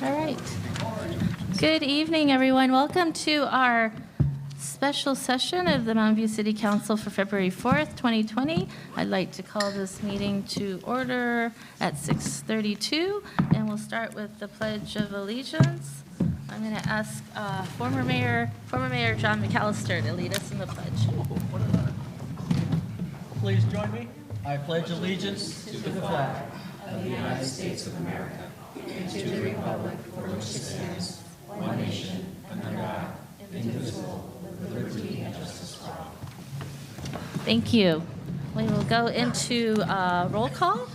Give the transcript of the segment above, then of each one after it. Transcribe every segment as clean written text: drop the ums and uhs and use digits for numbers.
All right. Good evening, everyone. Welcome to our special session of the Mountain View City Council for February 4th, 2020. I'd like to call this meeting to order at 6:32, and we'll start with the Pledge of Allegiance. I'm going to ask former Mayor John McAllister to lead us in the pledge. Please join me. I pledge allegiance to the flag of the United States of America and to the republic for which it stands, one nation, under God, indivisible, with liberty and justice for all. Thank you. We will go into roll call.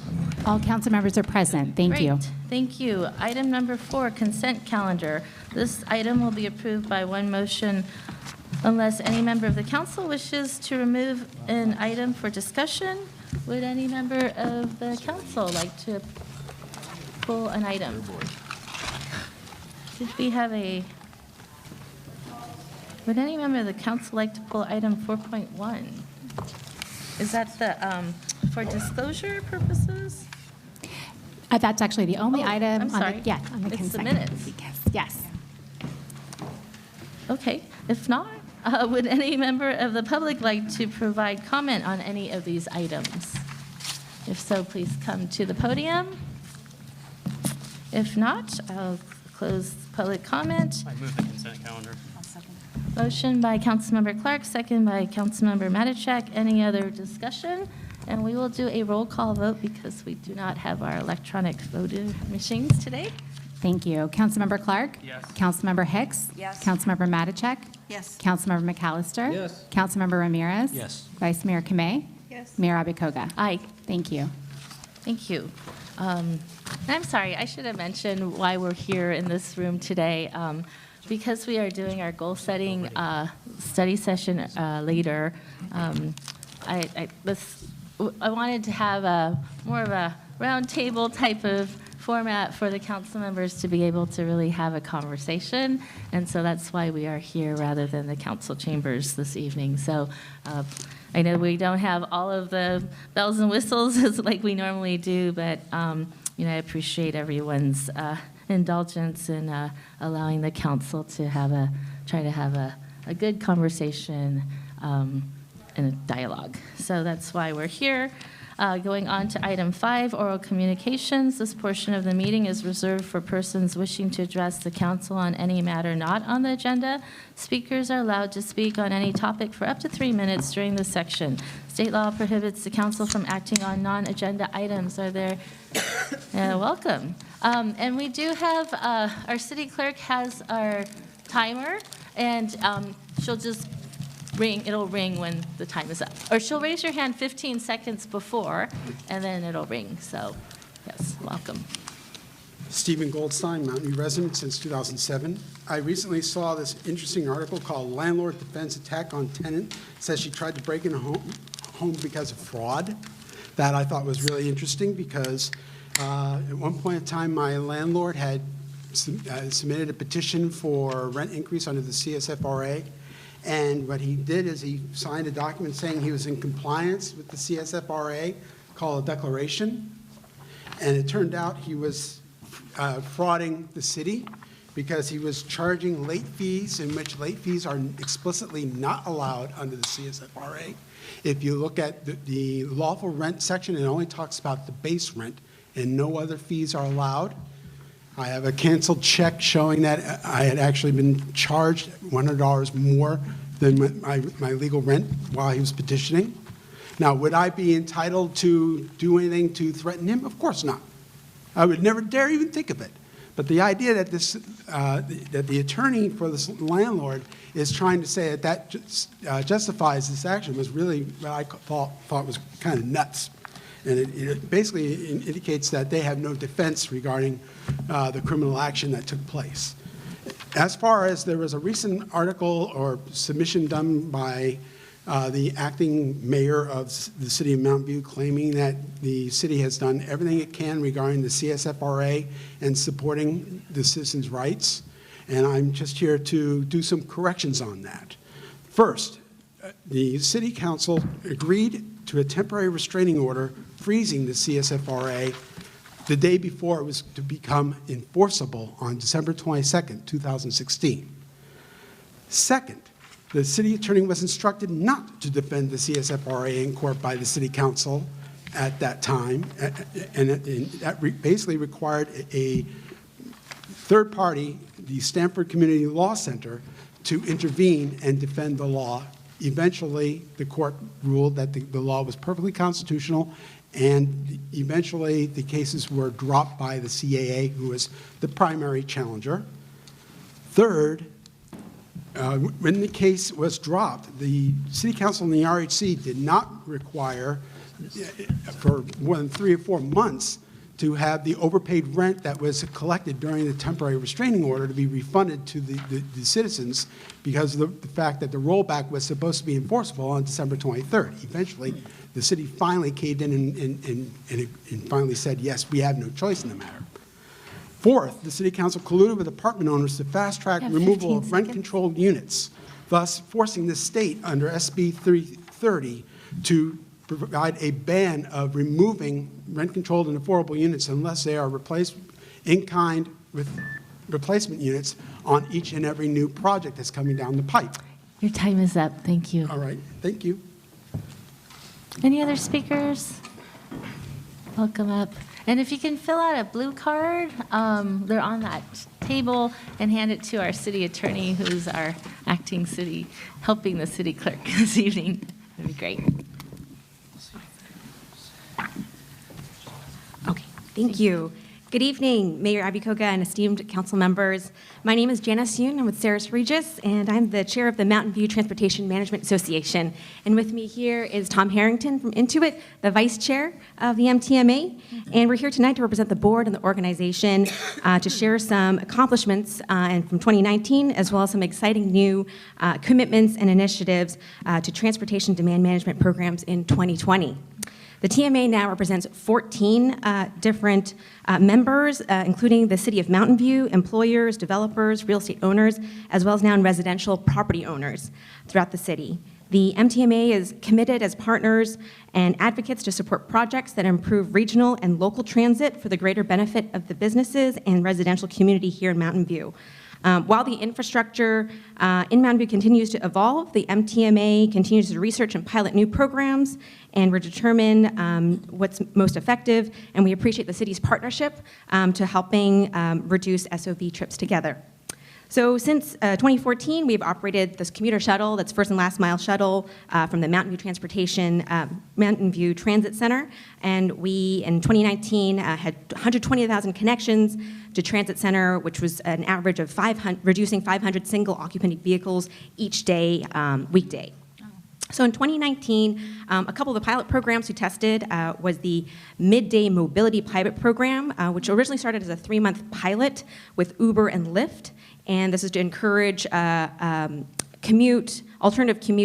All council members are present. Thank you. Thank you. Item number 4, consent calendar. This item will be approved by one motion unless any member of the council wishes to remove an item for discussion. Would any member of the council like to pull an item? Did we have would any member of the council like to pull item 4.1? Is that the, for disclosure purposes? That's actually the only item. I'm sorry. On the It's consent. the minutes. Yes. Okay, if not, would any member of the public like to provide comment on any of these items? If so, please come to the podium. If not, I'll close public comment. I move the consent calendar. Motion by Councilmember Clark, second by Councilmember Matichak. Any other discussion? And we will do a roll call vote because we do not have our electronic voting machines today. Thank you. Councilmember Clark? Yes. Councilmember Hicks? Yes. Councilmember Matichak? Yes. Councilmember McAllister? Yes. Councilmember Ramirez? Yes. Vice Mayor Kamei? Yes. Mayor Abikoga? Aye. Thank you. Thank you. And I'm sorry, I should have mentioned why we're here in this room today. Because we are doing our goal-setting study session later, I wanted to have more of a roundtable type of format for the council members to be able to really have a conversation, and so that's why we are here rather than the council chambers this evening. So I know we don't have all of the bells and whistles as like we normally do, but I appreciate everyone's indulgence in allowing the council to try to have a good conversation and a dialogue. So that's why we're here. Going on to item 5, oral communications. This portion of the meeting is reserved for persons wishing to address the council on any matter not on the agenda. Speakers are allowed to speak on any topic for up to 3 minutes during this section. State law prohibits the council from acting on non-agenda items. Are there? Welcome. And we do have, our city clerk has our timer, and she'll just ring. It'll ring when the time is up. Or she'll raise your hand 15 seconds before, and then it'll ring. So, yes, welcome. Stephen Goldstein, Mountain View resident since 2007. I recently saw this interesting article called Landlord Defends Attack on Tenant. It says she tried to break in a home because of fraud. That I thought was really interesting because at one point in time, my landlord had submitted a petition for rent increase under the CSFRA. And what he did is he signed a document saying he was in compliance with the CSFRA, called a declaration. And it turned out he was frauding the city because he was charging late fees, in which late fees are explicitly not allowed under the CSFRA. If you look at the lawful rent section, it only talks about the base rent and no other fees are allowed. I have a canceled check showing that I had actually been charged $100 more than my legal rent while he was petitioning. Now, would I be entitled to do anything to threaten him? Of course not. I would never dare even think of it. But the idea that that the attorney for this landlord is trying to say that justifies this action was really what I thought was kind of nuts. And it basically indicates that they have no defense regarding the criminal action that took place. As far as there was a recent article or submission done by the acting mayor of the city of Mountain View claiming that the city has done everything it can regarding the CSFRA and supporting the citizens' rights. And I'm just here to do some corrections on that. First, the city council agreed to a temporary restraining order freezing the CSFRA the day before it was to become enforceable on December 22nd, 2016. Second, the city attorney was instructed not to defend the CSFRA in court by the city council at that time, and that basically required a third party, the Stamford Community Law Center, to intervene and defend the law. Eventually, the court ruled that the law was perfectly constitutional, and eventually the cases were dropped by the CAA, who was the primary challenger. Third, when the case was dropped, the City Council and the RHC did not require, for more than 3 or 4 months, to have the overpaid rent that was collected during the temporary restraining order to be refunded to the citizens, because of the fact that the rollback was supposed to be enforceable on December 23rd. Eventually, the city finally caved in and finally said, yes, we have no choice in the matter. Fourth, the City Council colluded with apartment owners to fast-track removal of rent-controlled units, thus forcing the state under SB 330 to provide a ban of removing rent-controlled and affordable units unless they are replaced in kind with replacement units on each and every new project that's coming down the pipe. Your time is up. Thank you. All right, thank you. Any other speakers? Welcome up. And if you can fill out a blue card, they're on that table, and hand it to our city attorney, who's our acting city, helping the city clerk this evening. That'd be great. Okay, thank you. Good evening, Mayor Abicoga and esteemed council members. My name is Janice Yoon. I'm with Saris Regis, and I'm the chair of the Mountain View Transportation Management Association. And with me here is Tom Harrington from Intuit, the vice chair of the MTMA. And we're here tonight to represent the board and the organization to share some accomplishments and from 2019, as well as some exciting new commitments and initiatives to transportation demand management programs in 2020. The TMA now represents 14 different members, including the City of Mountain View, employers, developers, real estate owners, as well as now residential property owners throughout the city. The MTMA is committed as partners and advocates to support projects that improve regional and local transit for the greater benefit of the businesses and residential community here in Mountain View. While the infrastructure in Mountain View continues to evolve, the MTMA continues to research and pilot new programs and determine what's most effective, and we appreciate the city's partnership to helping reduce SOV trips together. So since 2014, we've operated this commuter shuttle, that's first and last mile shuttle from the Mountain View Transit Center, and we, in 2019, had 120,000 connections to Transit Center, which was an average of reducing 500 single occupant vehicles each day, weekday. So in 2019, a couple of the pilot programs we tested was the Midday Mobility Pilot Program, which originally started as a 3-month pilot with Uber and Lyft. And this is to encourage alternative commute,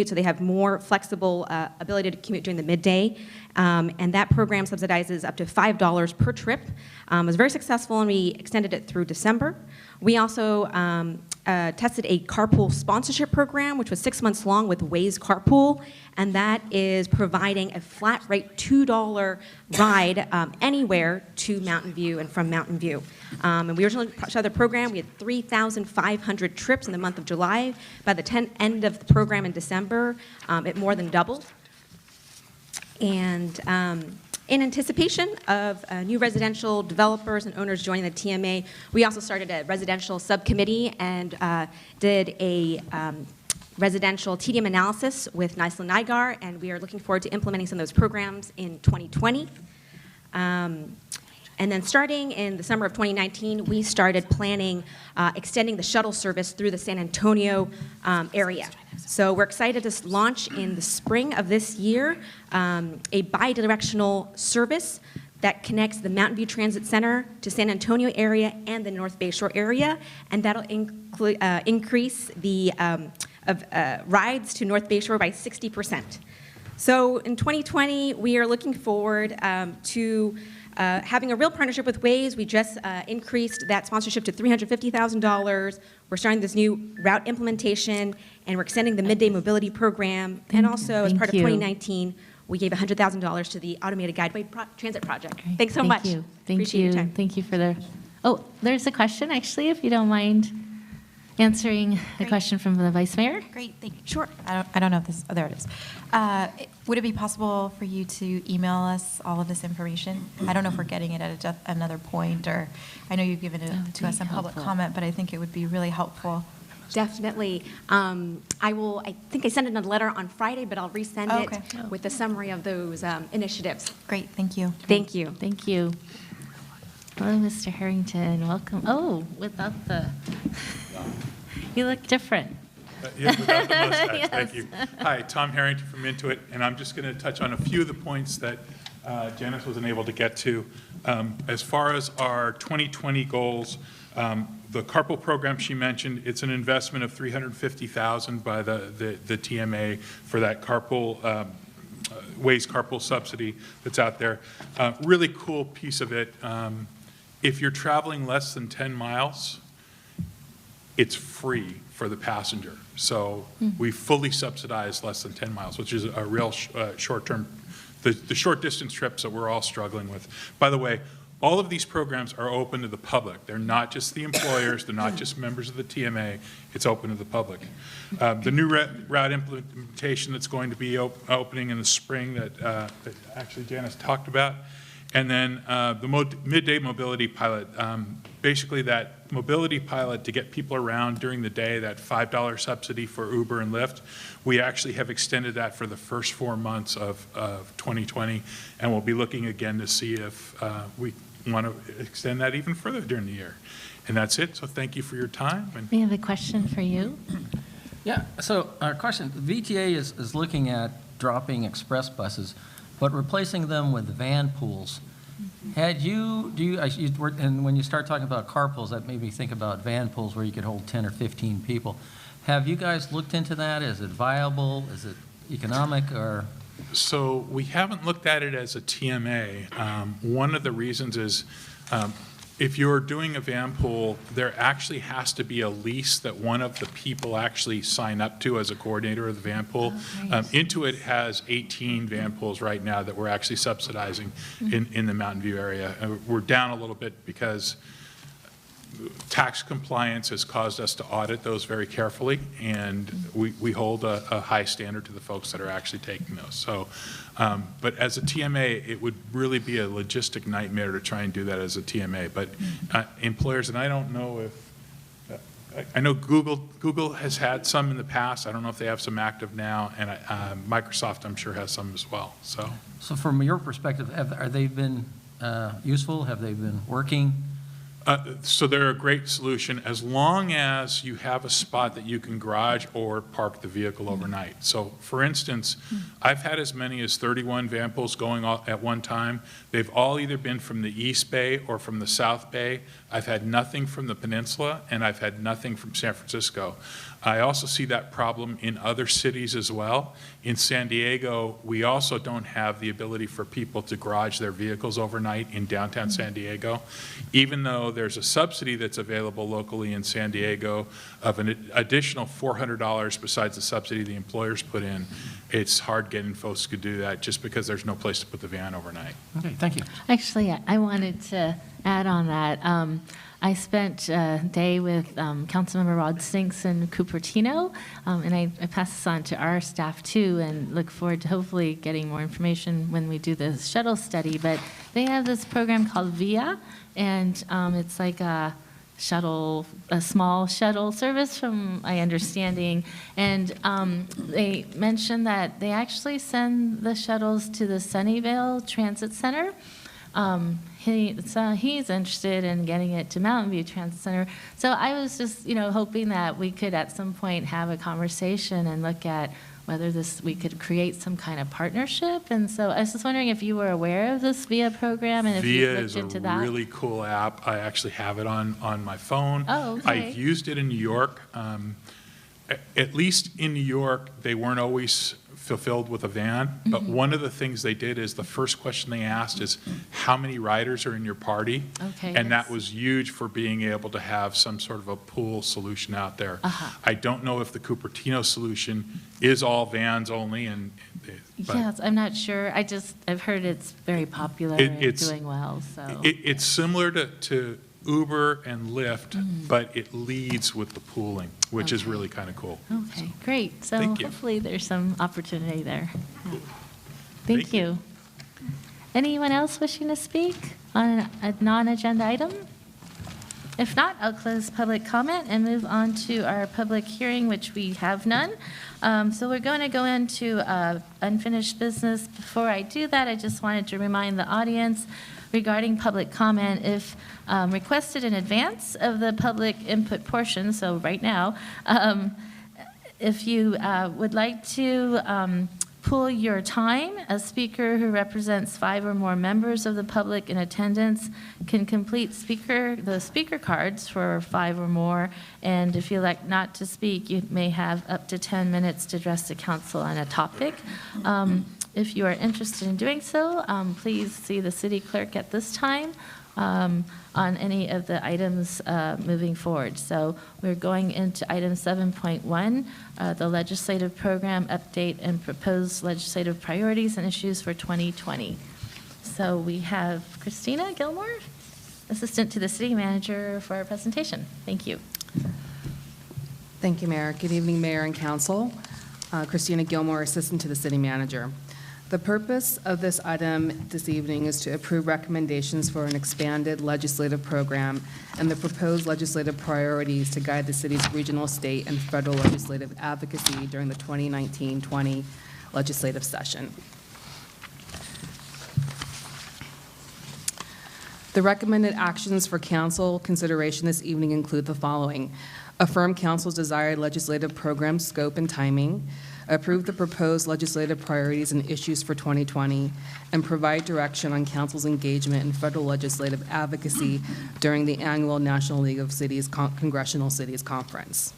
so they have more flexible ability to commute during the midday. And that program subsidizes up to $5 per trip. It was very successful, and we extended it through December. We also tested a carpool sponsorship program, which was 6 months long with Waze Carpool, and that is providing a flat rate $2 ride anywhere to Mountain View and from Mountain View. And we originally started the program, we had 3,500 trips in the month of July. By the end of the program in December, it more than doubled. And in anticipation of new residential developers and owners joining the TMA, we also started a residential subcommittee and did a residential TDM analysis with Nisla Nygaard, and we are looking forward to implementing some of those programs in 2020. And then starting in the summer of 2019, we started planning extending the shuttle service through the San Antonio area. So we're excited to launch in the spring of this year a bi-directional service that connects the Mountain View Transit Center to San Antonio area and the North Bayshore area, and that'll increase the rides to North Bayshore by 60%. So in 2020, we are looking forward to having a real partnership with Waze. We just increased that sponsorship to $350,000. We're starting this new route implementation, and we're extending the midday mobility program. And also, as part of 2019, we gave $100,000 to the Automated Guideway Transit Project. Great. Thanks so Thank much. you. Thank Appreciate you. your time. Thank you for the, oh, there's a question, actually, if you don't mind answering a Great. question from the Vice Mayor. Great, thank you. Sure. I don't know if this, oh, there it is. Would it be possible for you to email us all of this information? I don't know if we're getting it at another point, or I know you've given it That would to us be in public helpful. comment, but I think it would be really helpful. Definitely. I think I sent in a letter on Friday, but I'll resend Oh, it okay. with a summary of those initiatives. Great, thank you. Thank you. Thank you. Hello, Mr. Harrington. Welcome. Oh, without the, you look different. Yeah, without the mustache, Yes. thank you. Hi, Tom Harrington from Intuit, and I'm just going to touch on a few of the points that Janice wasn't able to get to. As far as our 2020 goals, the carpool program she mentioned, it's an investment of $350,000 by the TMA for that carpool, Waze carpool subsidy that's out there. Really cool piece of it. If you're traveling less than 10 miles, it's free for the passenger. So we fully subsidize less than 10 miles, which is a real short-term, the short distance trips that we're all struggling with. By the way, all of these programs are open to the public. They're not just the employers, they're not just members of the TMA, it's open to the public. The new route implementation that's going to be opening in the spring that actually Janice talked about. And then the midday mobility pilot, basically that mobility pilot to get people around during the day, that $5 subsidy for Uber and Lyft, we actually have extended that for the first 4 months of 2020, and we'll be looking again to see if we want to extend that even further during the year. And that's it, so thank you for your time. And We have a question for you. Yeah, so our question, VTA is looking at dropping express buses, but replacing them with van pools. And when you start talking about carpools, that made me think about van pools where you could hold 10 or 15 people. Have you guys looked into that? Is it viable? Is it economic, or? So we haven't looked at it as a TMA. One of the reasons is if you're doing a van pool, there actually has to be a lease that one of the people actually sign up to as a coordinator of the van pool. Oh, nice. Intuit has 18 van pools right now that we're actually subsidizing in the Mountain View area. We're down a little bit because tax compliance has caused us to audit those very carefully, and we hold a high standard to the folks that are actually taking those. So, but as a TMA, it would really be a logistic nightmare to try and do that as a TMA. But employers, and I don't know if, I know Google has had some in the past. I don't know if they have some active now, and Microsoft, I'm sure, has some as well. So from your perspective, are they been useful? Have they been working? So they're a great solution as long as you have a spot that you can garage or park the vehicle overnight. So for instance, I've had as many as 31 van pools going at one time. They've all either been from the East Bay or from the South Bay. I've had nothing from the peninsula, and I've had nothing from San Francisco. I also see that problem in other cities as well. In San Diego, we also don't have the ability for people to garage their vehicles overnight in downtown San Diego. Even though there's a subsidy that's available locally in San Diego of an additional $400 besides the subsidy the employers put in, it's hard getting folks to do that just because there's no place to put the van overnight. Okay, thank you. Actually, I wanted to add on that. I spent a day with Councilmember Rod Sinks in Cupertino, and I passed this on to our staff too, and look forward to hopefully getting more information when we do the shuttle study. But they have this program called VIA, and it's like a small shuttle service from my understanding. And they mentioned that they actually send the shuttles to the Sunnyvale Transit Center. He's interested in getting it to Mountain View Transit Center. So I was just, hoping that we could at some point have a conversation and look at whether we could create some kind of partnership. And so I was just wondering if you were aware of this VIA program and if you VIA looked is into a that. really cool app. I actually have it on my phone. Oh, okay. I've used it in New York. At least in New York, they weren't always fulfilled with a van, but one of the things they did is the first question they asked is, how many riders are in your party? Okay, And that yes. was huge for being able to have some sort of a pool solution out there. Uh-huh. I don't know if the Cupertino solution is all vans only, and But Yes, I'm not sure. I've heard it's very popular and It's- doing well, so. It's similar to Uber and Lyft, but it leads with the pooling, which is Okay. really kind of cool. Okay, great. So Thank you. hopefully there's some opportunity there. Yeah. Thank Thank you. Anyone else wishing to speak on a non-agenda item? If not, I'll close public comment and move on to our public hearing, which we have none. So we're going to go into unfinished business. Before I do that, I just wanted to remind the audience regarding public comment, if requested in advance of the public input portion, so right now, if you would like to pool your time, a speaker who represents 5 or more members of the public in attendance can complete the speaker cards for 5 or more, and if you like not to speak, you may have up to 10 minutes to address the council on a topic. If you are interested in doing so, please see the city clerk at this time on any of the items moving forward. So we're going into item 7.1, the legislative program update and proposed legislative priorities and issues for 2020. So we have Christina Gilmore, Assistant to the City Manager, for our presentation. Thank you. Thank you, Mayor. Good evening, Mayor and Council. Christina Gilmore, Assistant to the City Manager. The purpose of this item this evening is to approve recommendations for an expanded legislative program and the proposed legislative priorities to guide the city's regional, state, and federal legislative advocacy during the 2019-20 legislative session. The recommended actions for council consideration this evening include the following: affirm council's desired legislative program scope and timing, approve the proposed legislative priorities and issues for 2020, and provide direction on council's engagement in federal legislative advocacy during the annual National League of Cities Congressional Cities Conference.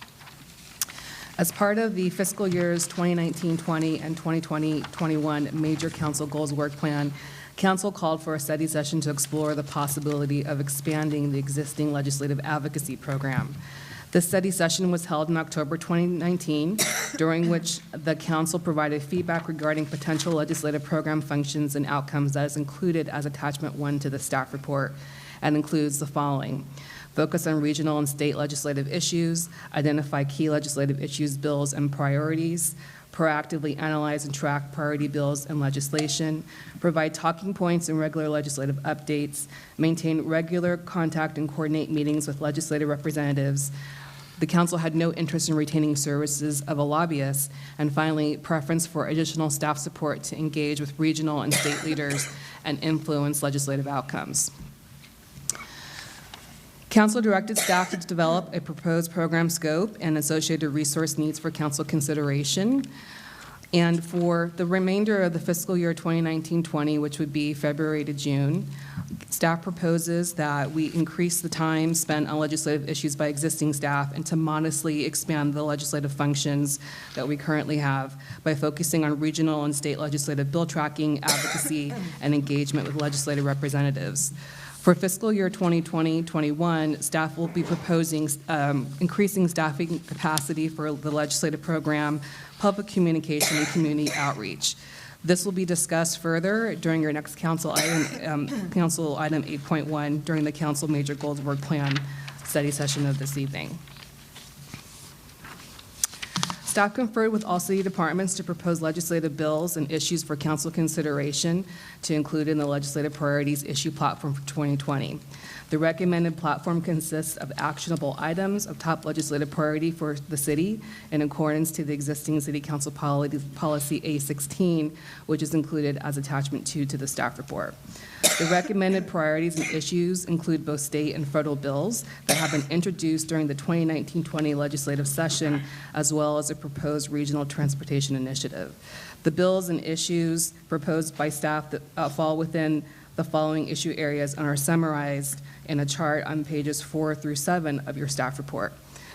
As part of the fiscal years 2019-20 and 2020-21 Major Council Goals Work Plan, Council called for a study session to explore the possibility of expanding the existing legislative advocacy program. The study session was held in October 2019, during which the council provided feedback regarding potential legislative program functions and outcomes that is included as attachment 1 to the staff report, and includes the following: focus on regional and state legislative issues, identify key legislative issues, bills, and priorities, proactively analyze and track priority bills and legislation, provide talking points and regular legislative updates, maintain regular contact and coordinate meetings with legislative representatives. The council had no interest in retaining services of a lobbyist. And finally, preference for additional staff support to engage with regional and state leaders and influence legislative outcomes. Council directed staff to develop a proposed program scope and associated resource needs for council consideration. And for the remainder of the fiscal year 2019-20, which would be February to June, staff proposes that we increase the time spent on legislative issues by existing staff and to modestly expand the legislative functions that we currently have by focusing on regional and state legislative bill tracking, advocacy, and engagement with legislative representatives. For fiscal year 2020-21, staff will be proposing increasing staffing capacity for the legislative program, public communication, and community outreach. This will be discussed further during your next council item, council item 8.1, during the council major goals work plan study session of this evening. Staff conferred with all city departments to propose legislative bills and issues for council consideration to include in the legislative priorities issue platform for 2020. The recommended platform consists of actionable items of top legislative priority for the city in accordance to the existing City Council Policy A16, which is included as attachment 2 to the staff report. The recommended priorities and issues include both state and federal bills that have been introduced during the 2019-20 legislative session, as well as a proposed regional transportation initiative. The bills and issues proposed by staff that fall within the following issue areas and are summarized in a chart on pages 4 through 7 of your staff report.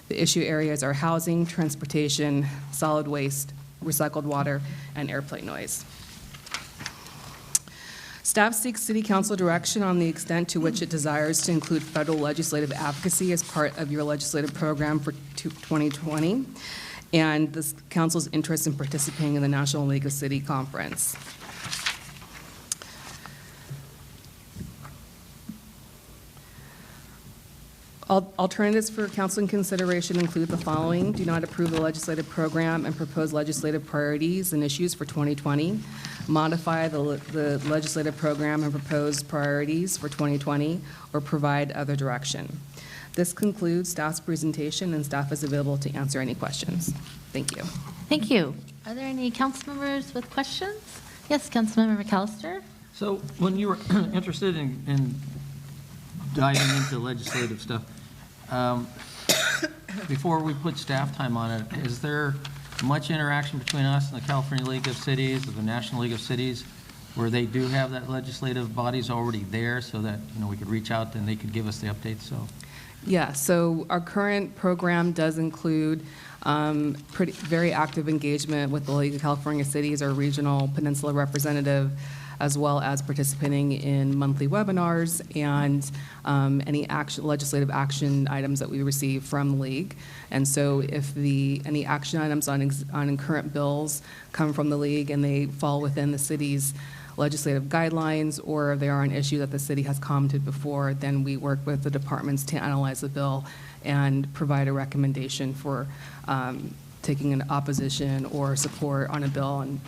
The issue areas are housing, transportation, solid waste, recycled water, and airplane noise. Staff seeks City Council direction on the extent to which it desires to include federal legislative advocacy as part of your legislative program for 2020. and this council's interest in participating in the National League of City Conference. Alternatives for council in consideration include the following. Do not approve the legislative program and propose legislative priorities and issues for 2020. Modify the legislative program and propose priorities for 2020, or provide other direction. This concludes staff's presentation, and staff is available to answer any questions. Thank you. Thank you. Are there any council members with questions? Yes, Councilmember McAllister. So when you were interested in diving into legislative stuff, before we put staff time on it, is there much interaction between us and the California League of Cities or the National League of Cities where they do have that legislative bodies already there so that, we could reach out and they could give us the updates? So. Yeah, so our current program does include very active engagement with the League of California Cities, our regional peninsula representative, as well as participating in monthly webinars and any legislative action items that we receive from the League. And so if any action items on current bills come from the League and they fall within the city's legislative guidelines, or if they are an issue that the city has commented before, then we work with the departments to analyze the bill and provide a recommendation for taking an opposition or support on a bill and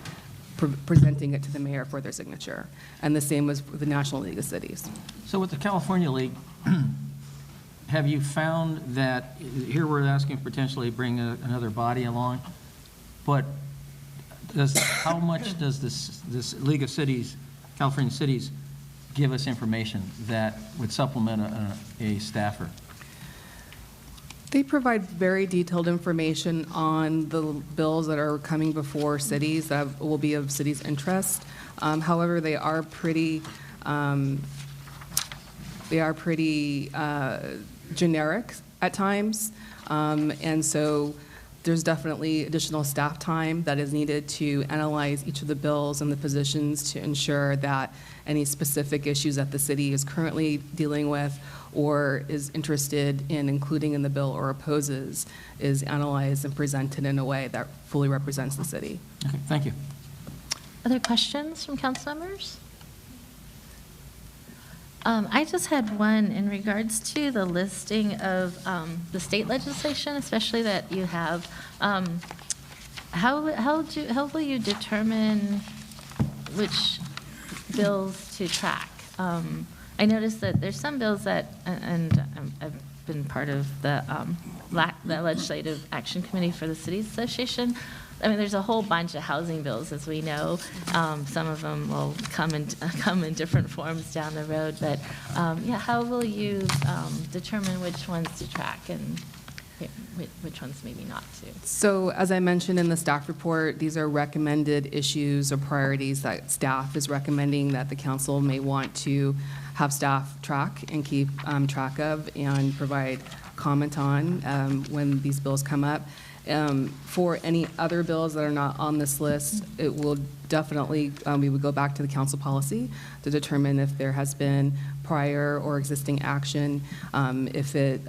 presenting it to the mayor for their signature. And the same was with the National League of Cities. So with the California League, have you found that, here we're asking potentially bring another body along, but how much does this League of Cities, California Cities, give us information that would supplement a staffer? They provide very detailed information on the bills that are coming before cities that will be of cities' interest. However, they are pretty generic at times, and so there's definitely additional staff time that is needed to analyze each of the bills and the positions to ensure that any specific issues that the city is currently dealing with or is interested in including in the bill or opposes is analyzed and presented in a way that fully represents the city. Okay, thank you. Other questions from council members? I just had one in regards to the listing of the state legislation, especially that you have. How will you determine which bills to track? I noticed that there's some bills that, and I've been part of the Legislative Action Committee for the Cities Association. I mean, there's a whole bunch of housing bills, as we know. Some of them will come in different forms down the road. But yeah, how will you determine which ones to track and which ones maybe not to? So as I mentioned in the staff report, these are recommended issues or priorities that staff is recommending that the council may want to have staff track and keep track of and provide comment on when these bills come up. For any other bills that are not on this list, it will definitely, we would go back to the council policy to determine if there has been prior or existing action, if it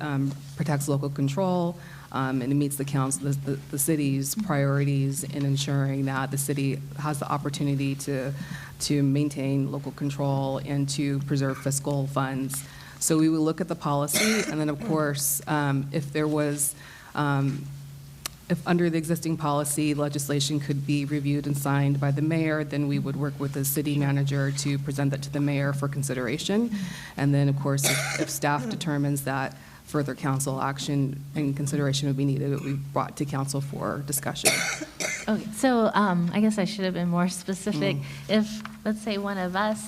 protects local control, and it meets the council, the city's priorities in ensuring that the city has the opportunity to maintain local control and to preserve fiscal funds. So we will look at the policy, and then of course, if there was, if under the existing policy, legislation could be reviewed and signed by the mayor, then we would work with the city manager to present that to the mayor for consideration. And then, of course, if staff determines that further council action and consideration would be needed, it would be brought to council for discussion. Okay, so I guess I should have been more specific. If, let's say, one of us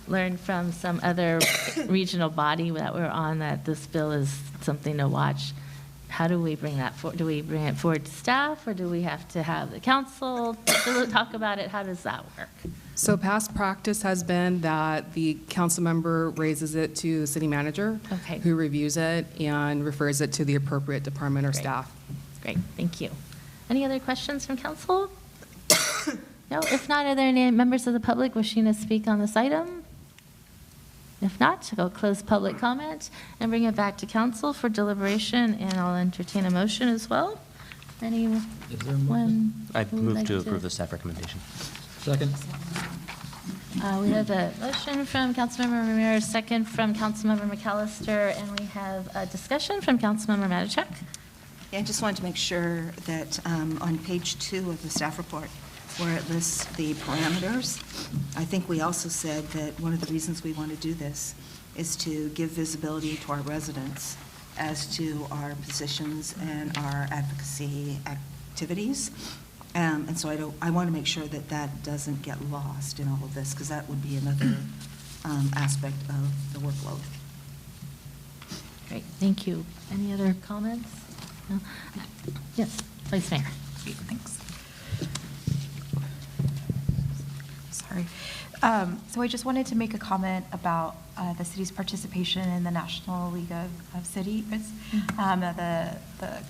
learned from some other regional body that we're on that this bill is something to watch, how do we bring that forward? Do we bring it forward to staff, or do we have to have the council talk about it? How does that work? So past practice has been that the council member raises it to the city manager, Okay. who reviews it and refers it to the appropriate department or Great. staff. Great, thank you. Any other questions from council? No, if not, are there any members of the public wishing to speak on this item? If not, I'll close public comment and bring it back to council for deliberation, and I'll entertain a motion as well. Anyone? Is there a motion? I who would move like to approve the staff recommendation. Second? We have a motion from Councilmember Ramirez, second from Councilmember McAllister, and we have a discussion from Councilmember Matichak. Yeah, I just wanted to make sure that on page 2 of the staff report, where it lists the parameters, I think we also said that one of the reasons we want to do this is to give visibility to our residents as to our positions and our advocacy activities. And so I want to make sure that that doesn't get lost in all of this, because that would be another aspect of the workload. Great, thank you. Any other comments? No? Yes, Vice Mayor. Thanks. Sorry. So I just wanted to make a comment about the city's participation in the National League of Cities, the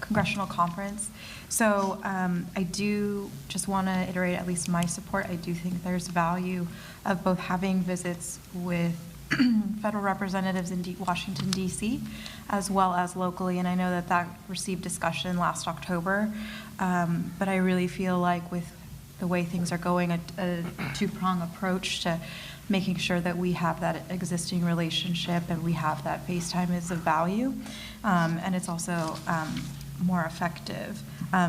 congressional conference. So I do just want to iterate at least my support. I do think there's value of both having visits with federal representatives in Washington, D.C., as well as locally. And I know that that received discussion last October. But I really feel like with the way things are going, a two-prong approach to making sure that we have that existing relationship and we have that FaceTime is of value. And it's also more effective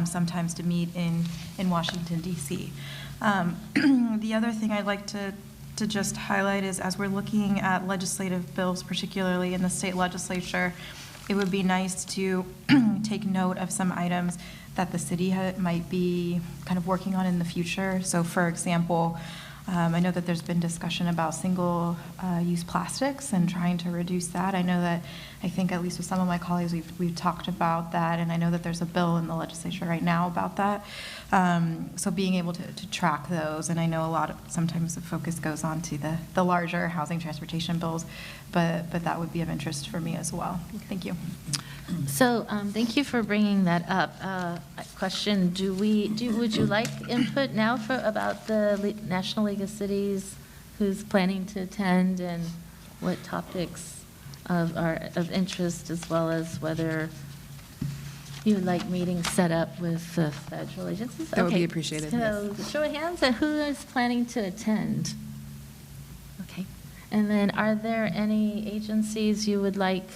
sometimes to meet in Washington, D.C. The other thing I'd like to just highlight is, as we're looking at legislative bills, particularly in the state legislature, it would be nice to take note of some items that the city might be kind of working on in the future. So for example, I know that there's been discussion about single-use plastics and trying to reduce that. I know that, I think at least with some of my colleagues, we've talked about that, and I know that there's a bill in the legislature right now about that. So being able to track those, and I know sometimes the focus goes on to the larger housing transportation bills, but that would be of interest for me as well. Thank you. So thank you for bringing that up. Question, would you like input now about the National League of Cities, who's planning to attend, and what topics are of interest, as well as whether you would like meetings set up with the federal agencies? That would be Okay. appreciated, So show of hands, and who is planning to attend? Okay. And then are there any agencies you would like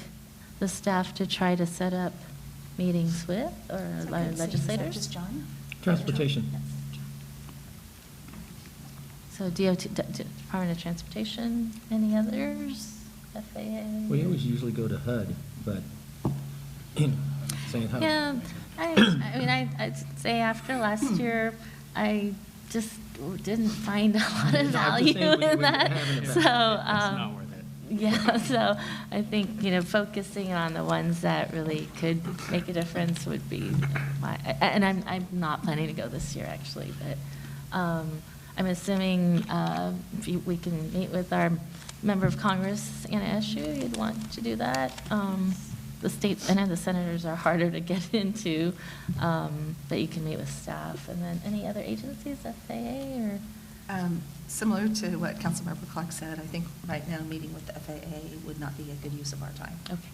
the staff to try to set up meetings with, or legislators? Just John? Transportation. So DOT, Department of Transportation, any others? FAA? We always usually go to HUD, but, saying how. Yeah, I mean, I'd say after last year, I just didn't find a lot of No, I'm just value saying we in that. haven't So, It's not worth it. yeah, so I think, focusing on the ones that really could make a difference would be and I'm not planning to go this year, actually, but I'm assuming we can meet with our member of Congress, Anna Eshoo, you'd want to do that. The states, I know the senators are harder to get into, but you can meet with staff. And then any other agencies, FAA or? Similar to what Councilmember Clark said, I think right now, meeting with the FAA would not be a good use of our time. Okay.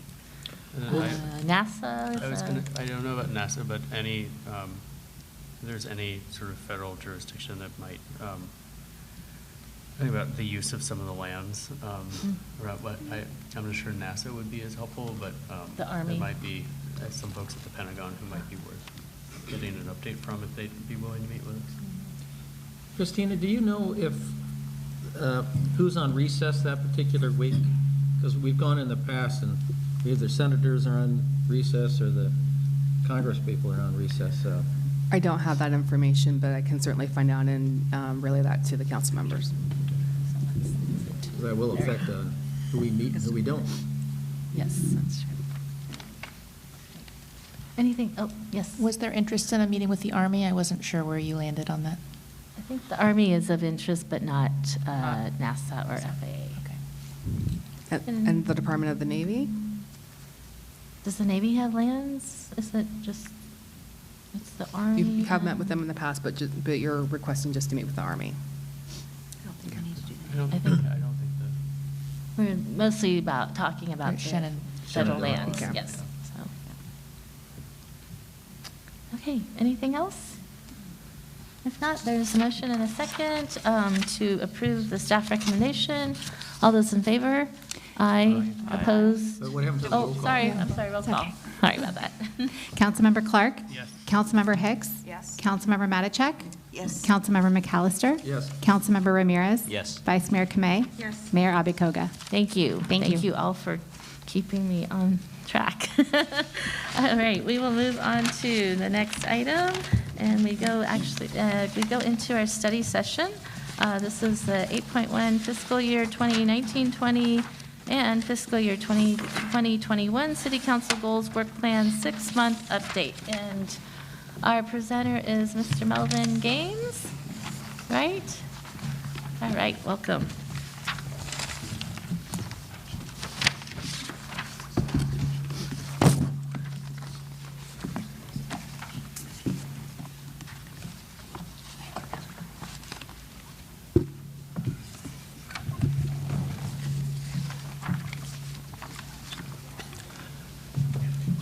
NASA? I don't know about NASA, but if there's any sort of federal jurisdiction that might, think about the use of some of the lands, around what, I'm not sure NASA would be as helpful, but The Army. there might be some folks at the Pentagon who might be worth getting an update from if they'd be willing to meet with us. Christina, do you know if, who's on recess that particular week? Because we've gone in the past and either senators are on recess or the Congress people are on recess, so. I don't have that information, but I can certainly find out and relay that to the council members. That will affect who we meet and who we don't. Yes, that's true. Anything, yes. Was there interest in a meeting with the Army? I wasn't sure where you landed on that. I think the Army is of interest, but not NASA or FAA. Okay. And the Department of the Navy? Does the Navy have lands? Is it just, it's the Army? You have met with them in the past, but you're requesting just to meet with the Army. I don't think we need to do I don't I think think- that. We're mostly talking about the Shannon. federal Shenandoah, lands, okay. yes. So. Okay, anything else? If not, there's a motion and a second to approve the staff recommendation. All those in favor? Aye. Opposed? What happened to the roll Oh, call? sorry, I'm sorry, roll call. Sorry about that. Councilmember Clark? Yes. Councilmember Hicks? Yes. Councilmember Matachek? Yes. Councilmember McAllister? Yes. Councilmember Ramirez? Yes. Vice Mayor Kamei? Yes. Mayor Abikoga? Thank you. Thank you. all for keeping me on track. All right, we will move on to the next item, and we go into our study session. This is the 8.1 fiscal year 2019-20 and fiscal year 2020-21 City Council Goals Work Plan 6-month update. And our presenter is Mr. Melvin Gaines, right? All right, welcome.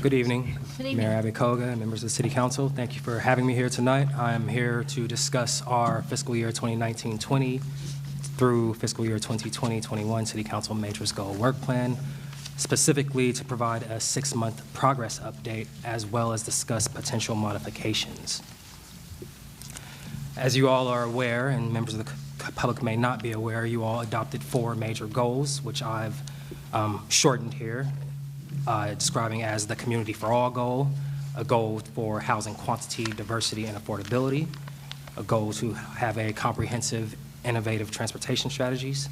Good evening. Good evening. Mayor Abikoga, members of the City Council. Thank you for having me here tonight. I'm here to discuss our fiscal year 2019-20 through fiscal year 2020-21 City Council Matrix Goal Work Plan, specifically to provide a 6-month progress update as well as discuss potential modifications. As you all are aware, and members of the public may not be aware, you all adopted 4 major goals, which I've shortened here, describing as the Community for All goal, a goal for housing quantity, diversity, and affordability, a goal to have a comprehensive, innovative transportation strategies,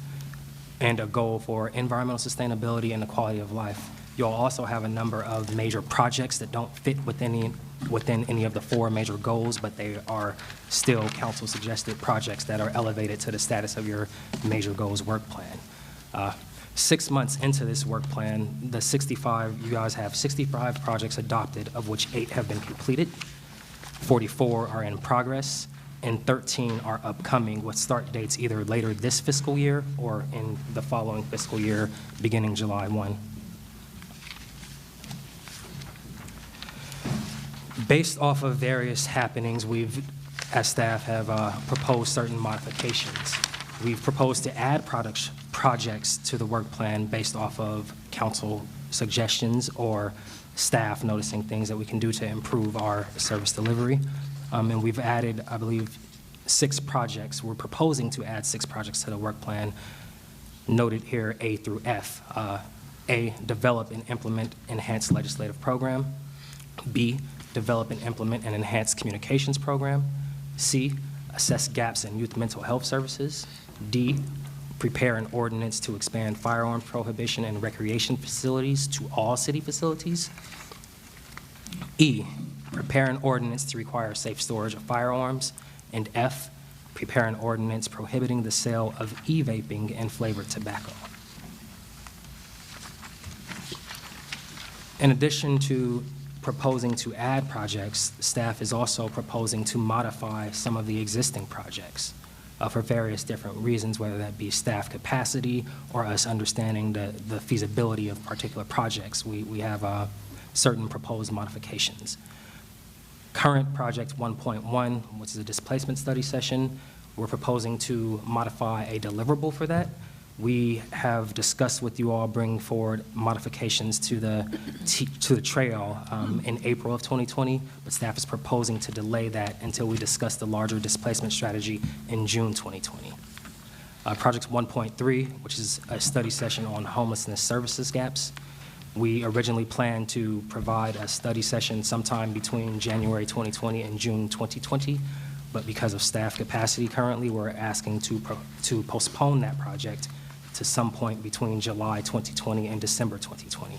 and a goal for environmental sustainability and the quality of life. You'll also have a number of major projects that don't fit within any of the 4 major goals, but they are still council-suggested projects that are elevated to the status of your major goals work plan. 6 months into this work plan, you guys have 65 projects adopted, of which 8 have been completed, 44 are in progress, and 13 are upcoming with start dates either later this fiscal year or in the following fiscal year, beginning July 1. Based off of various happenings, as staff, have proposed certain modifications. We've proposed to add projects to the work plan based off of council suggestions or staff noticing things that we can do to improve our service delivery. And we've added, I believe, 6 projects. We're proposing to add 6 projects to the work plan, noted here A through F. A, develop and implement enhanced legislative program. B, develop and implement an enhanced communications program. C, assess gaps in youth mental health services. D, prepare an ordinance to expand firearm prohibition and recreation facilities to all city facilities. E, prepare an ordinance to require safe storage of firearms. And F, prepare an ordinance prohibiting the sale of e-vaping and flavored tobacco. In addition to proposing to add projects, staff is also proposing to modify some of the existing projects for various different reasons, whether that be staff capacity or us understanding the feasibility of particular projects. We have certain proposed modifications. Current project 1.1, which is a displacement study session, we're proposing to modify a deliverable for that. We have discussed with you all bringing forward modifications to the trail in April of 2020, but staff is proposing to delay that until we discuss the larger displacement strategy in June 2020. Project 1.3, which is a study session on homelessness services gaps. We originally planned to provide a study session sometime between January 2020 and June 2020, but because of staff capacity currently, we're asking to postpone that project to some point between July 2020 and December 2020.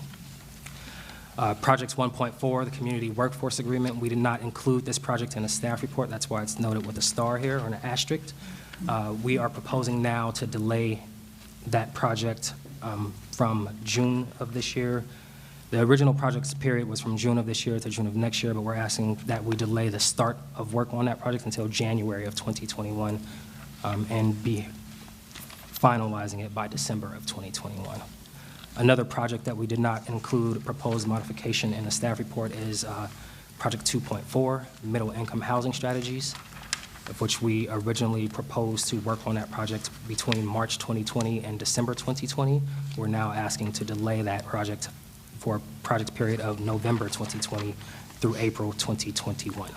Project 1.4, the Community Workforce Agreement, we did not include this project in the staff report. That's why it's noted with a star here or an asterisk. We are proposing now to delay that project from June of this year. The original project's period was from June of this year to June of next year, but we're asking that we delay the start of work on that project until January of 2021 and be finalizing it by December of 2021. Another project that we did not include proposed modification in the staff report is Project 2.4, middle income housing strategies, of which we originally proposed to work on that project between March 2020 and December 2020. We're now asking to delay that project for a project period of November 2020 through April 2021.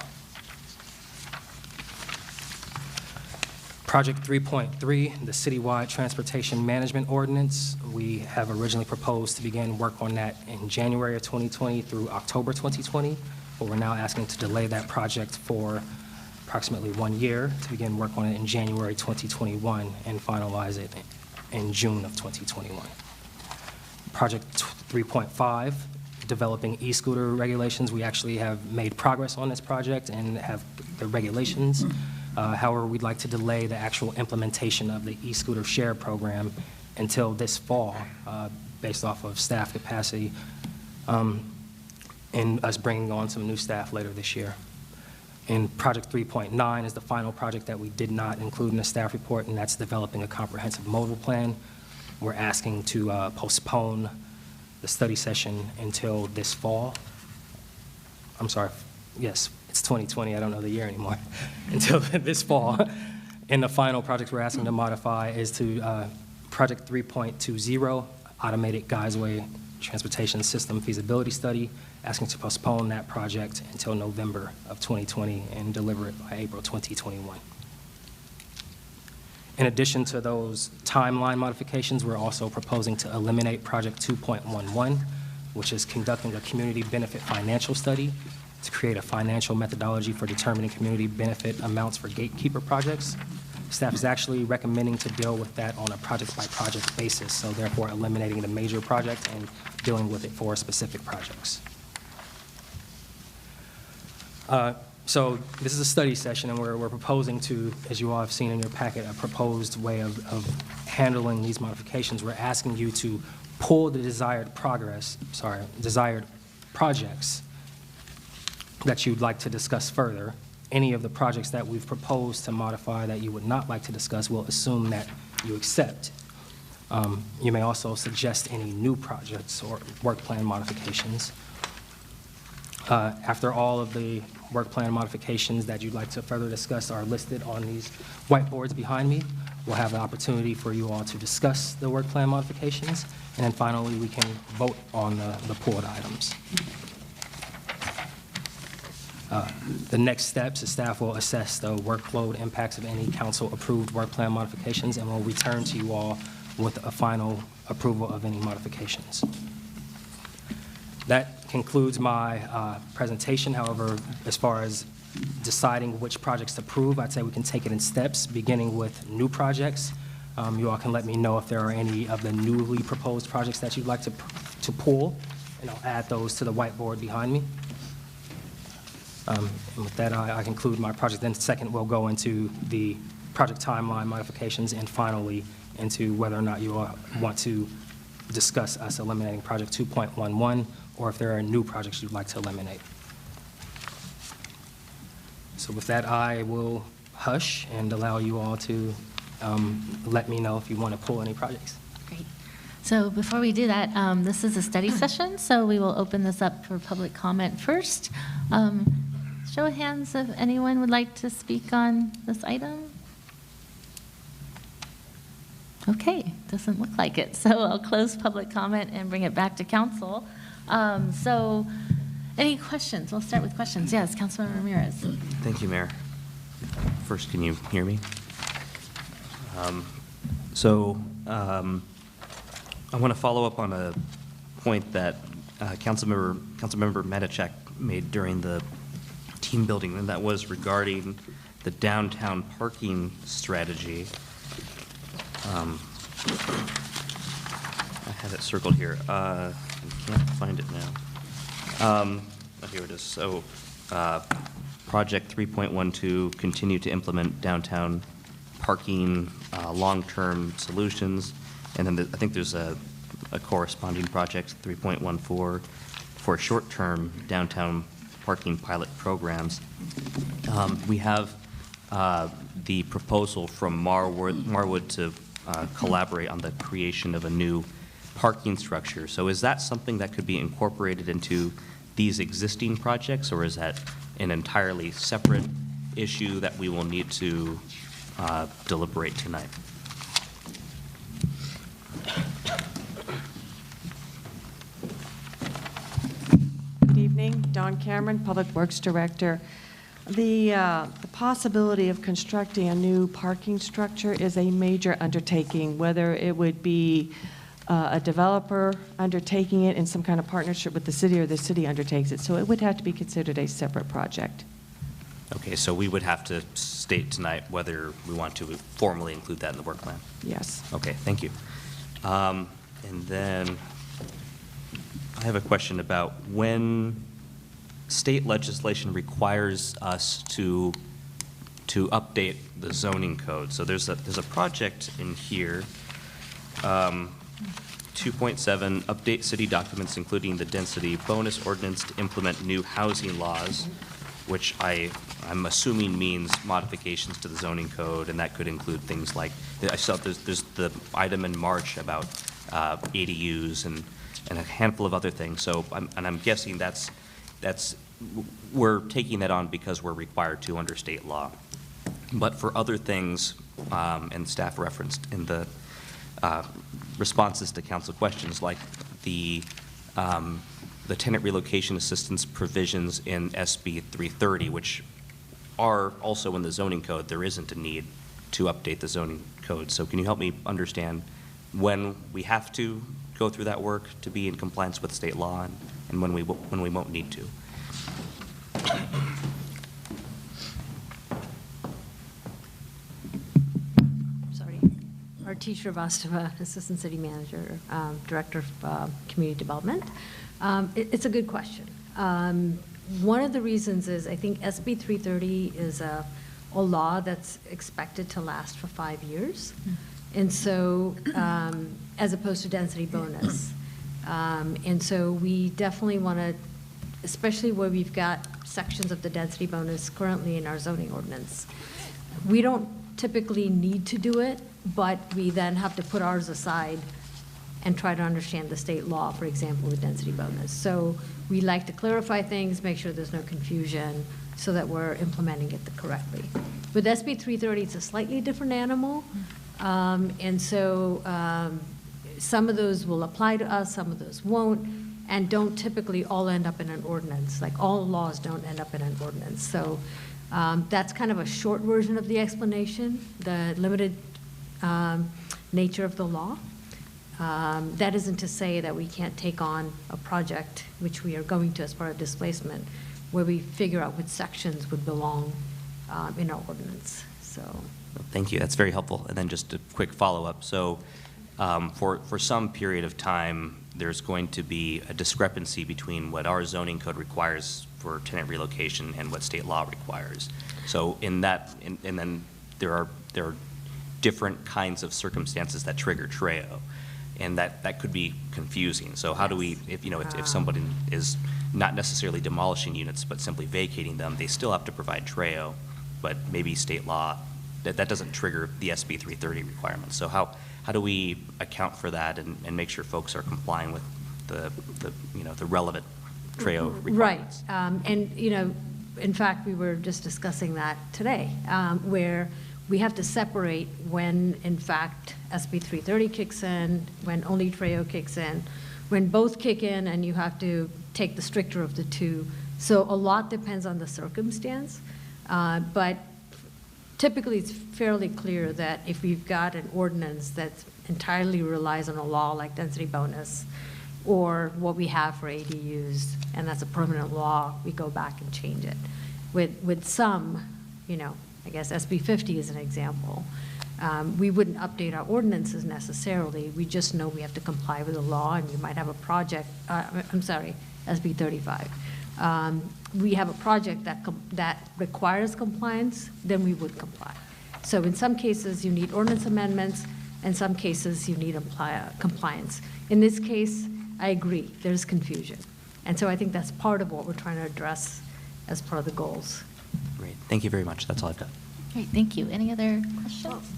Project 3.3, the citywide transportation management ordinance. We have originally proposed to begin work on that in January of 2020 through October 2020, but we're now asking to delay that project for approximately 1 year to begin work on it in January 2021 and finalize it in June of 2021. Project 3.5, developing e-scooter regulations. We actually have made progress on this project and have the regulations. However, we'd like to delay the actual implementation of the e-scooter share program until this fall, based off of staff capacity, and us bringing on some new staff later this year. And Project 3.9 is the final project that we did not include in the staff report, and that's developing a comprehensive modal plan. We're asking to postpone the study session until this fall. I'm sorry, yes, it's 2020, I don't know the year anymore, until this fall. And the final project we're asking to modify is to Project 3.20, Automated Guideway Transportation System Feasibility Study, asking to postpone that project until November of 2020 and deliver it by April 2021. In addition to those timeline modifications, we're also proposing to eliminate Project 2.11, which is conducting a community benefit financial study to create a financial methodology for determining community benefit amounts for gatekeeper projects. Staff is actually recommending to deal with that on a project-by-project basis, so therefore eliminating the major project and dealing with it for specific projects. So this is a study session, and we're proposing to, as you all have seen in your packet, a proposed way of handling these modifications. We're asking you to pull the desired projects that you'd like to discuss further. Any of the projects that we've proposed to modify that you would not like to discuss, we'll assume that you accept. You may also suggest any new projects or work plan modifications. After all of the work plan modifications that you'd like to further discuss are listed on these whiteboards behind me, we'll have an opportunity for you all to discuss the work plan modifications, and then finally we can vote on the pulled items. The next steps is staff will assess the workload impacts of any council-approved work plan modifications, and will return to you all with a final approval of any modifications. That concludes my presentation. However, as far as deciding which projects to approve, I'd say we can take it in steps, beginning with new projects. You all can let me know if there are any of the newly proposed projects that you'd like to pull, and I'll add those to the whiteboard behind me. And with that, I conclude my project. Then second, we'll go into the project timeline modifications, and finally into whether or not you all want to discuss us eliminating Project 2.11, or if there are new projects you'd like to eliminate. So with that, I will hush and allow you all to let me know if you want to pull any projects. Great. So before we do that, this is a study session, so we will open this up for public comment first. Show of hands if anyone would like to speak on this item. Okay, doesn't look like it. So I'll close public comment and bring it back to council. So any questions? We'll start with questions. Yes, Councilmember Ramirez. Thank you, Mayor. First, can you hear me? I want to follow up on a point that Councilmember Medichek made during the team building, and that was regarding the downtown parking strategy. I had it circled here. I can't find it now. Oh, here it is. So, Project 3.12, continue to implement downtown parking long-term solutions. And then I think there's a corresponding project, 3.14, for short-term downtown parking pilot programs. We have the proposal from Marwood to collaborate on the creation of a new parking structure. So is that something that could be incorporated into these existing projects, or is that an entirely separate issue that we will need to deliberate tonight? Good evening, Dawn Cameron, Public Works Director. The possibility of constructing a new parking structure is a major undertaking, whether it would be a developer undertaking it in some kind of partnership with the city, or the city undertakes it. So it would have to be considered a separate project. Okay, so we would have to state tonight whether we want to formally include that in the work plan. Yes. Okay, thank you. And then I have a question about when state legislation requires us to update the zoning code. So there's a project in here, 2.7, update city documents including the density bonus ordinance to implement new housing laws, which I'm assuming means modifications to the zoning code, and that could include things like, I saw there's the item in March about ADUs and a handful of other things. So I'm guessing we're taking that on because we're required to under state law. But for other things, and staff referenced in the responses to council questions, like the tenant relocation assistance provisions in SB 330, which are also in the zoning code, there isn't a need to update the zoning code. So can you help me understand when we have to go through that work to be in compliance with state law, and when we won't need to? Sorry. Arti Shrivastava, Assistant City Manager, Director of Community Development. It's a good question. One of the reasons is I think SB 330 is a law that's expected to last for 5 years. And so, as opposed to density bonus. And so we definitely want to, especially where we've got sections of the density bonus currently in our zoning ordinance. We don't typically need to do it, but we then have to put ours aside and try to understand the state law, for example, with density bonus. So we like to clarify things, make sure there's no confusion, so that we're implementing it correctly. With SB 330, it's a slightly different animal. And so some of those will apply to us, some of those won't, and don't typically all end up in an ordinance. Like all laws don't end up in an ordinance. So that's kind of a short version of the explanation, the limited nature of the law. That isn't to say that we can't take on a project, which we are going to as part of displacement, where we figure out which sections would belong in our ordinance. So. Thank you. That's very helpful. And then just a quick follow-up. So for some period of time, there's going to be a discrepancy between what our zoning code requires for tenant relocation and what state law requires. So in that, and then there are different kinds of circumstances that trigger TREO, and that could be confusing. So how do we, if somebody is not necessarily demolishing units but simply vacating them, they still have to provide TREO, but maybe state law that doesn't trigger the SB 330 requirements. So how do we account for that and make sure folks are complying with the relevant TREO requirements? Right, and in fact, we were just discussing that today, where we have to separate when, in fact, SB 330 kicks in, when only TREO kicks in, when both kick in, and you have to take the stricter of the two. So a lot depends on the circumstance, but typically it's fairly clear that if we've got an ordinance that entirely relies on a law like density bonus, or what we have for ADUs, and that's a permanent law, we go back and change it. With some, I guess SB 50 is an example. We wouldn't update our ordinances necessarily. We just know we have to comply with the law, and you might have a project, SB 35. We have a project that requires compliance, then we would comply. So in some cases, you need ordinance amendments, in some cases, you need compliance. In this case, I agree, there's confusion. And so I think that's part of what we're trying to address as part of the goals. Great, thank you very much. That's all I've got. Great, thank you. Any other questions?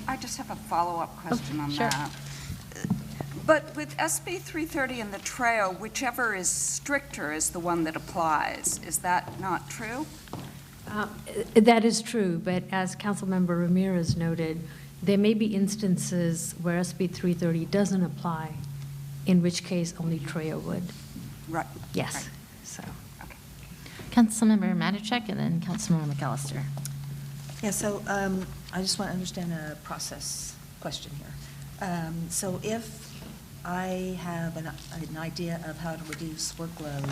I just have a follow-up question on sure. that. But with SB 330 and the trail, whichever is stricter is the one that applies. Is that not true? That is true, but as Councilmember Ramirez noted, there may be instances where SB 330 doesn't apply, in which case only TREO would. Right. Yes, Right. so. Councilmember Matichak and then Councilmember McAllister. Yeah, so I just want to understand a process question here. So if I have an idea of how to reduce workload,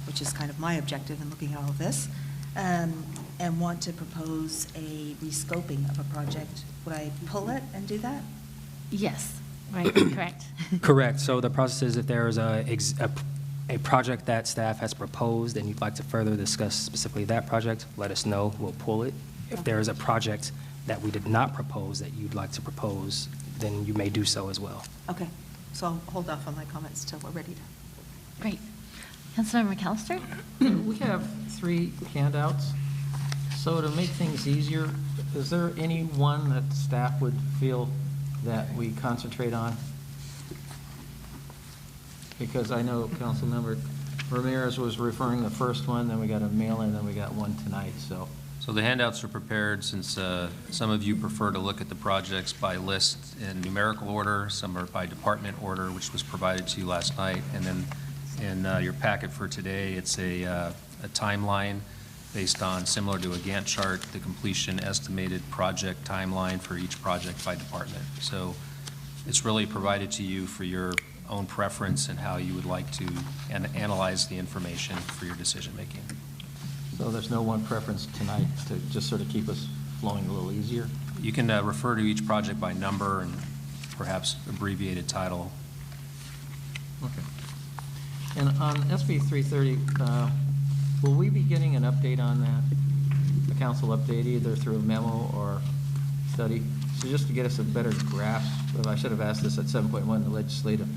which is kind of my objective in looking at all of this, and want to propose a rescoping of a project, would I pull it and do that? Yes, right, correct. Correct. So the process is if there is a project that staff has proposed and you'd like to further discuss specifically that project, let us know, we'll pull it. If there is a project that we did not propose that you'd like to propose, then you may do so as well. Okay, so I'll hold off on my comments till we're ready to. Great. Councilmember McAllister? We have 3 handouts. So to make things easier, is there any one that staff would feel that we concentrate on? Because I know Councilmember Ramirez was referring the first one, then we got a mail-in, then we got one tonight, so. So the handouts are prepared since some of you prefer to look at the projects by list in numerical order, some are by department order, which was provided to you last night, and then in your packet for today, it's a timeline based on, similar to a Gantt chart, the completion estimated project timeline for each project by department. So it's really provided to you for your own preference and how you would like to analyze the information for your decision-making. So there's no one preference tonight to just sort of keep us flowing a little easier? You can refer to each project by number and perhaps abbreviated title. Okay. And on SB 330, will we be getting an update on that? A council update either through a memo or study? So just to get us a better grasp, I should have asked this at 7.1, the legislative,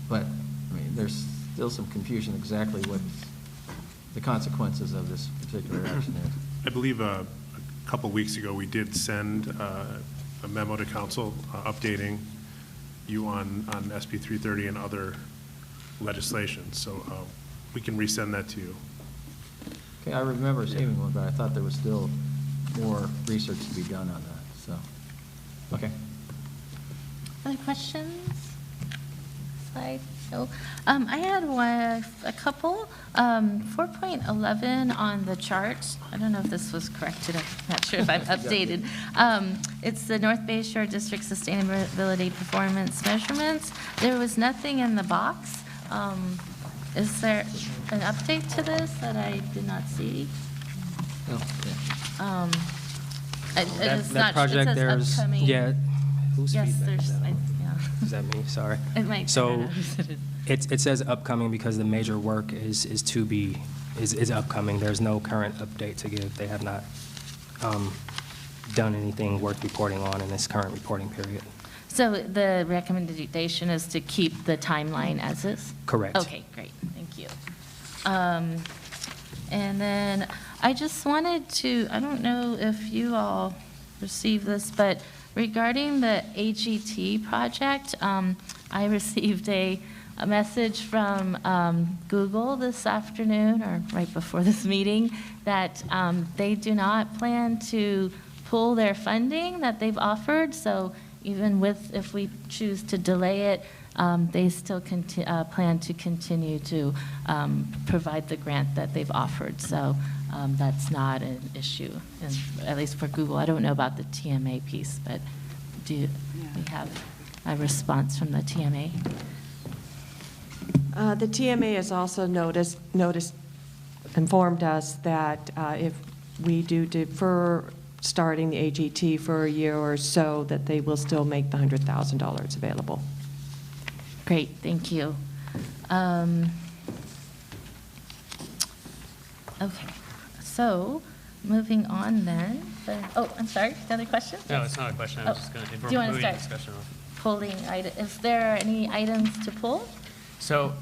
but I mean, there's still some confusion exactly what the consequences of this particular action is. I believe a couple weeks ago, we did send a memo to council updating you on SB 330 and other legislation. So we can resend that to you. Okay, I remember seeing one, but I thought there was still more research to be done on that, so, okay. Other questions? Slide? No. I had a couple. 4.11 on the chart. I don't know if this was corrected. I'm not sure if I've updated. It's the North Bay Shore District Sustainability Performance Measurements. There was nothing in the box. Is there an update to this that I did not see? Oh, yeah. That project, there's, upcoming. yeah, whose Yes, feedback there's, is that on? yeah. Is that me? Sorry. It might. I So don't know who said it. it says upcoming because the major work is upcoming. There's no current update to give. They have not done anything worth reporting on in this current reporting period. So the recommendation is to keep the timeline as is? Correct. Okay, great, thank you. And then I just wanted to, I don't know if you all received this, but regarding the AGT project, I received a message from Google this afternoon, or right before this meeting, that they do not plan to pull their funding that they've offered, so even if we choose to delay it, they still plan to continue to provide the grant that they've offered. So that's not an issue, at least for Google. I don't know about the TMA piece, but do we have a response from the TMA? The TMA has also informed us that if we do defer starting the AGT for a year or so, that they will still make the $100,000 available. Great, thank you. Okay, so moving on then. Oh, I'm sorry, another question? No, it's not a question. I was just going to, Do you want to start discussion on. pulling items? Is there any items to pull? So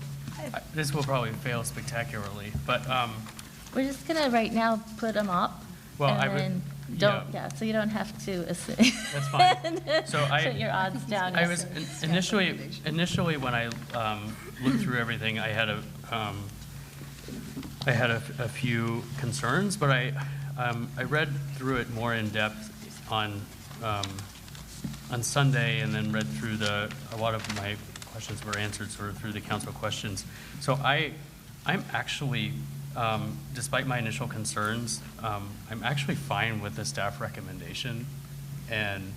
this will probably fail spectacularly, but We're just going to right now put them up. well, and then so you don't have to assume. That's fine. So Put your odds down. I was initially when I looked through everything, I had a few concerns, but I read through it more in depth on Sunday, and then read through a lot of my questions were answered sort of through the council questions. So I'm actually, despite my initial concerns, I'm actually fine with the staff recommendation, and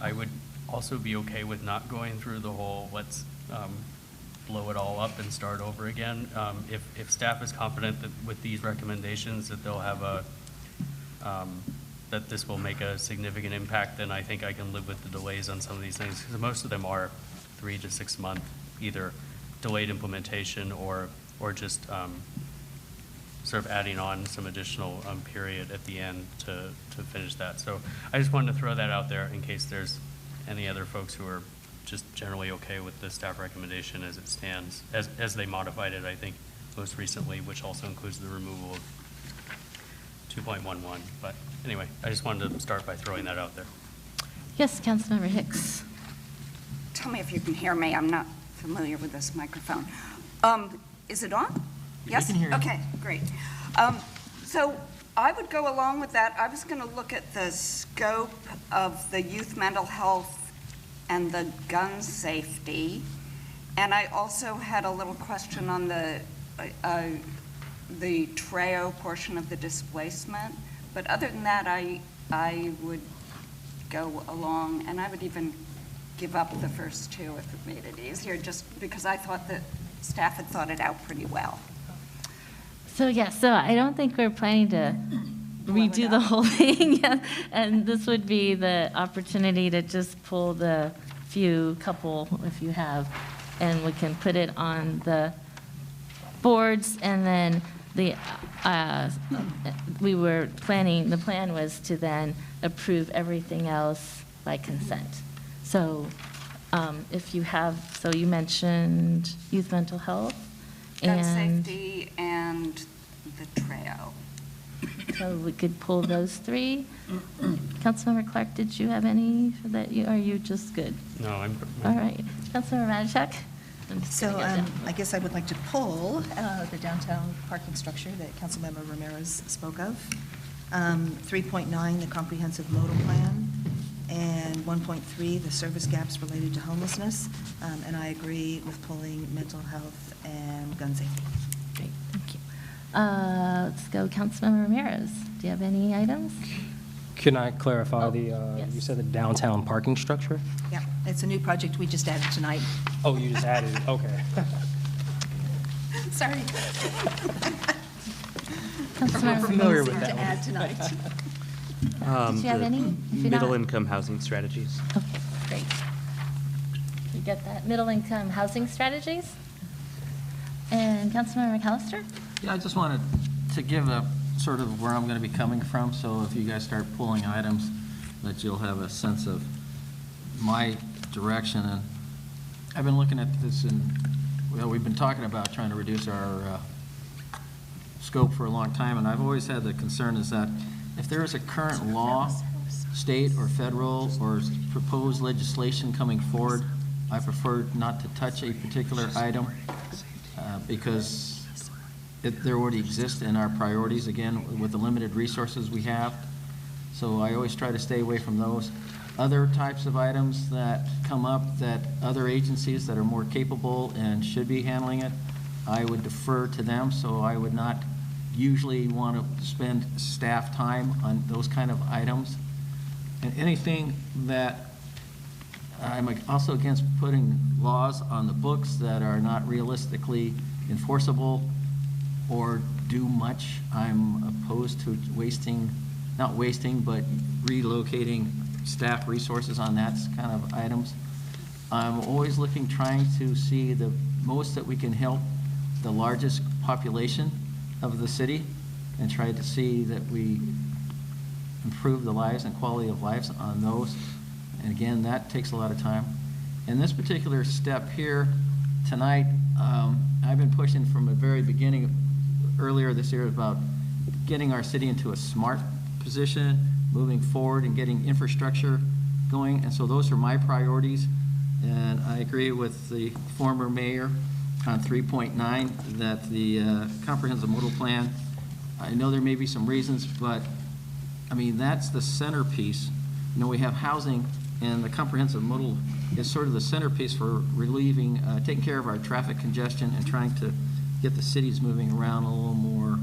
I would also be okay with not going through the whole let's blow it all up and start over again. If staff is confident that with these recommendations that they'll have that this will make a significant impact, then I think I can live with the delays on some of these things, because most of them are 3 to 6 month, either delayed implementation or just sort of adding on some additional period at the end to finish that. So I just wanted to throw that out there in case there's any other folks who are just generally okay with the staff recommendation as it stands, as they modified it, I think, most recently, which also includes the removal of 2.11. But anyway, I just wanted to start by throwing that out there. Yes, Councilmember Hicks. Tell me if you can hear me. I'm not familiar with this microphone. Is it on? Yes? We can hear you. Okay, great. So I would go along with that. I was going to look at the scope of the youth mental health and the gun safety. And I also had a little question on the TREO portion of the displacement. But other than that, I would go along, and I would even give up the first two if it made it easier, just because I thought that staff had thought it out pretty well. So so I don't think we're planning to redo the whole thing. And this would be the opportunity to just pull the couple, if you have, and we can put it on the boards, and then the plan was to then approve everything else by consent. So if you have, so you mentioned youth mental health. Gun and safety and the TREO. So we could pull those three. Councilmember Clark, did you have any that are you just good? No, I'm. All right. Councilmember Matichak? So I guess I would like to pull the downtown parking structure that Councilmember Ramirez spoke of. 3.9, the comprehensive modal plan, and 1.3, the service gaps related to homelessness. And I agree with pulling mental health and gun safety. Great, thank you. Let's go, Councilmember Ramirez. Do you have any items? Can I clarify you said the downtown parking structure? Yeah, it's a new project we just added tonight. Oh, you just added it, okay. Sorry. Councilmember familiar with that to one. add tonight. Did you have any? If you're not- Middle-income housing strategies. Okay, great. You get that? Middle-income housing strategies? And Councilmember McAllister? Yeah, I just wanted to give a sort of where I'm going to be coming from, so if you guys start pulling items, that you'll have a sense of my direction. And I've been looking at this, and we've been talking about trying to reduce our scope for a long time, and I've always had the concern is that if there is a current law, state or federal, or proposed legislation coming forward, I prefer not to touch a particular item because they already exist in our priorities, again, with the limited resources we have. So I always try to stay away from those. Other types of items that come up that other agencies that are more capable and should be handling it, I would defer to them, so I would not usually want to spend staff time on those kind of items. And anything that I'm also against putting laws on the books that are not realistically enforceable or do much. I'm opposed to not wasting, but relocating staff resources on that kind of items. I'm always trying to see the most that we can help the largest population of the city and try to see that we improve the lives and quality of lives on those. And again, that takes a lot of time. In this particular step here tonight, I've been pushing from the very beginning, earlier this year, about getting our city into a smart position, moving forward and getting infrastructure going. And so those are my priorities. And I agree with the former mayor on 3.9 that the comprehensive modal plan, I know there may be some reasons, but I mean, that's the centerpiece. You know, we have housing, and the comprehensive modal is sort of the centerpiece for relieving, taking care of our traffic congestion and trying to get the cities moving around a little more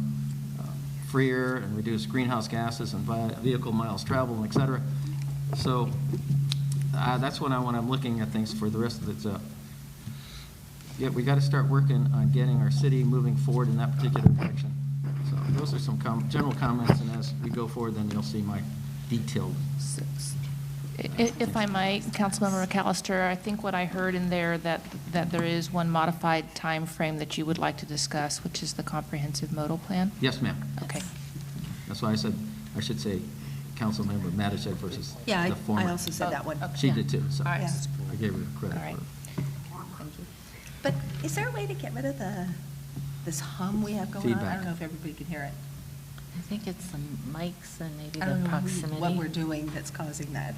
freer and reduce greenhouse gases and vehicle miles traveled, et cetera. So that's when I'm looking at things for the rest of it. Yeah, we got to start working on getting our city moving forward in that particular direction. So those are some general comments, and as we go forward, then you'll see my detailed. If I might, Councilmember McAllister, I think what I heard in there that there is one modified time frame that you would like to discuss, which is the comprehensive modal plan? Yes, ma'am. Okay. That's why I said, I should say Councilmember Matichak versus Yeah, the former. I also said that one. She did too, so All right. I gave her credit All right. for it. But is there a way to get rid of this hum we have going on? I Feedback. don't know if everybody can hear it. I think it's some mics and maybe I don't the know proximity. what we're doing that's causing that.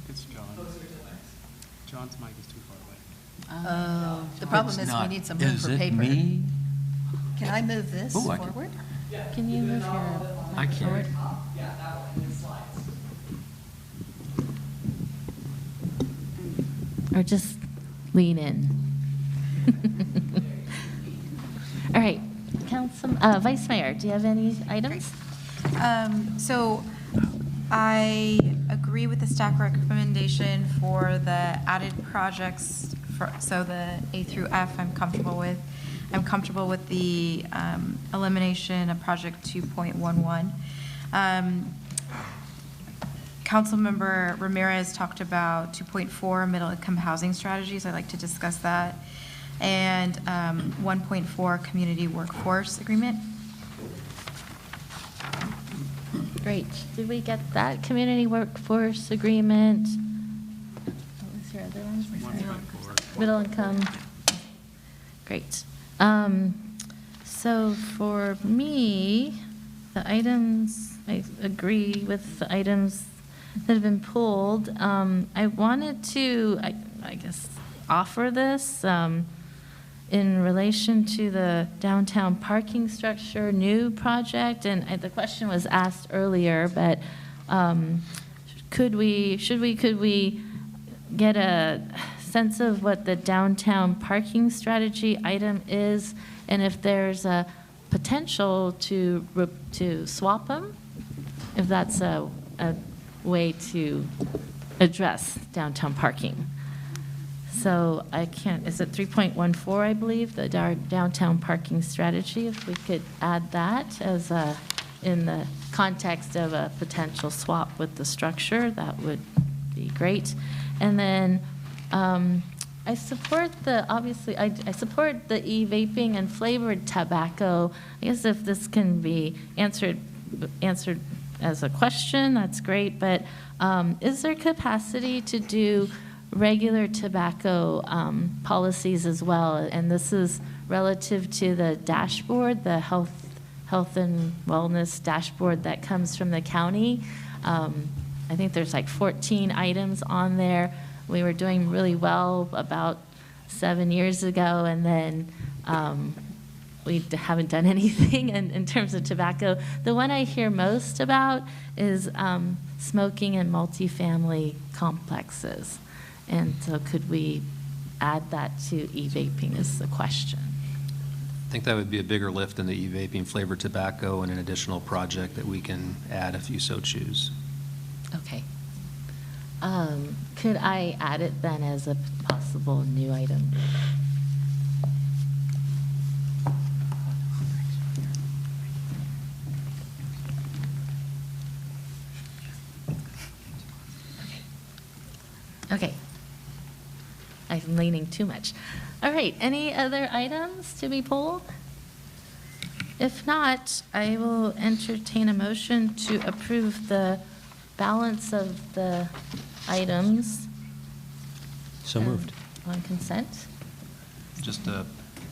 It's John. John's mic is too far away. Oh, the problem is we need some room for paper. Is it me? Can I move this Oh, I can- forward? Can you move your I mic can't. forward? Or just lean in. All right, Vice Mayor, do you have any items? So I agree with the staff recommendation for the added projects, so the A through F I'm comfortable with. I'm comfortable with the elimination of project 2.11. Councilmember Ramirez talked about 2.4 middle-income housing strategies. I'd like to discuss that. And 1.4 community workforce agreement. Great. Did we get that community workforce agreement? What was your other one? Middle income. Great. So for me, the items, I agree with the items that have been pulled. I wanted to, I guess, offer this in relation to the downtown parking structure new project, and the question was asked earlier, but could we get a sense of what the downtown parking strategy item is, and if there's a potential to swap them, if that's a way to address downtown parking. So I can't, is it 3.14, I believe, the downtown parking strategy? If we could add that as in the context of a potential swap with the structure, that would be great. And then I support obviously, I support the e-vaping and flavored tobacco. I guess if this can be answered as a question, that's great, but is there capacity to do regular tobacco policies as well? And this is relative to the dashboard, the health and wellness dashboard that comes from the county. I think there's like 14 items on there. We were doing really well about 7 years ago, and then we haven't done anything in terms of tobacco. The one I hear most about is smoking in multifamily complexes. And so could we add that to e-vaping is the question. I think that would be a bigger lift than the e-vaping flavored tobacco and an additional project that we can add if you so choose. Okay. Could I add it then as a possible new item? Okay. I'm leaning too much. All right, any other items to be pulled? If not, I will entertain a motion to approve the balance of the items. So moved. On consent. Just Does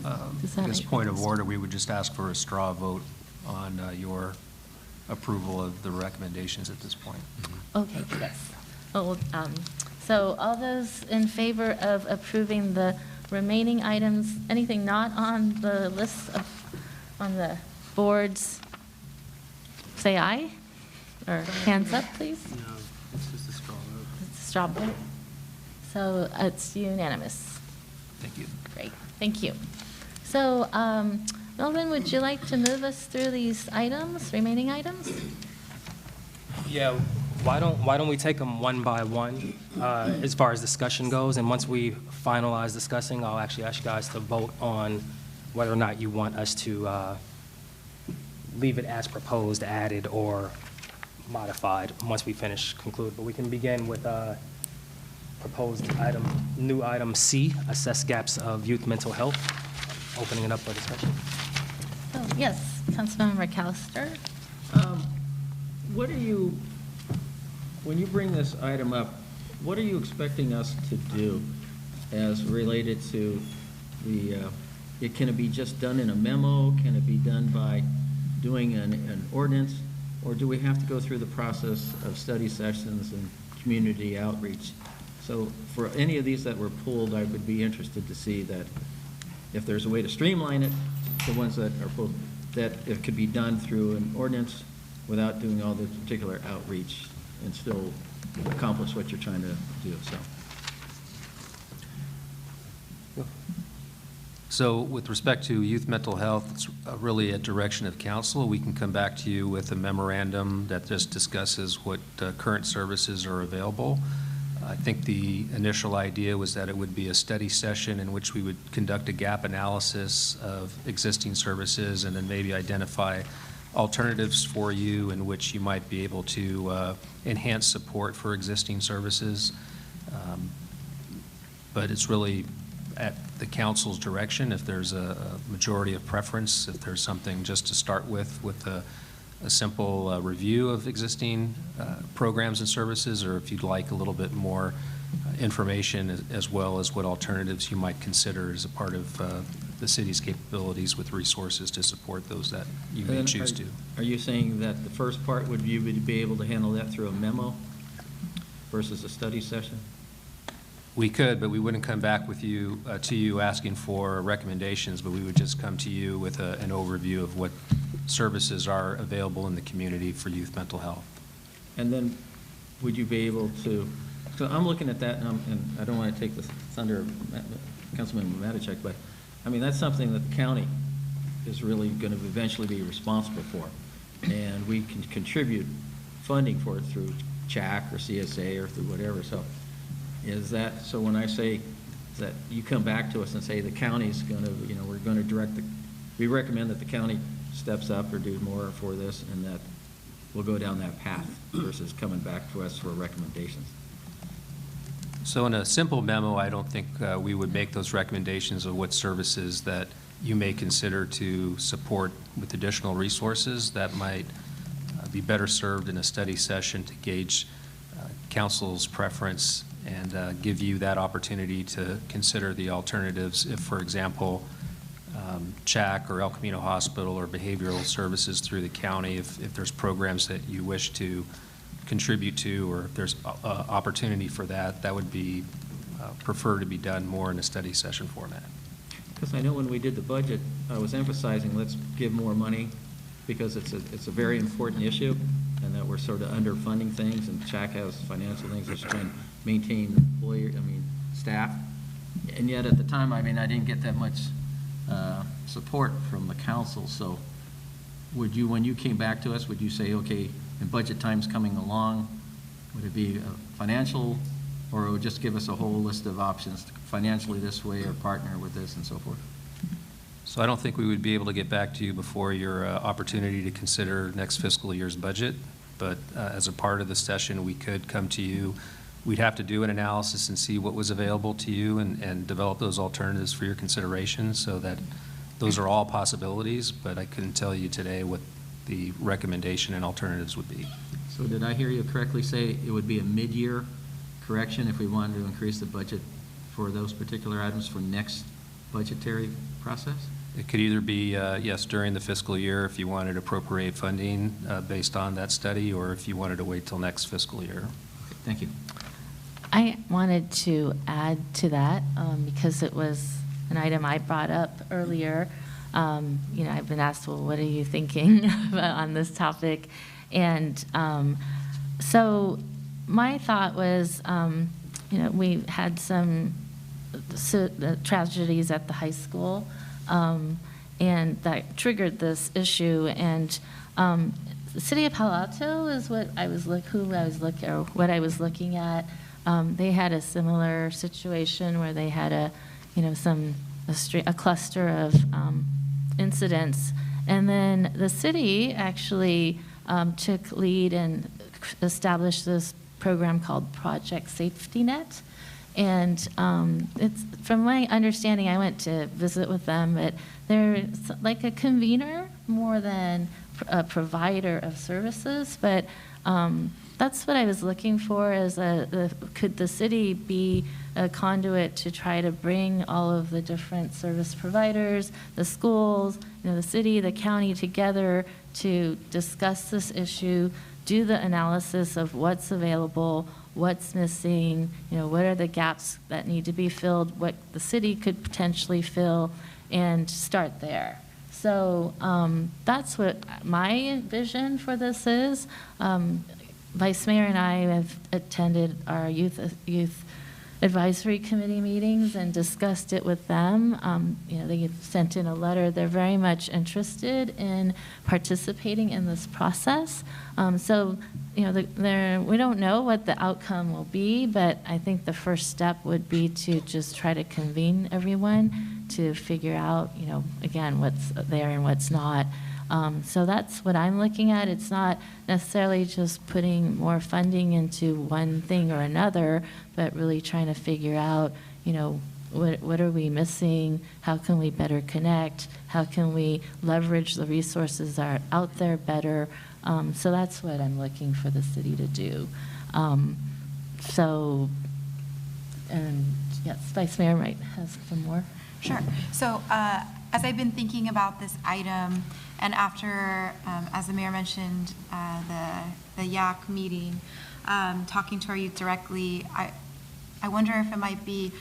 that this make point of sense? order, we would just ask for a straw vote on your approval of the recommendations at this point. Okay, yes. Oh, so all those in favor of approving the remaining items, anything not on the list on the boards, say aye, or hands up, please. No, it's just a straw vote. It's a straw vote. So it's unanimous. Thank you. Great, thank you. So, Melvin, would you like to move us through these items, remaining items? Yeah, why don't we take them one by one as far as discussion goes, and once we finalize discussing, I'll actually ask you guys to vote on whether or not you want us to leave it as proposed, added, or modified once we conclude. But we can begin with proposed item, new item C, assess gaps of youth mental health. Opening it up for discussion. Oh, yes, Councilmember McAllister. What are you, when you bring this item up, what are you expecting us to do as related to can it be just done in a memo? Can it be done by doing an ordinance? Or do we have to go through the process of study sessions and community outreach? So for any of these that were pulled, I would be interested to see that if there's a way to streamline it, the ones that are pulled, that it could be done through an ordinance without doing all the particular outreach and still accomplish what you're trying to do, so. So with respect to youth mental health, it's really a direction of council. We can come back to you with a memorandum that just discusses what current services are available. I think the initial idea was that it would be a study session in which we would conduct a gap analysis of existing services and then maybe identify alternatives for you in which you might be able to enhance support for existing services. But it's really at the council's direction if there's a majority of preference, if there's something just to start with a simple review of existing programs and services, or if you'd like a little bit more information as well as what alternatives you might consider as a part of the city's capabilities with resources to support those that you may choose to. Are you saying that the first part would you be able to handle that through a memo versus a study session? We could, but we wouldn't come back with you to you asking for recommendations, but we would just come to you with an overview of what services are available in the community for youth mental health. And then would you be able to, so I'm looking at that, and I don't want to take the thunder of Councilman Matichak, but I mean, that's something that the county is really going to eventually be responsible for. And we can contribute funding for it through CHAC or CSA or through whatever. So is that, so when I say that you come back to us and say the county's going to, we're going to we recommend that the county steps up or do more for this, and that we'll go down that path versus coming back to us for recommendations. So in a simple memo, I don't think we would make those recommendations of what services that you may consider to support with additional resources. That might be better served in a study session to gauge council's preference and give you that opportunity to consider the alternatives if, for example, CHAC or El Camino Hospital or behavioral services through the county, if there's programs that you wish to contribute to, or if there's opportunity for that, that would be prefer to be done more in a study session format. Because I know when we did the budget, I was emphasizing let's give more money because it's a very important issue, and that we're sort of underfunding things, and CHAC has financial things that's trying to maintain staff. And yet at the time, I didn't get that much support from the council. So would you, when you came back to us, would you say, okay, and budget time's coming along, would it be financial, or it would just give us a whole list of options, financially this way, or partner with this, and so forth? So I don't think we would be able to get back to you before your opportunity to consider next fiscal year's budget, but as a part of the session, we could come to you. We'd have to do an analysis and see what was available to you and develop those alternatives for your consideration, so that those are all possibilities, but I couldn't tell you today what the recommendation and alternatives would be. So did I hear you correctly say it would be a mid-year correction if we wanted to increase the budget for those particular items for next budgetary process? It could either be, yes, during the fiscal year if you wanted to appropriate funding based on that study, or if you wanted to wait till next fiscal year. Okay, thank you. I wanted to add to that because it was an item I brought up earlier. I've been asked, well, what are you thinking on this topic? And so my thought was, we had some tragedies at the high school, and that triggered this issue. And the city of Palo Alto is what I was looking at. They had a similar situation where they had a cluster of incidents, and then the city actually took lead and established this program called Project Safety Net. And it's, from my understanding, I went to visit with them, but they're like a convener more than a provider of services. But that's what I was looking for, is could the city be a conduit to try to bring all of the different service providers, the schools, the city, the county together to discuss this issue, do the analysis of what's available, what's missing, what are the gaps that need to be filled, what the city could potentially fill, and start there. So that's what my vision for this is. Vice Mayor and I have attended our youth advisory committee meetings and discussed it with them. They sent in a letter. They're very much interested in participating in this process. So, we don't know what the outcome will be, but I think the first step would be to just try to convene everyone to figure out, again, what's there and what's not. So that's what I'm looking at. It's not necessarily just putting more funding into one thing or another, but really trying to figure out, what are we missing? How can we better connect? How can we leverage the resources that are out there better? So that's what I'm looking for the city to do. Yes, Vice Mayor might have some more. Sure. So as I've been thinking about this item, and after, as the mayor mentioned, the YAC meeting, talking to our youth directly, I wonder if it might be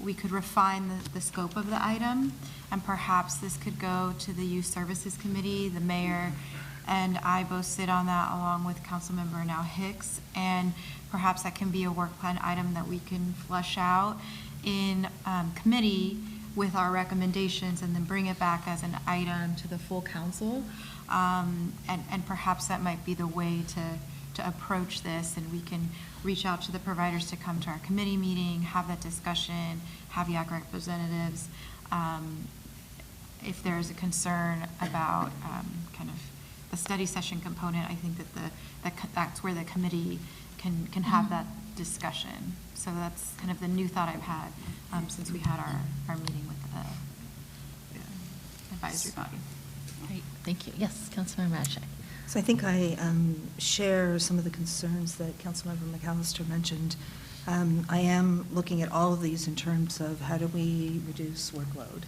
we could refine the scope of the item, and perhaps this could go to the Youth Services Committee. The mayor and I both sit on that, along with Councilmember now Hicks, and perhaps that can be a work plan item that we can flesh out in committee with our recommendations, and then bring it back as an item to the full council. And perhaps that might be the way to approach this, and we can reach out to the providers to come to our committee meeting, have that discussion, have YAC representatives. If there's a concern about kind of the study session component, I think that that's where the committee can have that discussion. So that's kind of the new thought I've had since we had our meeting with the advisory body. Great, thank you. Yes, Councilmember Matichak. So I think I share some of the concerns that Councilmember McAllister mentioned. I am looking at all of these in terms of how do we reduce workload.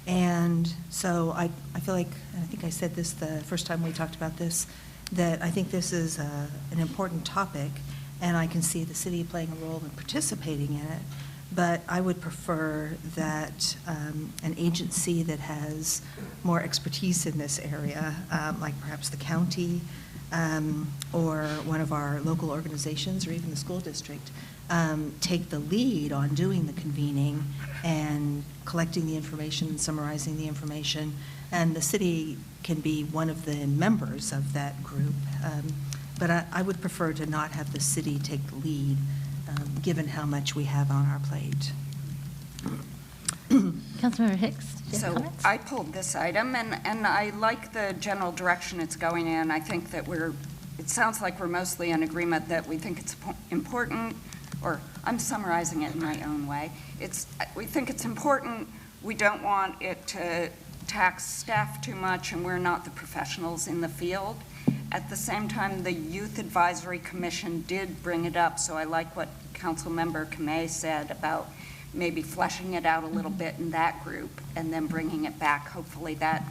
And so I feel like, and I think I said this the first time we talked about this, that I think this is an important topic, and I can see the city playing a role in participating in it. But I would prefer that an agency that has more expertise in this area, like perhaps the county or one of our local organizations or even the school district, take the lead on doing the convening and collecting the information and summarizing the information. And the city can be one of the members of that group. But I would prefer to not have the city take the lead, given how much we have on our plate. Councilmember Hicks, do you have So comments? I pulled this item, and I like the general direction it's going in. I think that it sounds like we're mostly in agreement that we think it's important, or I'm summarizing it in my own way. We think it's important. We don't want it to tax staff too much, and we're not the professionals in the field. At the same time, the Youth Advisory Commission did bring it up, so I like what Councilmember Kamei said about maybe fleshing it out a little bit in that group and then bringing it back. Hopefully that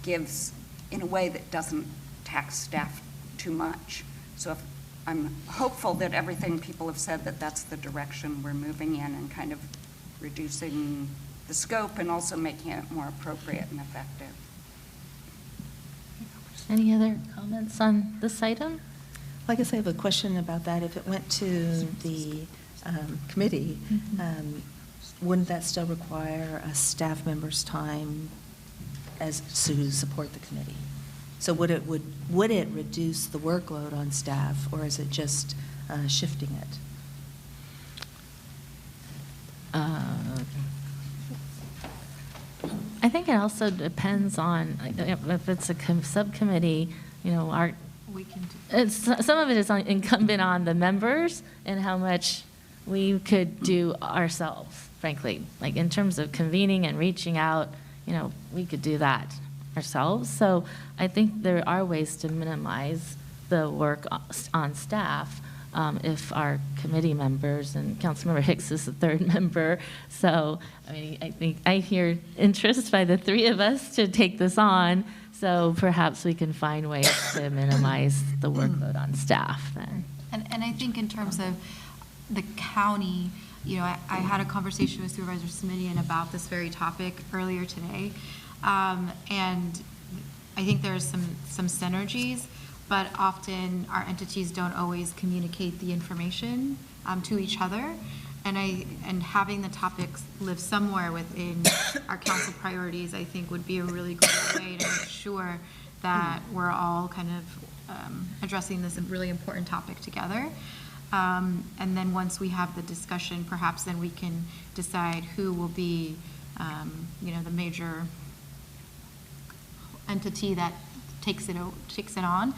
gives, in a way that doesn't tax staff too much. So if, I'm hopeful that everything people have said, that that's the direction we're moving in, and kind of reducing the scope and also making it more appropriate and effective. Any other comments on this item? I guess I have a question about that. If it went to the committee, wouldn't that still require a staff member's time as to support the committee? So would it reduce the workload on staff, or is it just shifting it? I think it also depends on, if it's a subcommittee, We can do. some of it is incumbent on the members and how much we could do ourselves, frankly. Like in terms of convening and reaching out, we could do that ourselves. So I think there are ways to minimize the work on staff if our committee members, and Councilmember Hicks is the third member. So, I think I hear interest by the three of us to take this on. So perhaps we can find ways to minimize the workload on staff then. And I think in terms of the county, I had a conversation with Supervisor Simitian about this very topic earlier today. And I think there's some synergies, but often our entities don't always communicate the information to each other. And having the topics live somewhere within our council priorities, I think, would be a really great way to make sure that we're all kind of addressing this really important topic together. And then once we have the discussion, perhaps then we can decide who will be, the major entity that takes it on.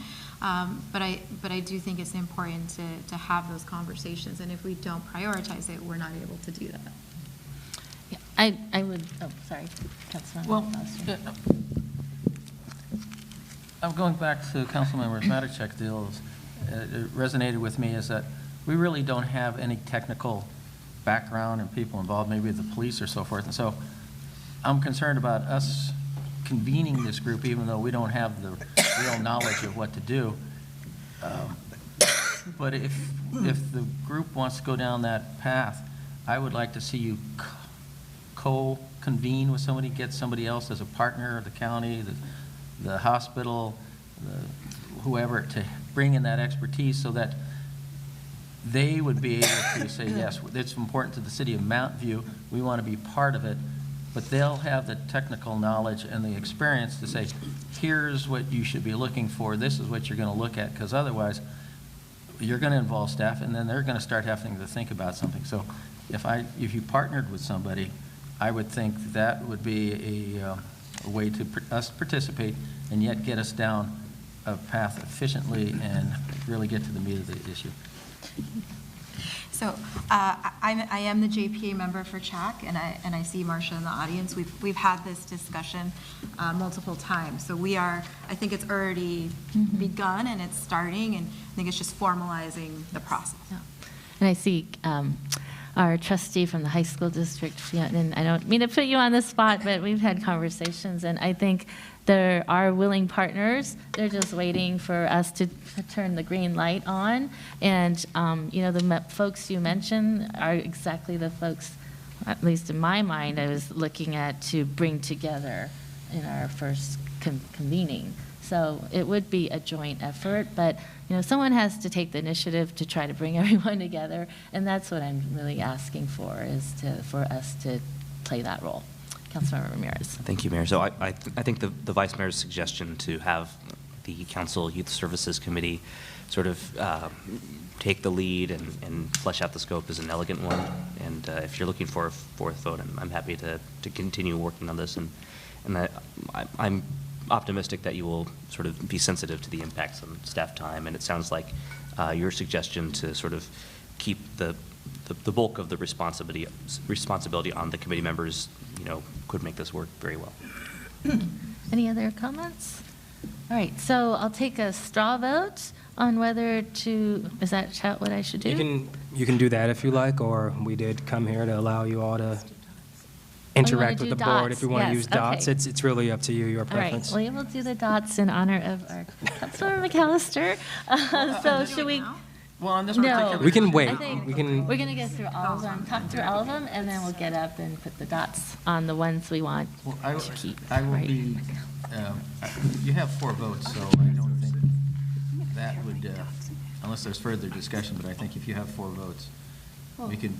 But I do think it's important to have those conversations, and if we don't prioritize it, we're not able to do that. Yeah, I would, sorry, Councilmember. Well, I'm going back to Councilmember Matichek's deals. It resonated with me is that we really don't have any technical background and people involved, maybe the police or so forth. And so I'm concerned about us convening this group, even though we don't have the real knowledge of what to do. But if the group wants to go down that path, I would like to see you co-convene with somebody, get somebody else as a partner, the county, the hospital, whoever, to bring in that expertise so that they would be able to say, yes, it's important to the city of Mountain View, we want to be part of it, but they'll have the technical knowledge and the experience to say, here's what you should be looking for, this is what you're going to look at, because otherwise you're going to involve staff and then they're going to start having to think about something. So if you partnered with somebody, I would think that would be a way to us participate and yet get us down a path efficiently and really get to the meat of the issue. So I am the JPA member for CHAC, and I see Marcia in the audience. We've had this discussion multiple times. So I think it's already begun and it's starting, and I think it's just formalizing the process. Yeah. And I see our trustee from the high school district, and I don't mean to put you on the spot, but we've had conversations, and I think there are willing partners. They're just waiting for us to turn the green light on. And, the folks you mentioned are exactly the folks, at least in my mind, I was looking at to bring together in our first convening. So it would be a joint effort, but, someone has to take the initiative to try to bring everyone together. And that's what I'm really asking for, is for us to play that role. Councilmember Ramirez. Thank you, Mayor. So I think the Vice Mayor's suggestion to have the Council Youth Services Committee sort of take the lead and flesh out the scope is an elegant one. And if you're looking for a fourth vote, I'm happy to continue working on this. And I'm optimistic that you will sort of be sensitive to the impacts on staff time. And it sounds like your suggestion to sort of keep the bulk of the responsibility on the committee members, could make this work very well. Any other comments? All right, so I'll take a straw vote on whether to, is that what I should do? You can You can do that if you like, or we did come here to allow you all to interact with do the board. dots. If you want to Yes, use dots, okay. it's really up to you, your All right, preference. we will do the dots in honor of our Councilmember McAllister. So should we? Well, on this No. particular. We can wait. I think We can- We're going to go through all of them, talk through all of them, and then we'll get up and put the dots on the ones we want Well, to keep. I will right? be, you have 4 votes, so I don't think that would, unless there's further discussion, but I think if you have 4 votes, we could,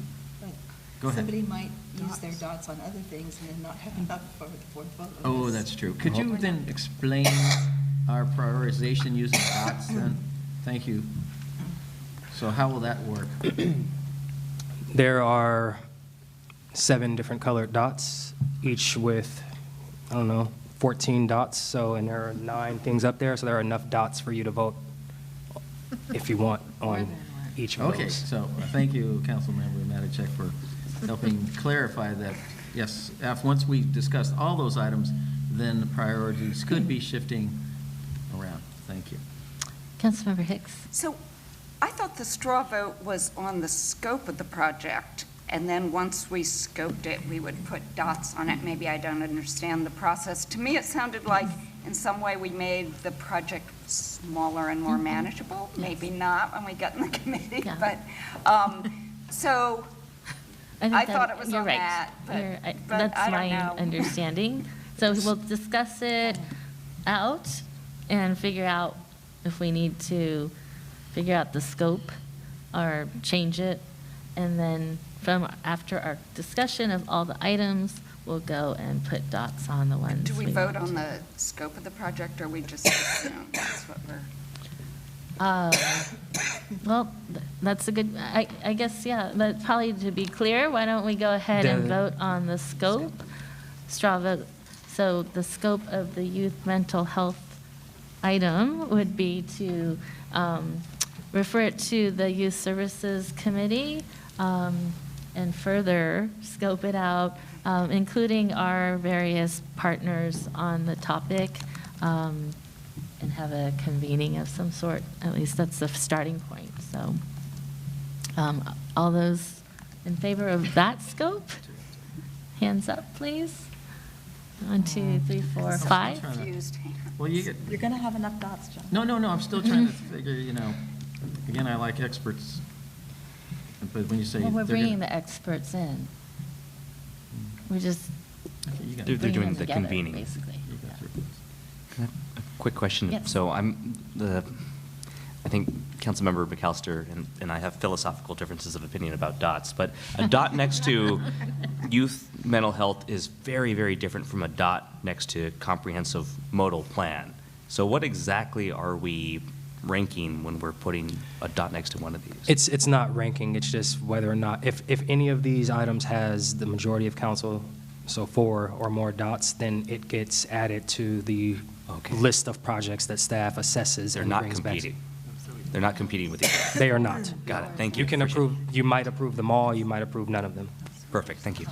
go ahead. Somebody might use their dots on other things and then not have enough for the 4th vote. Oh, that's true. Could you then explain our prioritization using dots then? Thank you. So how will that work? There are 7 different colored dots, each with, I don't know, 14 dots, so, and there are 9 things up there, so there are enough dots for you to vote if you want on each of those. Okay, so thank you, Councilmember Matichek, for helping clarify that, yes, once we discussed all those items, then the priorities could be shifting around. Thank you. Councilmember Hicks. So I thought the straw vote was on the scope of the project, and then once we scoped it, we would put dots on it. Maybe I don't understand the process. To me, it sounded like in some way we made the project smaller and more manageable. Maybe not when we got in the committee, but, so I thought it was you're on right. that, but That's I my don't know. understanding. So we'll discuss it out and figure out if we need to figure out the scope or change it. And then from after our discussion of all the items, we'll go and put dots on the ones. Do we we vote want. on the scope of the project, or we just assume that's what we're? Well, that's a good, I guess, yeah, but probably to be clear, why don't we go ahead and vote on the scope? Straw vote. So the scope of the youth mental health item would be to refer it to the Youth Services Committee and further scope it out, including our various partners on the topic, and have a convening of some sort. At least that's the starting point. So all those in favor of that scope? Hands up, please. 1, 2, 3, 4, 5. Well, You're going to have enough dots, John. No, I'm still trying to figure, again, I like experts, but when you say. Well, we're they're bringing gonna- the experts in. We're just They're bringing doing them the together, convening. basically. A quick question. Yes. So I think Councilmember McAllister and I have philosophical differences of opinion about dots, but a dot next to youth mental health is very, very different from a dot next to comprehensive modal plan. So what exactly are we ranking when we're putting a dot next to one of these? It's not ranking, it's just whether or not, if any of these items has the majority of council, so 4 or more dots, then it gets added to the list of projects that staff assesses They're and not brings back. competing. They're not competing with each other. They are not. Got it. Thank you. You can approve, you might approve them all, you might approve none of them. Perfect. Thank you.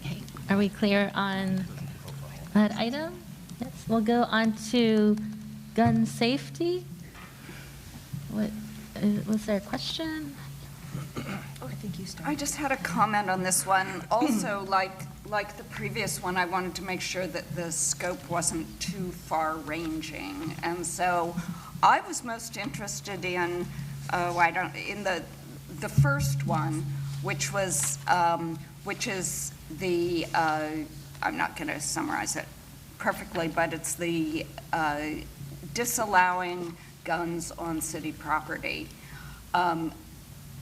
Okay. Are we clear on that item? Yes. We'll go on to gun safety. What, was there a question? I think you started. I just had a comment on this one. Also, like the previous one, I wanted to make sure that the scope wasn't too far-ranging. And so I was most interested in, in the first one, which is the, I'm not going to summarize it perfectly, but it's the disallowing guns on city property.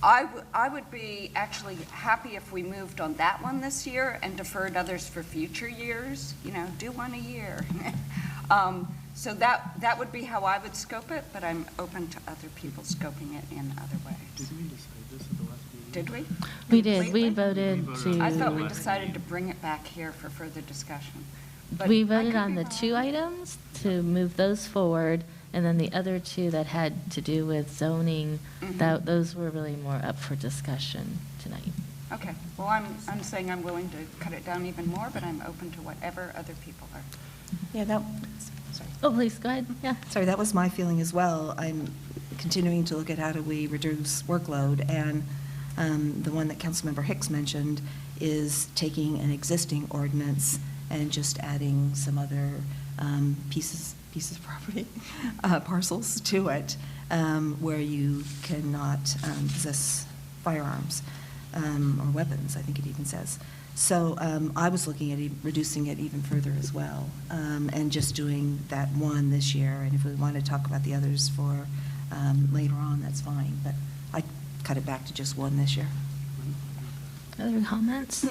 I would be actually happy if we moved on that one this year and deferred others for future years, do one a year. So that would be how I would scope it, but I'm open to other people scoping it in other ways. Did we decide this at the last meeting? Did we? We did. We Completely? voted to. I thought we decided to bring it back here for further discussion. But We I voted could on be the wrong. 2 items to move those forward, and then the other 2 that had to do with zoning, those were really more up for discussion tonight. Okay, well, I'm saying I'm willing to cut it down even more, but I'm open to whatever other people are. Yeah, sorry. Oh, please, go ahead, yeah. Sorry, that was my feeling as well. continuing to look at how do we reduce workload, and the one that Councilmember Hicks mentioned is taking an existing ordinance and just adding some other pieces of property, parcels to it, where you cannot possess firearms or weapons, I think it even says. So I was looking at reducing it even further as well, and just doing that one this year. And if we want to talk about the others for later on, that's fine. But I cut it back to just one this year. Other comments?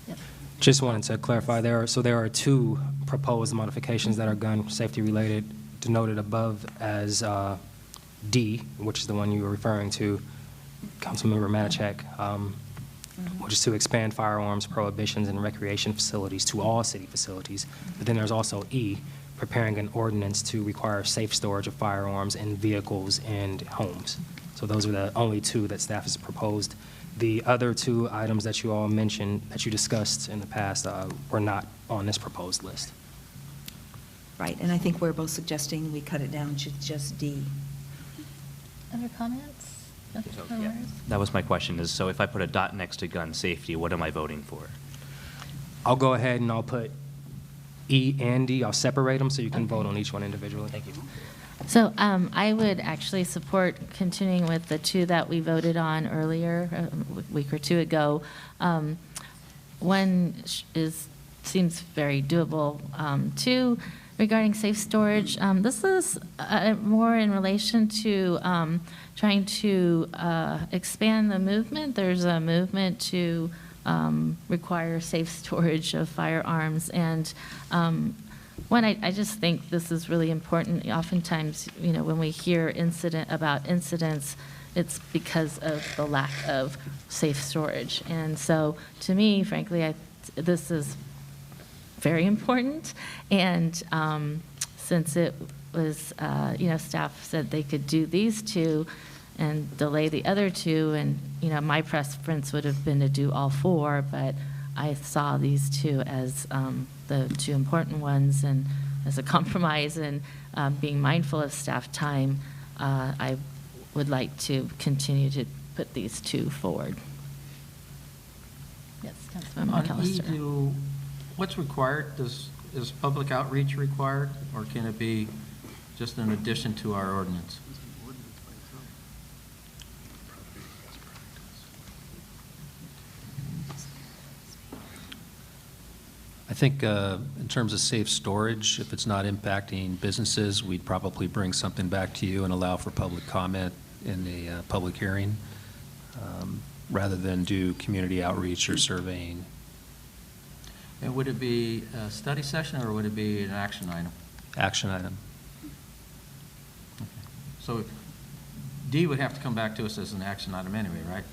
Yep. Just wanted to clarify, there are two proposed modifications that are gun safety related, denoted above as D, which is the one you were referring to, Councilmember Matichak, which is to expand firearms prohibitions in recreation facilities to all city facilities. But then there's also E, preparing an ordinance to require safe storage of firearms in vehicles and homes. So those are the only two that staff has proposed. The other two items that you all mentioned, that you discussed in the past, were not on this proposed list. Right, and I think we're both suggesting we cut it down to just D. Other comments? That was my question, is so if I put a dot next to gun safety, what am I voting for? I'll go ahead and I'll put E and D. I'll separate them so you can vote on each one individually. Thank you. So I would actually support continuing with the two that we voted on earlier, a week or two ago. One seems very doable. Two, regarding safe storage, this is more in relation to trying to expand the movement. There's a movement to require safe storage of firearms, and one, I just think this is really important. Oftentimes, when we hear about incidents, it's because of the lack of safe storage. And so, to me, frankly, this is very important. And since it was, staff said they could do these two and delay the other two, and, my preference would have been to do all four, but I saw these two as the two important ones, and as a compromise and being mindful of staff time, I would like to continue to put these two forward. Yes, Councilmember On McAllister. What's required? Is public outreach required, or can it be just an addition to our ordinance? I think in terms of safe storage, if it's not impacting businesses, we'd probably bring something back to you and allow for public comment in the public hearing, rather than do community outreach or surveying. And would it be a study session, or would it be an action item? Action item. Okay. So D would have to come back to us as an action item anyway, right?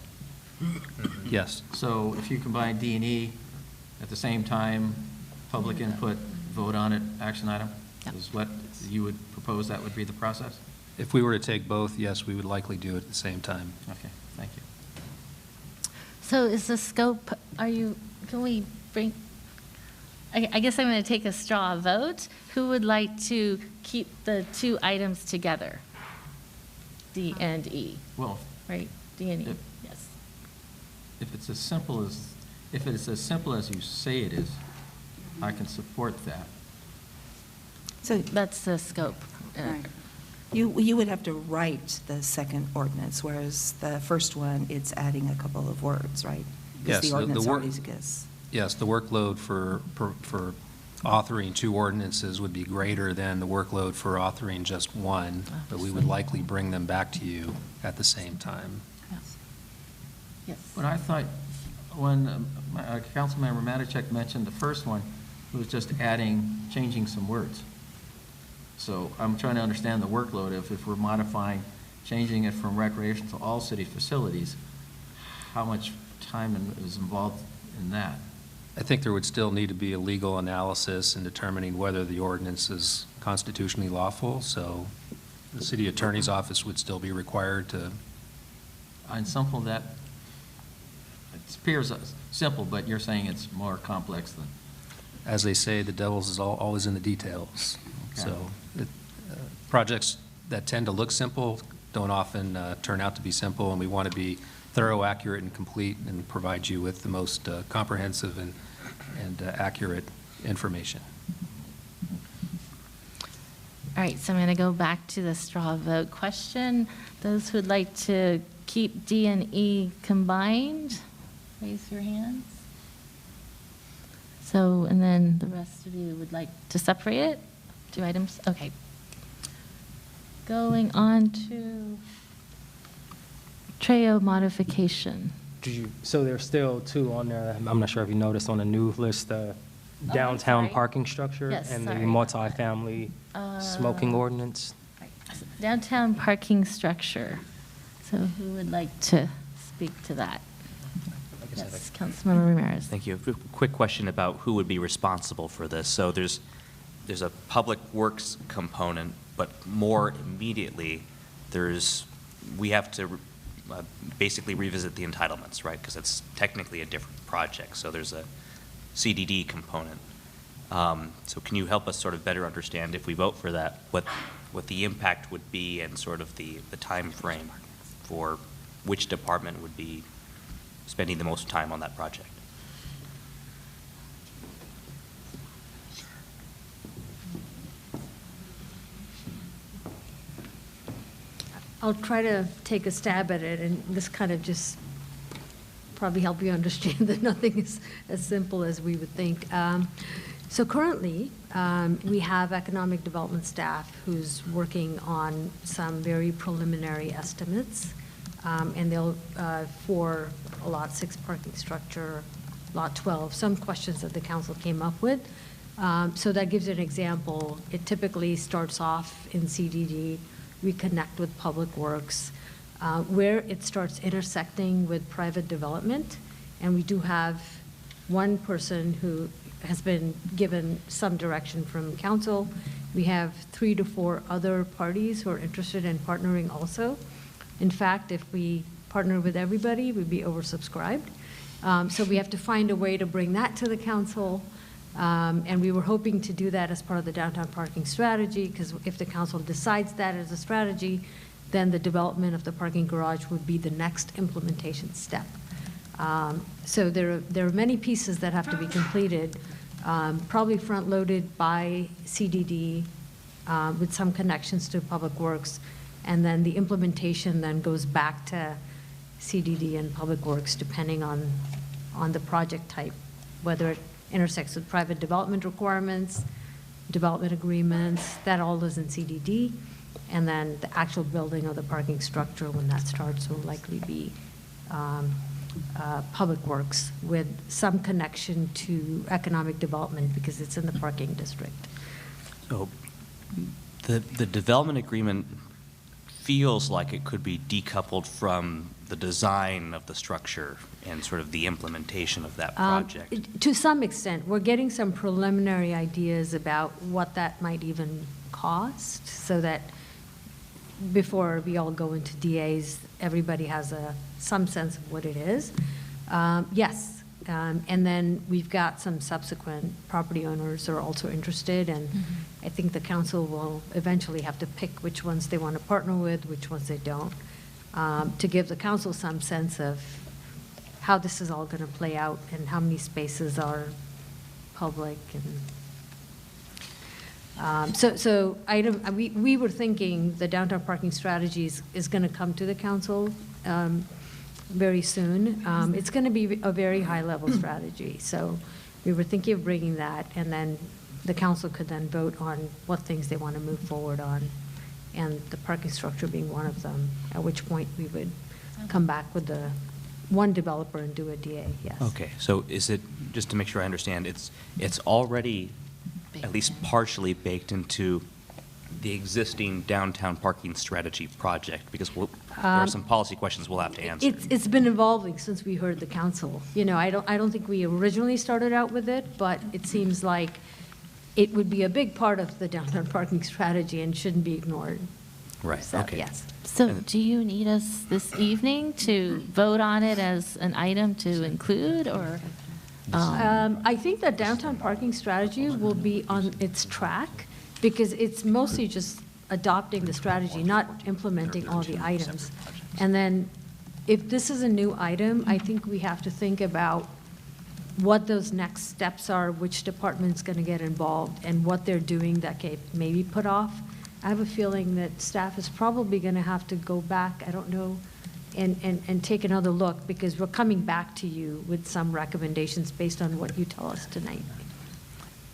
Yes. So if you combine D and E at the same time, public input, vote on it, action item, is what you would propose that would be the process? If we were to take both, yes, we would likely do it at the same time. Okay, thank you. So is the scope, can we bring, I guess I'm going to take a straw vote. Who would like to keep the two items together? D and E. Well, right, D and E, yes. If it's as simple as you say it is, I can support that. So that's the scope. Right. You would have to write the second ordinance, whereas the first one, it's adding a couple of words, right? Because Yes, the ordinance work- already exists. Yes, the workload for authoring two ordinances would be greater than the workload for authoring just one, but we would likely bring them back to you at the same time. Yes. But I thought when Councilmember Matichak mentioned the first one, it was just changing some words. So I'm trying to understand the workload of if we're modifying, changing it from recreation to all city facilities, how much time is involved in that? I think there would still need to be a legal analysis in determining whether the ordinance is constitutionally lawful, so the city attorney's office would still be required to. On simple, that it appears simple, but you're saying it's more complex than. As they say, the devil's is always in the details. Okay. So projects that tend to look simple don't often turn out to be simple, and we want to be thorough, accurate, and complete, and provide you with the most comprehensive and accurate information. All right, so I'm going to go back to the straw vote question. Those who would like to keep D and E combined, raise your hands. So, and then the rest of you would like to separate it? 2 items? Okay. Going on to Treo modification. So there's still 2 on there. I'm not sure if you noticed on the new list, the downtown sorry. parking structure Yes, and the sorry. multifamily smoking ordinance. Downtown parking structure. So who would like to speak to that? Yes, Councilmember Ramirez. Thank you. Quick question about who would be responsible for this. So there's a public works component, but more immediately, we have to basically revisit the entitlements, right? Because it's technically a different project. So there's a CDD component. So can you help us sort of better understand, if we vote for that, what the impact would be and sort of the time frame for which department would be spending the most time on that project? I'll try to take a stab at it, and this kind of just probably help you understand that nothing is as simple as we would think. So currently, we have economic development staff who's working on some very preliminary estimates, and they'll, for a Lot 6 parking structure, Lot 12, some questions that the council came up with. So that gives you an example. It typically starts off in CDD. We connect with Public Works, where it starts intersecting with private development. And we do have one person who has been given some direction from council. We have 3 to 4 other parties who are interested in partnering also. In fact, if we partner with everybody, we'd be oversubscribed. So we have to find a way to bring that to the council. And we were hoping to do that as part of the downtown parking strategy, because if the council decides that as a strategy, then the development of the parking garage would be the next implementation step. So there are many pieces that have to be completed, probably front-loaded by CDD with some connections to Public Works, and then the implementation then goes back to CDD and Public Works, depending on the project type, whether it intersects with private development requirements, development agreements, that all is in CDD. And then the actual building of the parking structure, when that starts, will likely be Public Works with some connection to economic development because it's in the parking district. So the development agreement feels like it could be decoupled from the design of the structure and sort of the implementation of that project. To some extent, we're getting some preliminary ideas about what that might even cost, so that before we all go into DAs, everybody has some sense of what it is. Yes. And then we've got some subsequent property owners who are also interested, and I think the council will eventually have to pick which ones they want to partner with, which ones they don't, to give the council some sense of how this is all going to play out and how many spaces are public. And we were thinking the downtown parking strategy is going to come to the council very soon. It's going to be a very high-level strategy. So we were thinking of bringing that, and then the council could then vote on what things they want to move forward on, and the parking structure being one of them, at which point we would come back with the one developer and do a DA, yes. Okay, so is it, just to make sure I understand, it's already at least partially baked into the existing downtown parking strategy project? Because there are some policy questions we'll have to answer. It's been evolving since we heard the council. You know, I don't think we originally started out with it, but it seems like it would be a big part of the downtown parking strategy and shouldn't be ignored. Right, So, okay. yes. So do you need us this evening to vote on it as an item to include, or? I think that downtown parking strategy will be on its track because it's mostly just adopting the strategy, not implementing all the items. And then, if this is a new item, I think we have to think about what those next steps are, which department's going to get involved, and what they're doing that can maybe put off. I have a feeling that staff is probably going to have to go back, I don't know, and take another look, because we're coming back to you with some recommendations based on what you tell us tonight.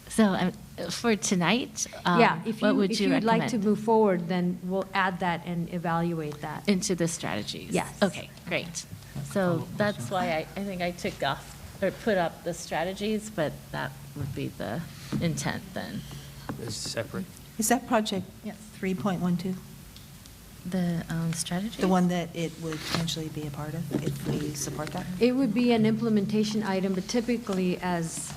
So for tonight, Yeah, if what would you you'd like to recommend? move forward, then we'll add that and evaluate that. Into the strategies? Yes. Okay, great. So that's why I think I took off, or put up the strategies, but that would be the intent then. It's separate. Is that project Yes. 3.12? The strategy? The one that it would potentially be a part of, if we support that? It would be an implementation item, but typically, as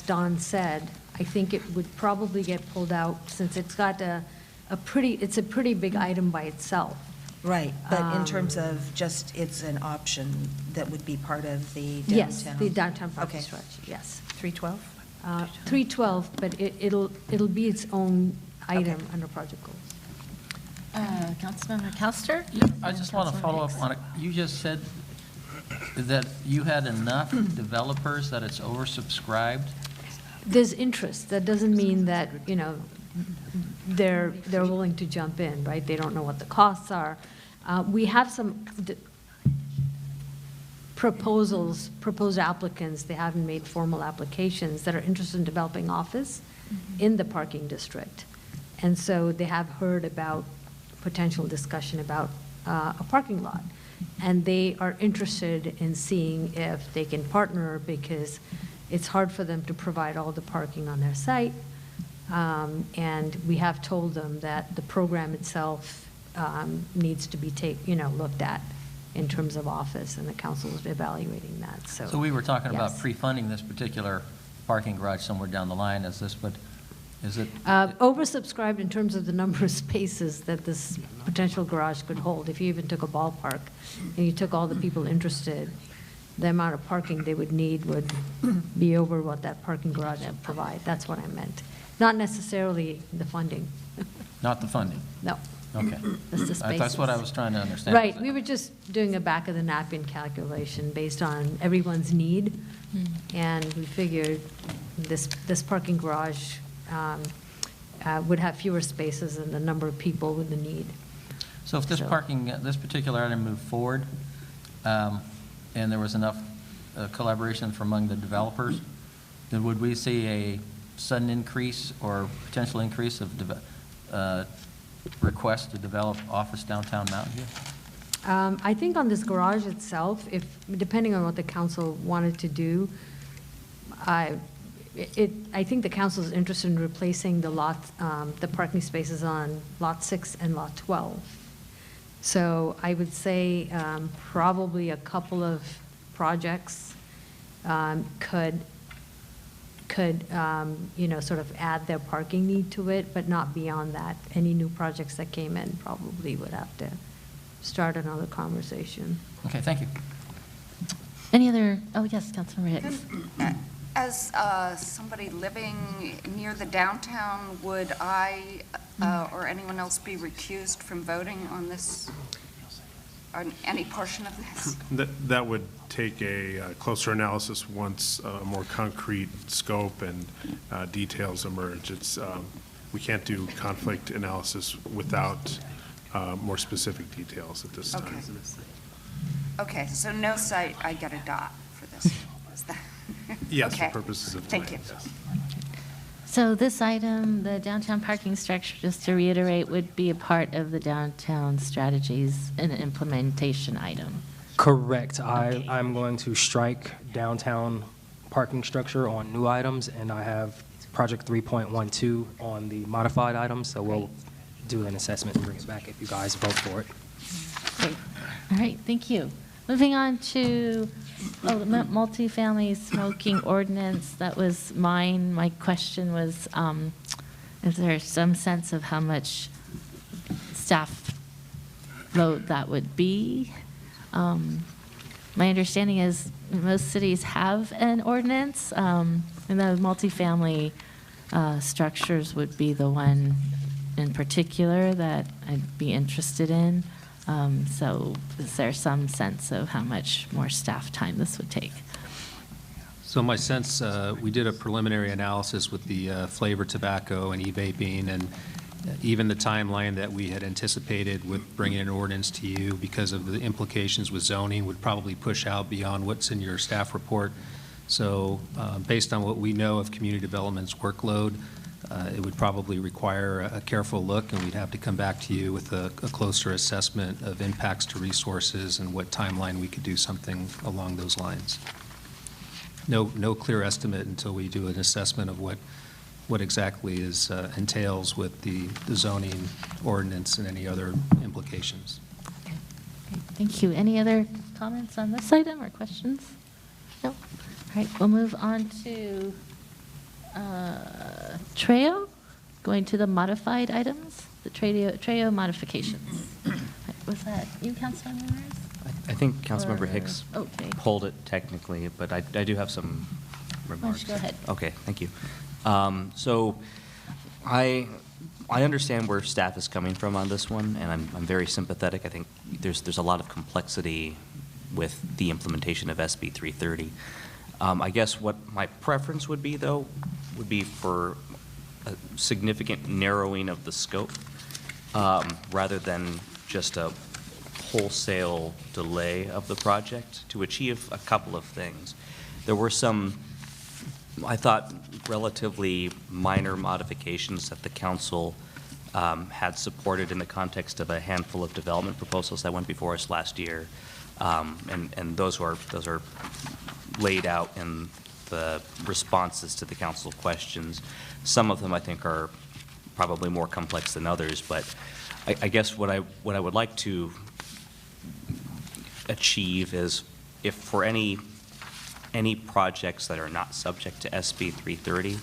Don said, I think it would probably get pulled out, since it's got it's a pretty big item by itself. Right, but in terms of just, it's an option that would be part of the downtown? Yes, the downtown parking Okay. strategy, yes. 312? 312, but it'll be its own item under project goals. Councilmember Castro? I just want to follow up on it. You just said that you had enough developers that it's oversubscribed. There's interest. That doesn't mean that, you know, they're willing to jump in, right? They don't know what the costs are. We have some proposed applicants, they haven't made formal applications, that are interested in developing office in the parking district. And so they have heard about potential discussion about a parking lot. And they are interested in seeing if they can partner, because it's hard for them to provide all the parking on their site. And we have told them that the program itself needs to be looked at in terms of office, and the council is evaluating that, so. So we were talking about yes. pre-funding this particular parking garage somewhere down the line. Is it? Oversubscribed in terms of the number of spaces that this potential garage could hold. If you even took a ballpark and you took all the people interested, the amount of parking they would need would be over what that parking garage would provide. That's what I meant. Not necessarily the funding. Not the funding? No. Okay. It's the spaces. That's what I was trying to understand. Right, we were just doing a back of the napkin calculation based on everyone's need. And we figured this parking garage would have fewer spaces than the number of people with the need. So if this this particular item moved forward, and there was enough collaboration from among the developers, then would we see a sudden increase or potential increase of requests to develop office downtown Mountain View? I think on this garage itself, depending on what the council wanted to do, I think the council is interested in replacing the parking spaces on Lot 6 and Lot 12. So I would say probably a couple of projects could sort of add their parking need to it, but not beyond that. Any new projects that came in probably would have to start another conversation. Okay, thank you. Any other, yes, Councilmember Hicks. As somebody living near the downtown, would I or anyone else be recused from voting on this, on any portion of this? That would take a closer analysis once a more concrete scope and details emerge. We can't do conflict analysis without more specific details at this time. Okay, so no site, I get a dot for this. Is that? Yes, Okay. for purposes of Thank tonight, you. yes. So this item, the downtown parking structure, just to reiterate, would be a part of the downtown strategies and implementation item. Correct. I'm going to strike downtown parking structure on new items, and I have project 3.12 on the modified items, so we'll do an assessment and bring it back if you guys vote for it. Great. All right, thank you. Moving on to multifamily smoking ordinance. That was mine. My question was, is there some sense of how much staff load that would be? My understanding is most cities have an ordinance, and the multifamily structures would be the one in particular that I'd be interested in. So is there some sense of how much more staff time this would take? So my sense, we did a preliminary analysis with the flavor tobacco and e-vaping, and even the timeline that we had anticipated with bringing an ordinance to you because of the implications with zoning would probably push out beyond what's in your staff report. So based on what we know of community development's workload, it would probably require a careful look, and we'd have to come back to you with a closer assessment of impacts to resources and what timeline we could do something along those lines. No clear estimate until we do an assessment of what exactly is entails with the zoning ordinance and any other implications. Okay, thank you. Any other comments on this item or questions? No? All right, we'll move on to Treo, going to the modified items, the Treo modifications. Was that you, Councilmember Ramirez? I think Councilmember Hicks Okay. pulled it technically, but I do have some remarks. Why don't you go ahead? Okay, thank you. So I understand where staff is coming from on this one, and I'm very sympathetic. I think there's a lot of complexity with the implementation of SB 330. I guess what my preference would be, though, would be for a significant narrowing of the scope rather than just a wholesale delay of the project to achieve a couple of things. There were some, I thought, relatively minor modifications that the council had supported in the context of a handful of development proposals that went before us last year, and those are laid out in the responses to the council questions. Some of them I think are probably more complex than others, but I guess what I would like to achieve is, if for any projects that are not subject to SB 330,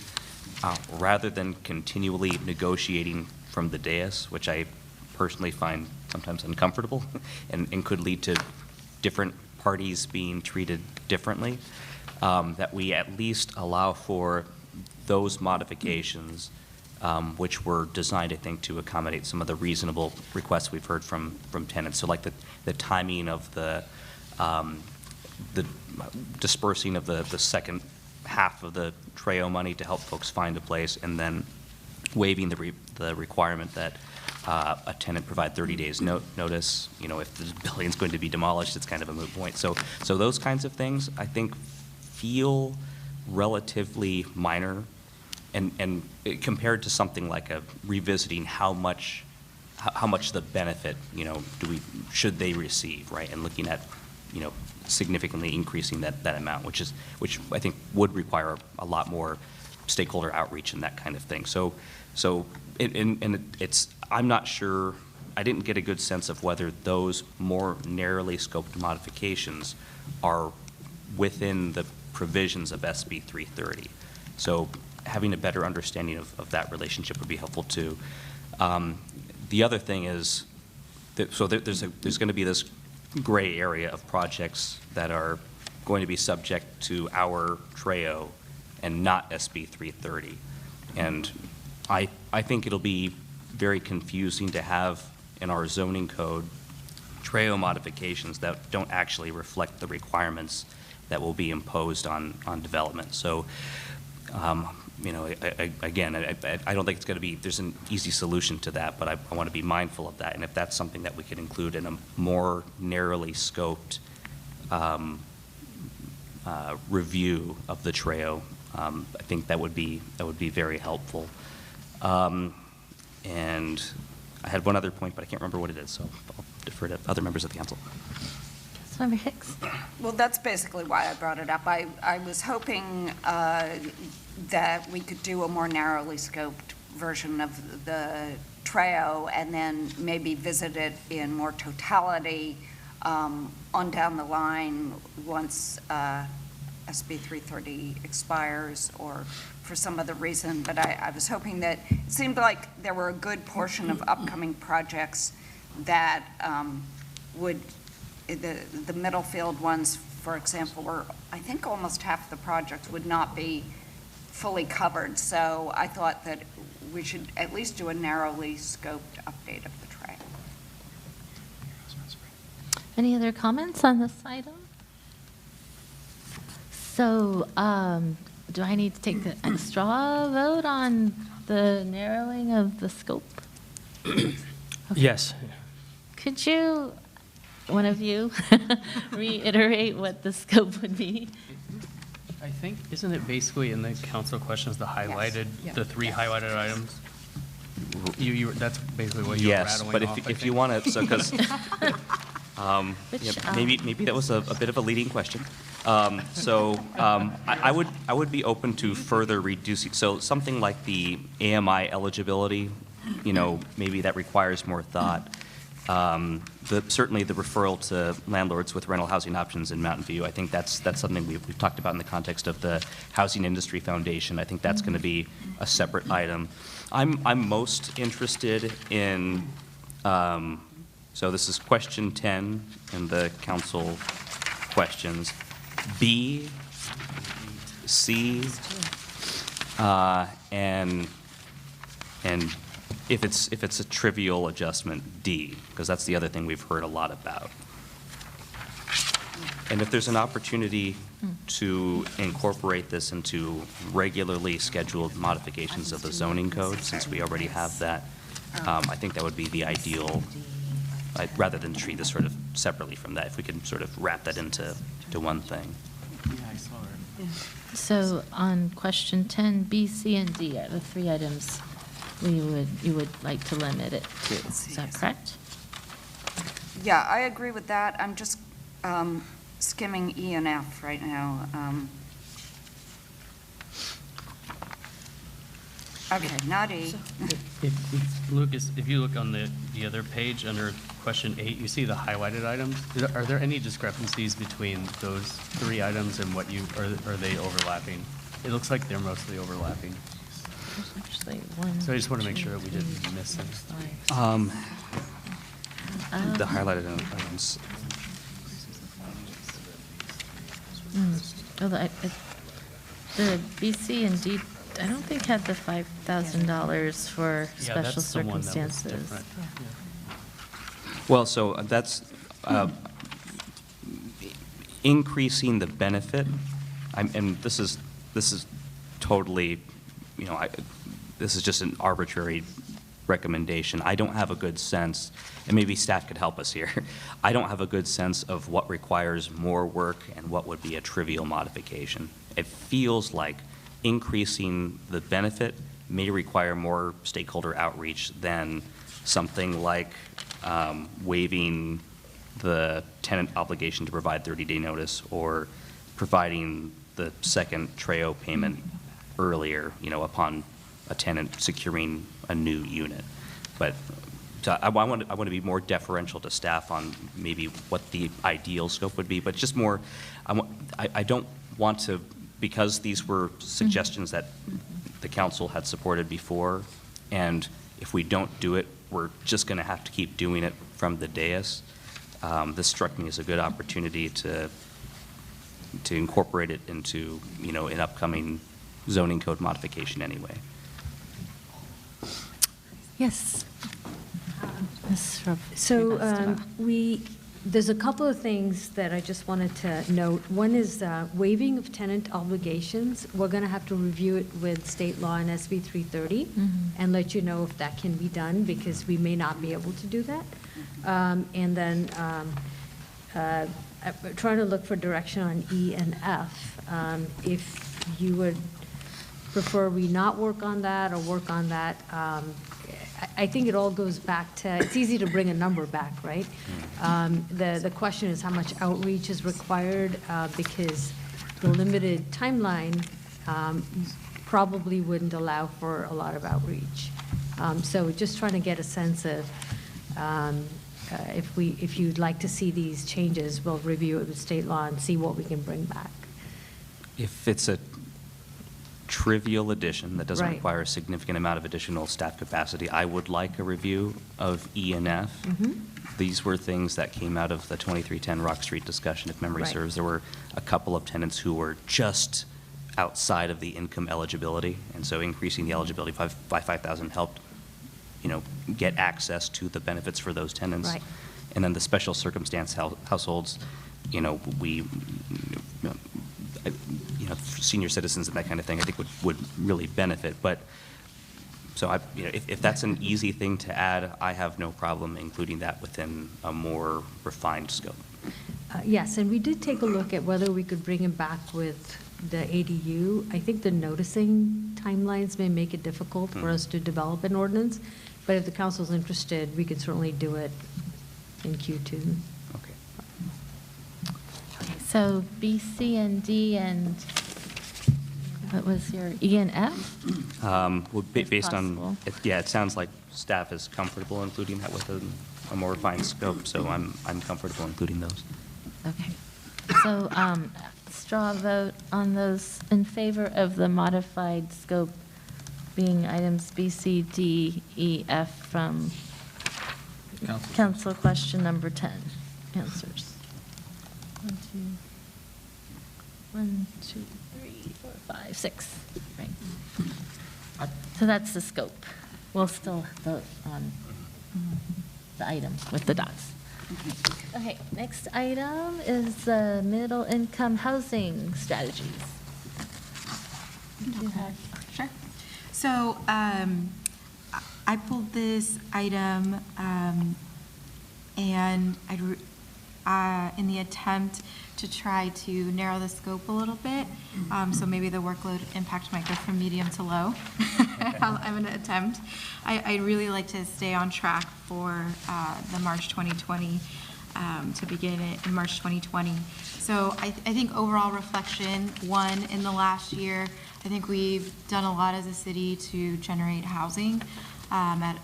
rather than continually negotiating from the dais, which I personally find sometimes uncomfortable and could lead to different parties being treated differently, that we at least allow for those modifications which were designed, I think, to accommodate some of the reasonable requests we've heard from tenants. So like the timing of the dispersing of the second half of the Treo money to help folks find a place, and then waiving the requirement that a tenant provide 30 days notice. You know, if the building's going to be demolished, it's kind of a moot point. So those kinds of things, I think, feel relatively minor, and compared to something like a revisiting how much the benefit, you know, should they receive, right? And looking at, you know, significantly increasing that amount, which I think would require a lot more stakeholder outreach and that kind of thing. So I'm not sure, I didn't get a good sense of whether those more narrowly scoped modifications are within the provisions of SB 330. So having a better understanding of that relationship would be helpful too. The other thing is that, there's going to be this gray area of projects that are going to be subject to our Treo and not SB 330. And I think it'll be very confusing to have in our zoning code Treo modifications that don't actually reflect the requirements that will be imposed on development. So, you know, again, I don't think it's going to be, there's an easy solution to that, but I want to be mindful of that. And if that's something that we could include in a more narrowly scoped review of the Treo, I think that would be very helpful. And I had one other point, but I can't remember what it is, so I'll defer to other members of the council. Councilmember Hicks. Well, that's basically why I brought it up. I was hoping that we could do a more narrowly scoped version of the Treo and then maybe visit it in more totality on down the line once SB 330 expires or for some other reason. But I was hoping that it seemed like there were a good portion of upcoming projects that would, the Middlefield ones, for example, were, I think almost half the projects would not be fully covered. So I thought that we should at least do a narrowly scoped update of the trail. Any other comments on this item? So, do I need to take a straw vote on the narrowing of the scope? Yes. Could you, one of you, reiterate what the scope would be? I think, isn't it basically in the council questions, the highlighted, Yes. the three highlighted items? That's basically what you were Yes, rattling but off, I if you think. want to, so, because, Which, maybe that was a bit of a leading question. I would be open to further reducing, so something like the AMI eligibility, maybe that requires more thought. Certainly the referral to landlords with rental housing options in Mountain View, I think that's something we've talked about in the context of the Housing Industry Foundation. I think that's going to be a separate item. I'm most interested in, so this is question 10 in the council questions. B, C, and if it's a trivial adjustment, D, because that's the other thing we've heard a lot about. And if there's an opportunity to incorporate this into regularly scheduled modifications of the zoning code, since we already have that, I think that would be the ideal, rather than treat this sort of separately from that, if we could sort of wrap that into one thing. Yeah, I saw it. So on question 10, B, C, and D are the three items you would like to limit it to. Is that correct? Yeah, I agree with that. I'm just skimming E and F right now. Okay, not E. Lucas, if you look on the other page under question 8, you see the highlighted items. Are there any discrepancies between those three items and what or are they overlapping? It looks like they're mostly overlapping. There's actually one. So I just want to make sure that we didn't miss them. The highlighted items. The B, C, and D, I don't think had the $5,000 for Yeah, special that's the one that was circumstances. different. Well, so that's increasing the benefit, and this is totally, this is just an arbitrary recommendation. I don't have a good sense, and maybe staff could help us here. I don't have a good sense of what requires more work and what would be a trivial modification. It feels like increasing the benefit may require more stakeholder outreach than something like waiving the tenant obligation to provide 30-day notice or providing the second TREO payment earlier, upon a tenant securing a new unit. But so I want to be more deferential to staff on maybe what the ideal scope would be, but just more, I don't want to, because these were suggestions that the council had supported before, and if we don't do it, we're just going to have to keep doing it from the dais. This struck me as a good opportunity to incorporate it into, an upcoming zoning code modification anyway. Yes. So there's a couple of things that I just wanted to note. One is waiving of tenant obligations. We're going to have to review it with state law and SB 330 and let you know if that can be done, because we may not be able to do that. And then trying to look for direction on E and F. If you would prefer we not work on that or work on that, I think it all goes back to, it's easy to bring a number back, right? The question is how much outreach is required, because the limited timeline probably wouldn't allow for a lot of outreach. So just trying to get a sense of if you'd like to see these changes, we'll review it with state law and see what we can bring back. If it's a trivial addition that doesn't Right. require a significant amount of additional staff capacity, I would like a review of E and F. These were things that came out of the 2310 Rock Street discussion, if memory Right. serves. There were a couple of tenants who were just outside of the income eligibility, and so increasing the eligibility by 5,000 helped, get access to the benefits for those tenants. Right. And then the special circumstance households, we, senior citizens and that kind of thing, I think would really benefit. But, so if that's an easy thing to add, I have no problem including that within a more refined scope. Yes, and we did take a look at whether we could bring it back with the ADU. I think the noticing timelines may make it difficult for us to develop an ordinance, but if the council's interested, we could certainly do it in Q2. Okay. Okay, so B, C, and D, and what was your E and F? Well, If based on, possible. it sounds like staff is comfortable including that with a more refined scope, so I'm comfortable including those. Okay. So straw vote on those in favor of the modified scope being items B, C, D, E, F from council question number 10. Answers. 1, 2, 3, 4, 5, 6. Right. So that's the scope. We'll still vote on the item with the dots. Okay, next item is middle income housing strategies. Do you have? Sure. So I pulled this item and in the attempt to try to narrow the scope a little bit, so maybe the workload impact might go from medium to low. I'm going to attempt. I'd really like to stay on track for the March 2020, to begin it in March 2020. So I think overall reflection, one, in the last year, I think we've done a lot as a city to generate housing at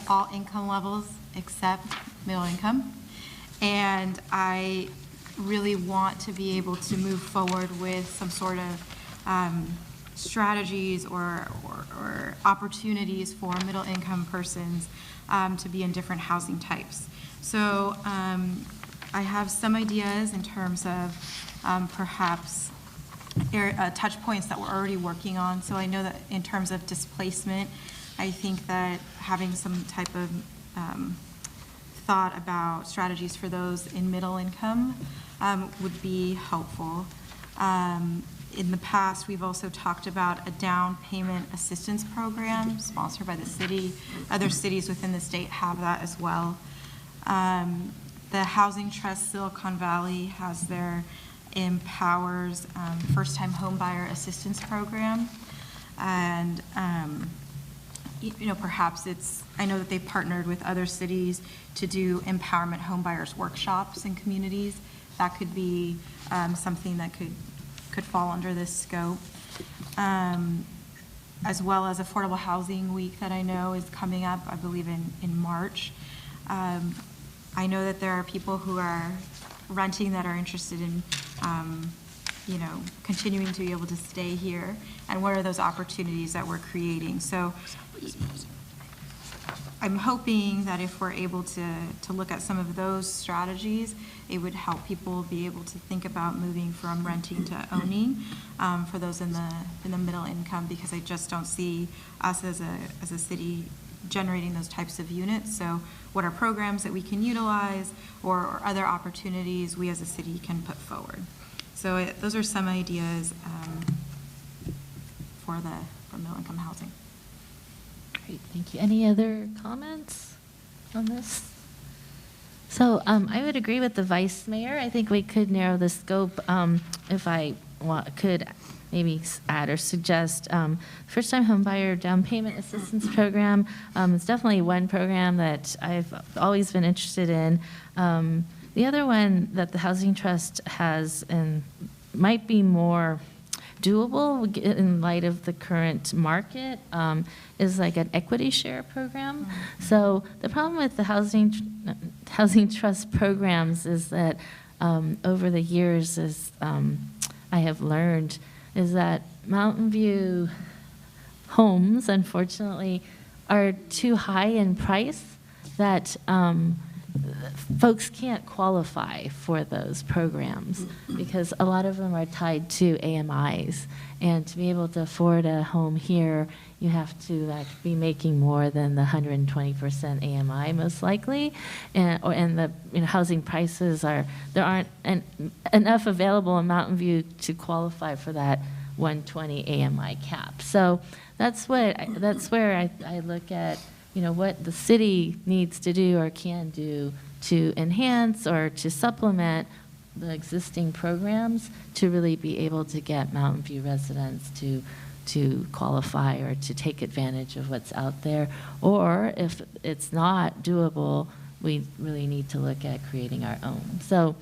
all income levels except middle income. And I really want to be able to move forward with some sort of strategies or opportunities for middle income persons to be in different housing types. So I have some ideas in terms of perhaps touch points that we're already working on. So I know that in terms of displacement, I think that having some type of thought about strategies for those in middle income would be helpful. In the past, we've also talked about a down payment assistance program sponsored by the city. Other cities within the state have that as well. The Housing Trust Silicon Valley has their Empowers first-time home buyer assistance program. And perhaps I know that they partnered with other cities to do empowerment home buyers workshops in communities. That could be something that could fall under this scope. As well as Affordable Housing Week that I know is coming up, I believe in March. I know that there are people who are renting that are interested in continuing to be able to stay here, and what are those opportunities that we're creating. So I'm hoping that if we're able to look at some of those strategies, it would help people be able to think about moving from renting to owning for those in the middle income, because I just don't see us as a city generating those types of units. So what are programs that we can utilize or other opportunities we as a city can put forward? So those are some ideas for middle income housing. Great, thank you. Any other comments on this? So I would agree with the vice mayor. I think we could narrow the scope if I could maybe add or suggest. First-time homebuyer down payment assistance program is definitely one program that I've always been interested in. The other one that the Housing Trust has and might be more doable in light of the current market is like an equity share program. So the problem with the housing trust programs is that over the years, as I have learned, is that Mountain View homes, unfortunately, are too high in price that folks can't qualify for those programs because a lot of them are tied to AMIs. And to be able to afford a home here, you have to be making more than the 120% AMI most likely. And the housing prices there aren't enough available in Mountain View to qualify for that 120 AMI cap. So that's where I look at what the city needs to do or can do to enhance or to supplement the existing programs to really be able to get Mountain View residents to qualify or to take advantage of what's out there. Or if it's not doable, we really need to look at creating our own. So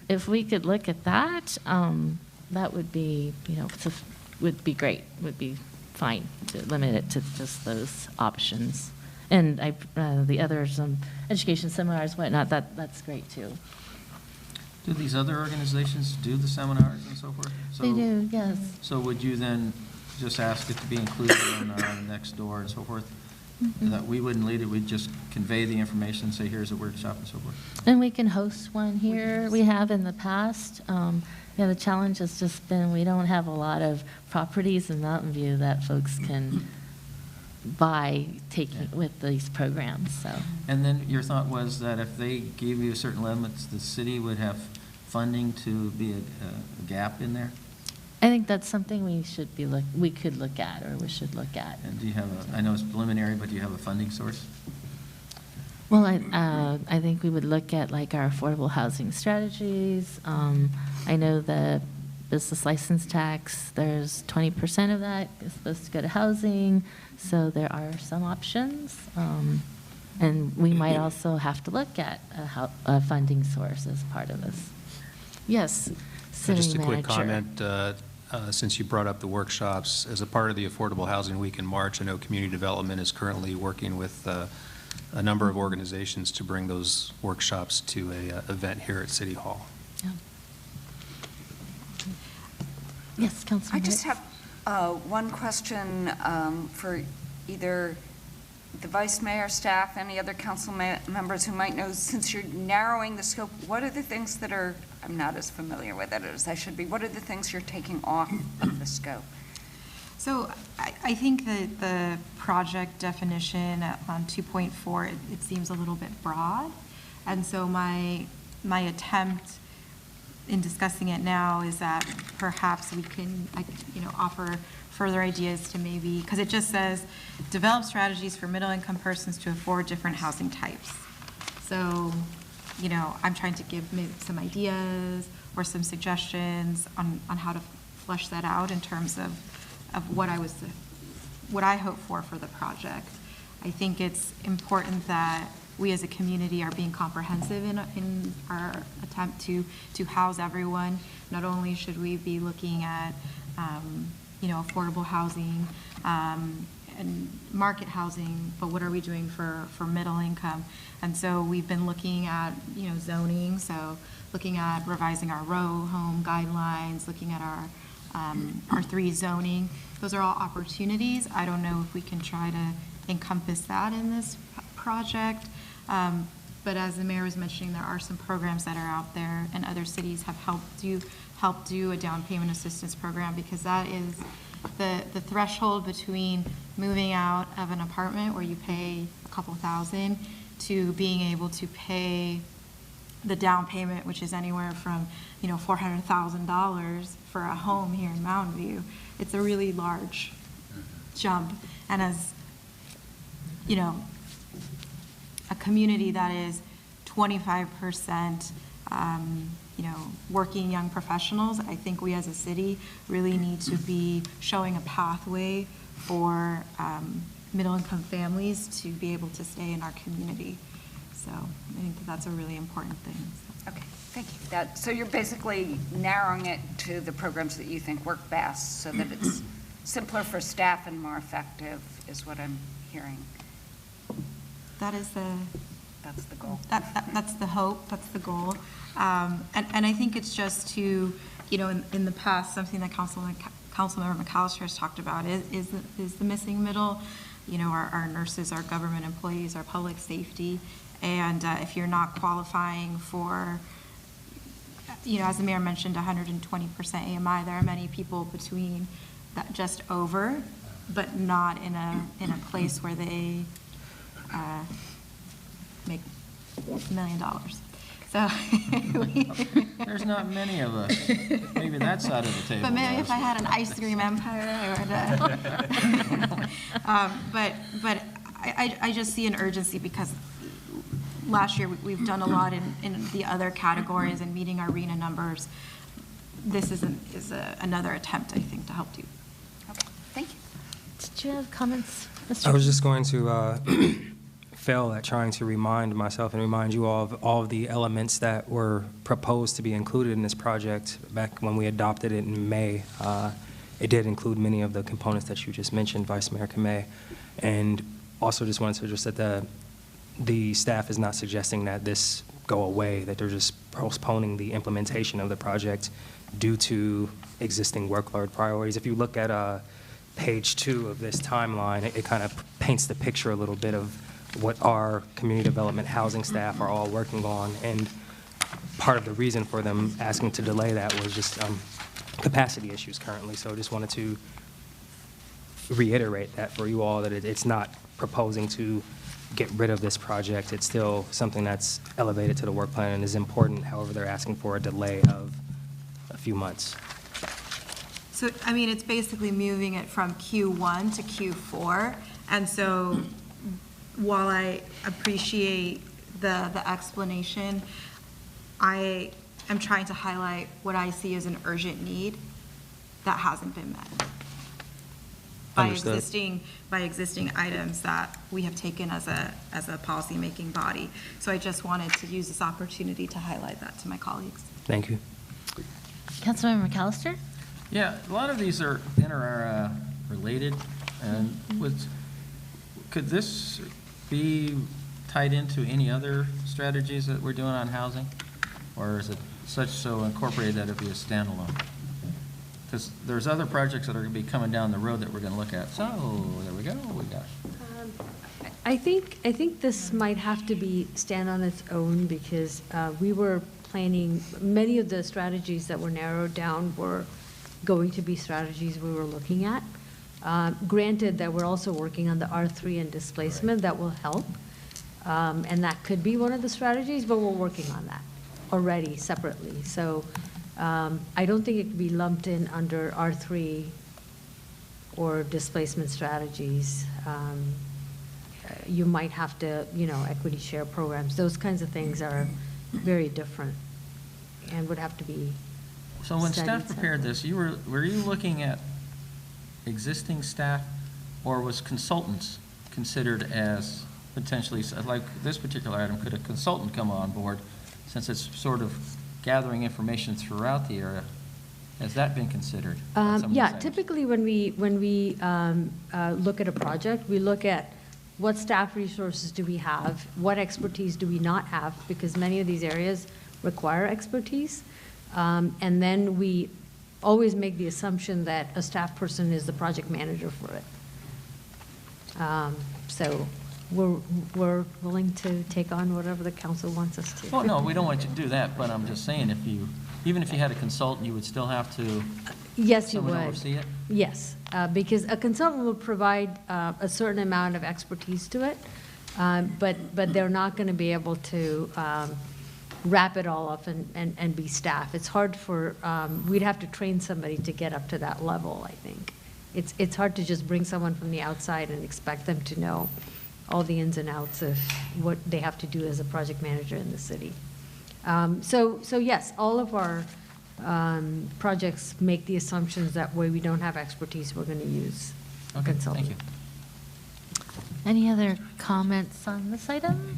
if we could look at that, that would be, would be great, would be fine to limit it to just those options. And the others, education seminars, whatnot, that's great too. Do these other organizations do the seminars and so forth? They do, yes. So would you then just ask it to be included on next door and so forth? That we wouldn't lead it, we'd just convey the information and say, here's a workshop and so forth? And we can host one here. We have in the past. The challenge has just been we don't have a lot of properties in Mountain View that folks can buy taking with these programs. So. And then your thought was that if they gave you certain limits, the city would have funding to be a gap in there? I think that's something we could look at, or we should look at. And do you have I know it's preliminary, but do you have a funding source? Well, I think we would look at like our affordable housing strategies. I know the business license tax, there's 20% of that is supposed to go to housing, so there are some options. And we might also have to look at a funding source as part of this. Yes, city Just a manager. quick comment, since you brought up the workshops, as a part of the Affordable Housing Week in March, I know Community Development is currently working with a number of organizations to bring those workshops to a event here at City Hall. Yeah. Yes, Councilman. I just have one question for either the vice mayor, staff, any other council members who might know, since you're narrowing the scope, what are the things that are, I'm not as familiar with it as I should be, what are the things you're taking off of the scope? So I think that the project definition on 2.4, it seems a little bit broad. And so my attempt in discussing it now is that perhaps we can, offer further ideas to maybe, because it just says, develop strategies for middle-income persons to afford different housing types. So, I'm trying to give maybe some ideas or some suggestions on how to flesh that out in terms of what I hope for the project. I think it's important that we as a community are being comprehensive in our attempt to house everyone. Not only should we be looking at, affordable housing and market housing, but what are we doing for middle income? And so we've been looking at, zoning, so looking at revising our row home guidelines, looking at our R3 zoning. Those are all opportunities. I don't know if we can try to encompass that in this project. But as the mayor was mentioning, there are some programs that are out there, and other cities have helped do a down payment assistance program, because that is the threshold between moving out of an apartment where you pay a couple $1,000 to being able to pay the down payment, which is anywhere from $400,000 for a home here in Mountain View. It's a really large jump, and as a community that is 25% working young professionals, I think we as a city really need to be showing a pathway for middle-income families to be able to stay in our community. So I think that's a really important thing. So. Okay, thank you. So you're basically narrowing it to the programs that you think work best so that it's simpler for staff and more effective is what I'm hearing. That's the goal. That's the hope. That's the goal. And I think it's just to, in the past, something that Councilmember McAllister has talked about is the missing middle. our nurses, our government employees, our public safety. And if you're not qualifying for, as the mayor mentioned, 120% AMI, there are many people between that just over, but not in a place where they make $1 million. So There's not many of us. Maybe that side of the table. But maybe does. if I had an ice cream empire, I would. But I just see an urgency because last year we've done a lot in the other categories and meeting our RENA numbers. This is another attempt, I think, to help do. Okay, thank you. Did you have comments, Mr.? I was just going to fail at trying to remind myself and remind you all of the elements that were proposed to be included in this project back when we adopted it in May. It did include many of the components that you just mentioned, Vice Mayor Kamei. And also just wanted to address that the staff is not suggesting that this go away, that they're just postponing the implementation of the project due to existing workload priorities. If you look at page 2 of this timeline, it kind of paints the picture a little bit of what our community development housing staff are all working on. And part of the reason for them asking to delay that was just capacity issues currently. So I just wanted to reiterate that for you all, that it's not proposing to get rid of this project. It's still something that's elevated to the work plan and is important. However, they're asking for a delay of a few months. So, I mean, it's basically moving it from Q1 to Q4. And so while I appreciate the explanation, I am trying to highlight what I see as an urgent need that hasn't been met by existing items that we have taken as a policymaking body. So I just wanted to use this opportunity to highlight that to my colleagues. Thank you. Councilmember McAllister? Yeah, a lot of these are related, and could this be tied into any other strategies that we're doing on housing? Or is it so incorporated that it'd be a standalone? Because there's other projects that are going to be coming down the road that we're going to look at. So there we go. We got. I think this might have to stand on its own because we were planning, many of the strategies that were narrowed down were going to be strategies we were looking at. Granted that we're also working on the R3 and displacement, that will help. And that could be one of the strategies, but we're working on that already separately. So I don't think it could be lumped in under R3 or displacement strategies. You might have to, equity share programs. Those kinds of things are very different and would have to be So when staff studied prepared separately. this, were you looking at existing staff, or was consultants considered as potentially, like this particular item, could a consultant come on board since it's sort of gathering information throughout the area? Has that been considered? Yeah, typically when we look at a project, we look at what staff resources do we have, what expertise do we not have, because many of these areas require expertise. And then we always make the assumption that a staff person is the project manager for it. So we're willing to take on whatever the council wants us to. Well, no, we don't want you to do that, but I'm just saying, even if you had a consultant, you would still have to. Yes, you would. Someone oversee it? Yes, because a consultant will provide a certain amount of expertise to it, but they're not going to be able to wrap it all up and be staff. It's hard for, we'd have to train somebody to get up to that level, I think. It's hard to just bring someone from the outside and expect them to know all the ins and outs of what they have to do as a project manager in the city. So yes, all of our projects make the assumptions that where we don't have expertise, we're going to use a consultant. Thank you. Any other comments on this item?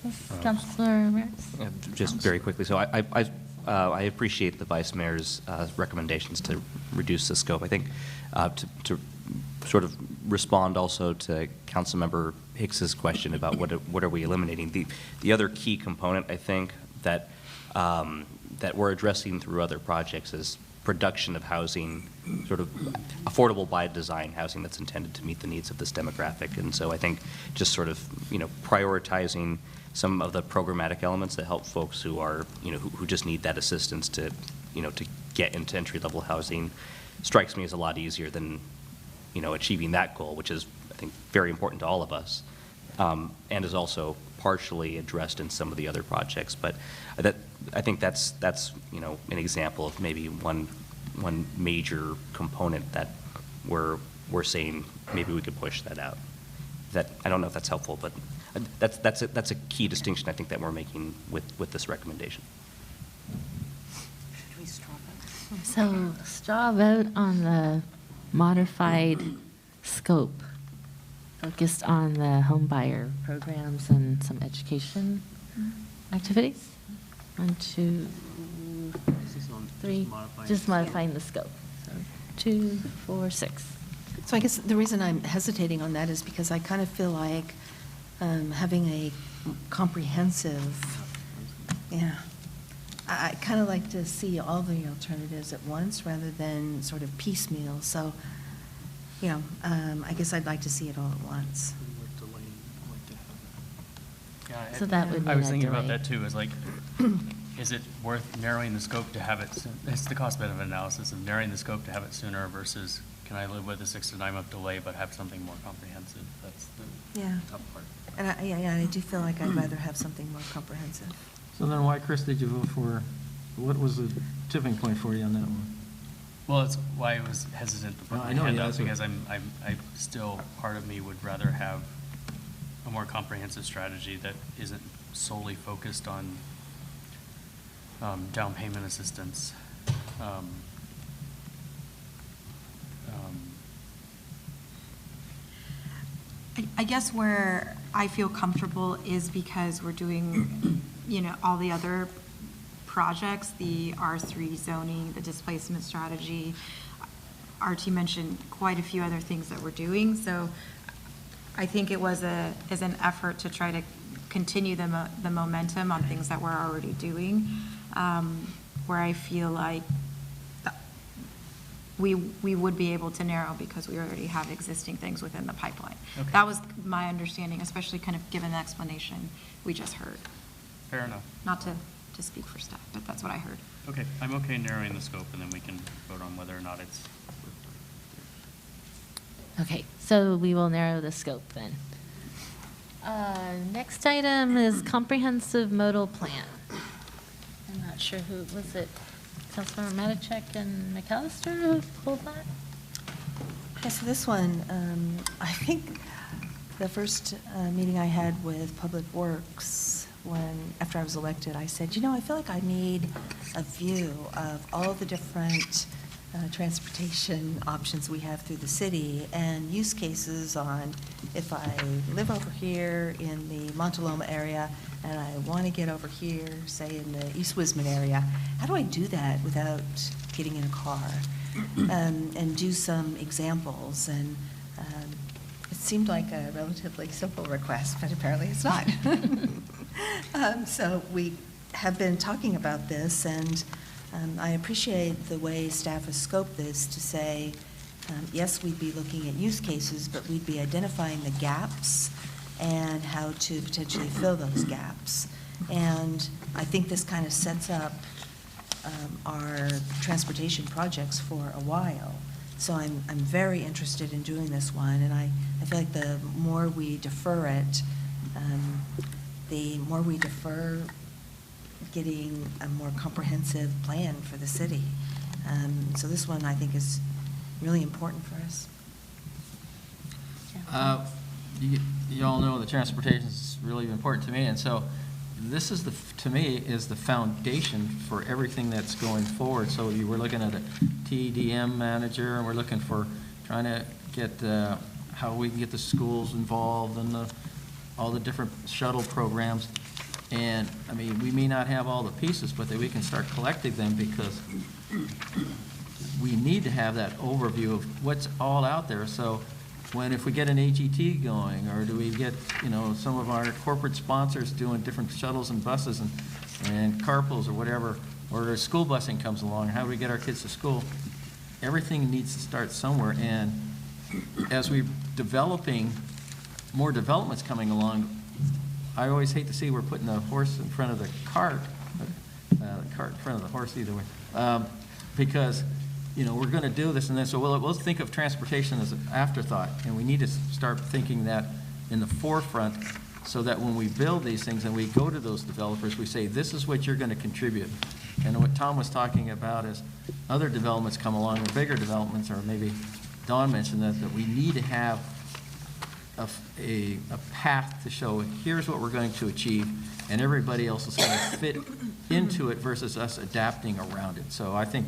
Yes, Councilor Ramirez? Just very quickly, so I appreciate the Vice Mayor's recommendations to reduce the scope. I think to sort of respond also to Councilmember Hicks's question about what are we eliminating. The other key component, I think, that that we're addressing through other projects is production of housing, sort of affordable by design housing that's intended to meet the needs of this demographic. And so I think just sort of, prioritizing some of the programmatic elements that help folks who are, who just need that assistance to, to get into entry-level housing strikes me as a lot easier than, achieving that goal, which is, I think, very important to all of us, and is also partially addressed in some of the other projects. But I think that's an example of maybe one major component that we're saying maybe we could push that out. I don't know if that's helpful, but that's a key distinction I think that we're making with this recommendation. Should we straw vote? So straw vote on the modified scope, focused on the home buyer programs and some education activities. 1, 2, 3, just modifying the scope. So 2, 4, 6. So I guess the reason I'm hesitating on that is because I kind of feel like having a comprehensive, I kind of like to see all the alternatives at once rather than sort of piecemeal. So, I guess I'd like to see it all at once. Yeah, So that would I was mean a thinking about delay. that too, is like, is it worth narrowing the scope to have it, it's the cost-benefit analysis of narrowing the scope to have it sooner versus can I live with a 6 to 9 month delay but have something more comprehensive? That's the Yeah. tough part. And I do feel like I'd rather have something more comprehensive. So then why, Chris, did you vote for, what was the tipping point for you on that one? Well, it's why I was hesitant to put No, my I know, hand yeah, up, that's what- because I still, part of me would rather have a more comprehensive strategy that isn't solely focused on down payment assistance. I guess where I feel comfortable is because we're doing, all the other projects, the R3 zoning, the displacement strategy. RT mentioned quite a few other things that we're doing, so I think it was an effort to try to continue the momentum on things that we're already doing, where I feel like we would be able to narrow because we already have existing things within the pipeline. Okay. That was my understanding, especially kind of given the explanation we just heard. Fair enough. Not to speak for staff, but that's what I heard. Okay, I'm okay narrowing the scope, and then we can vote on whether or not it's. Okay, so we will narrow the scope then. Next item is comprehensive modal plan. I'm not sure who, was it Councilmember Matichak and McAllister who pulled that? Yeah, so this one, I think the first meeting I had with Public Works, after I was elected, I said, I feel like I need a view of all the different transportation options we have through the city and use cases on if I live over here in the Montaloma area and I want to get over here, say in the East Wisman area, how do I do that without getting in a car? And do some examples. And it seemed like a relatively simple request, but apparently it's not. So we have been talking about this, and I appreciate the way staff has scoped this to say, yes, we'd be looking at use cases, but we'd be identifying the gaps and how to potentially fill those gaps. And I think this kind of sets up our transportation projects for a while. So I'm very interested in doing this one, and I feel like the more we defer it, the more we defer getting a more comprehensive plan for the city. So this one, I think, is really important for us. You all know that transportation is really important to me, and so this is to me, is the foundation for everything that's going forward. So we're looking at a TDM manager, and we're looking for trying to get how we can get the schools involved and all the different shuttle programs. And, I mean, we may not have all the pieces, but that we can start collecting them because we need to have that overview of what's all out there. So if we get an AGT going, or do we get, some of our corporate sponsors doing different shuttles and buses and carpools or whatever, or school busing comes along, how do we get our kids to school? Everything needs to start somewhere, and as we're developing, more developments coming along, I always hate to see we're putting the horse in front of the cart, cart in front of the horse, either way, because, you know, we're going to do this and then, so we'll think of transportation as an afterthought, and we need to start thinking that in the forefront, so that when we build these things and we go to those developers, we say, this is what you're going to contribute. And what Tom was talking about is other developments come along, or bigger developments, or maybe Don mentioned that we need to have a path to show, here's what we're going to achieve, and everybody else is going to fit into it versus us adapting around it. So I think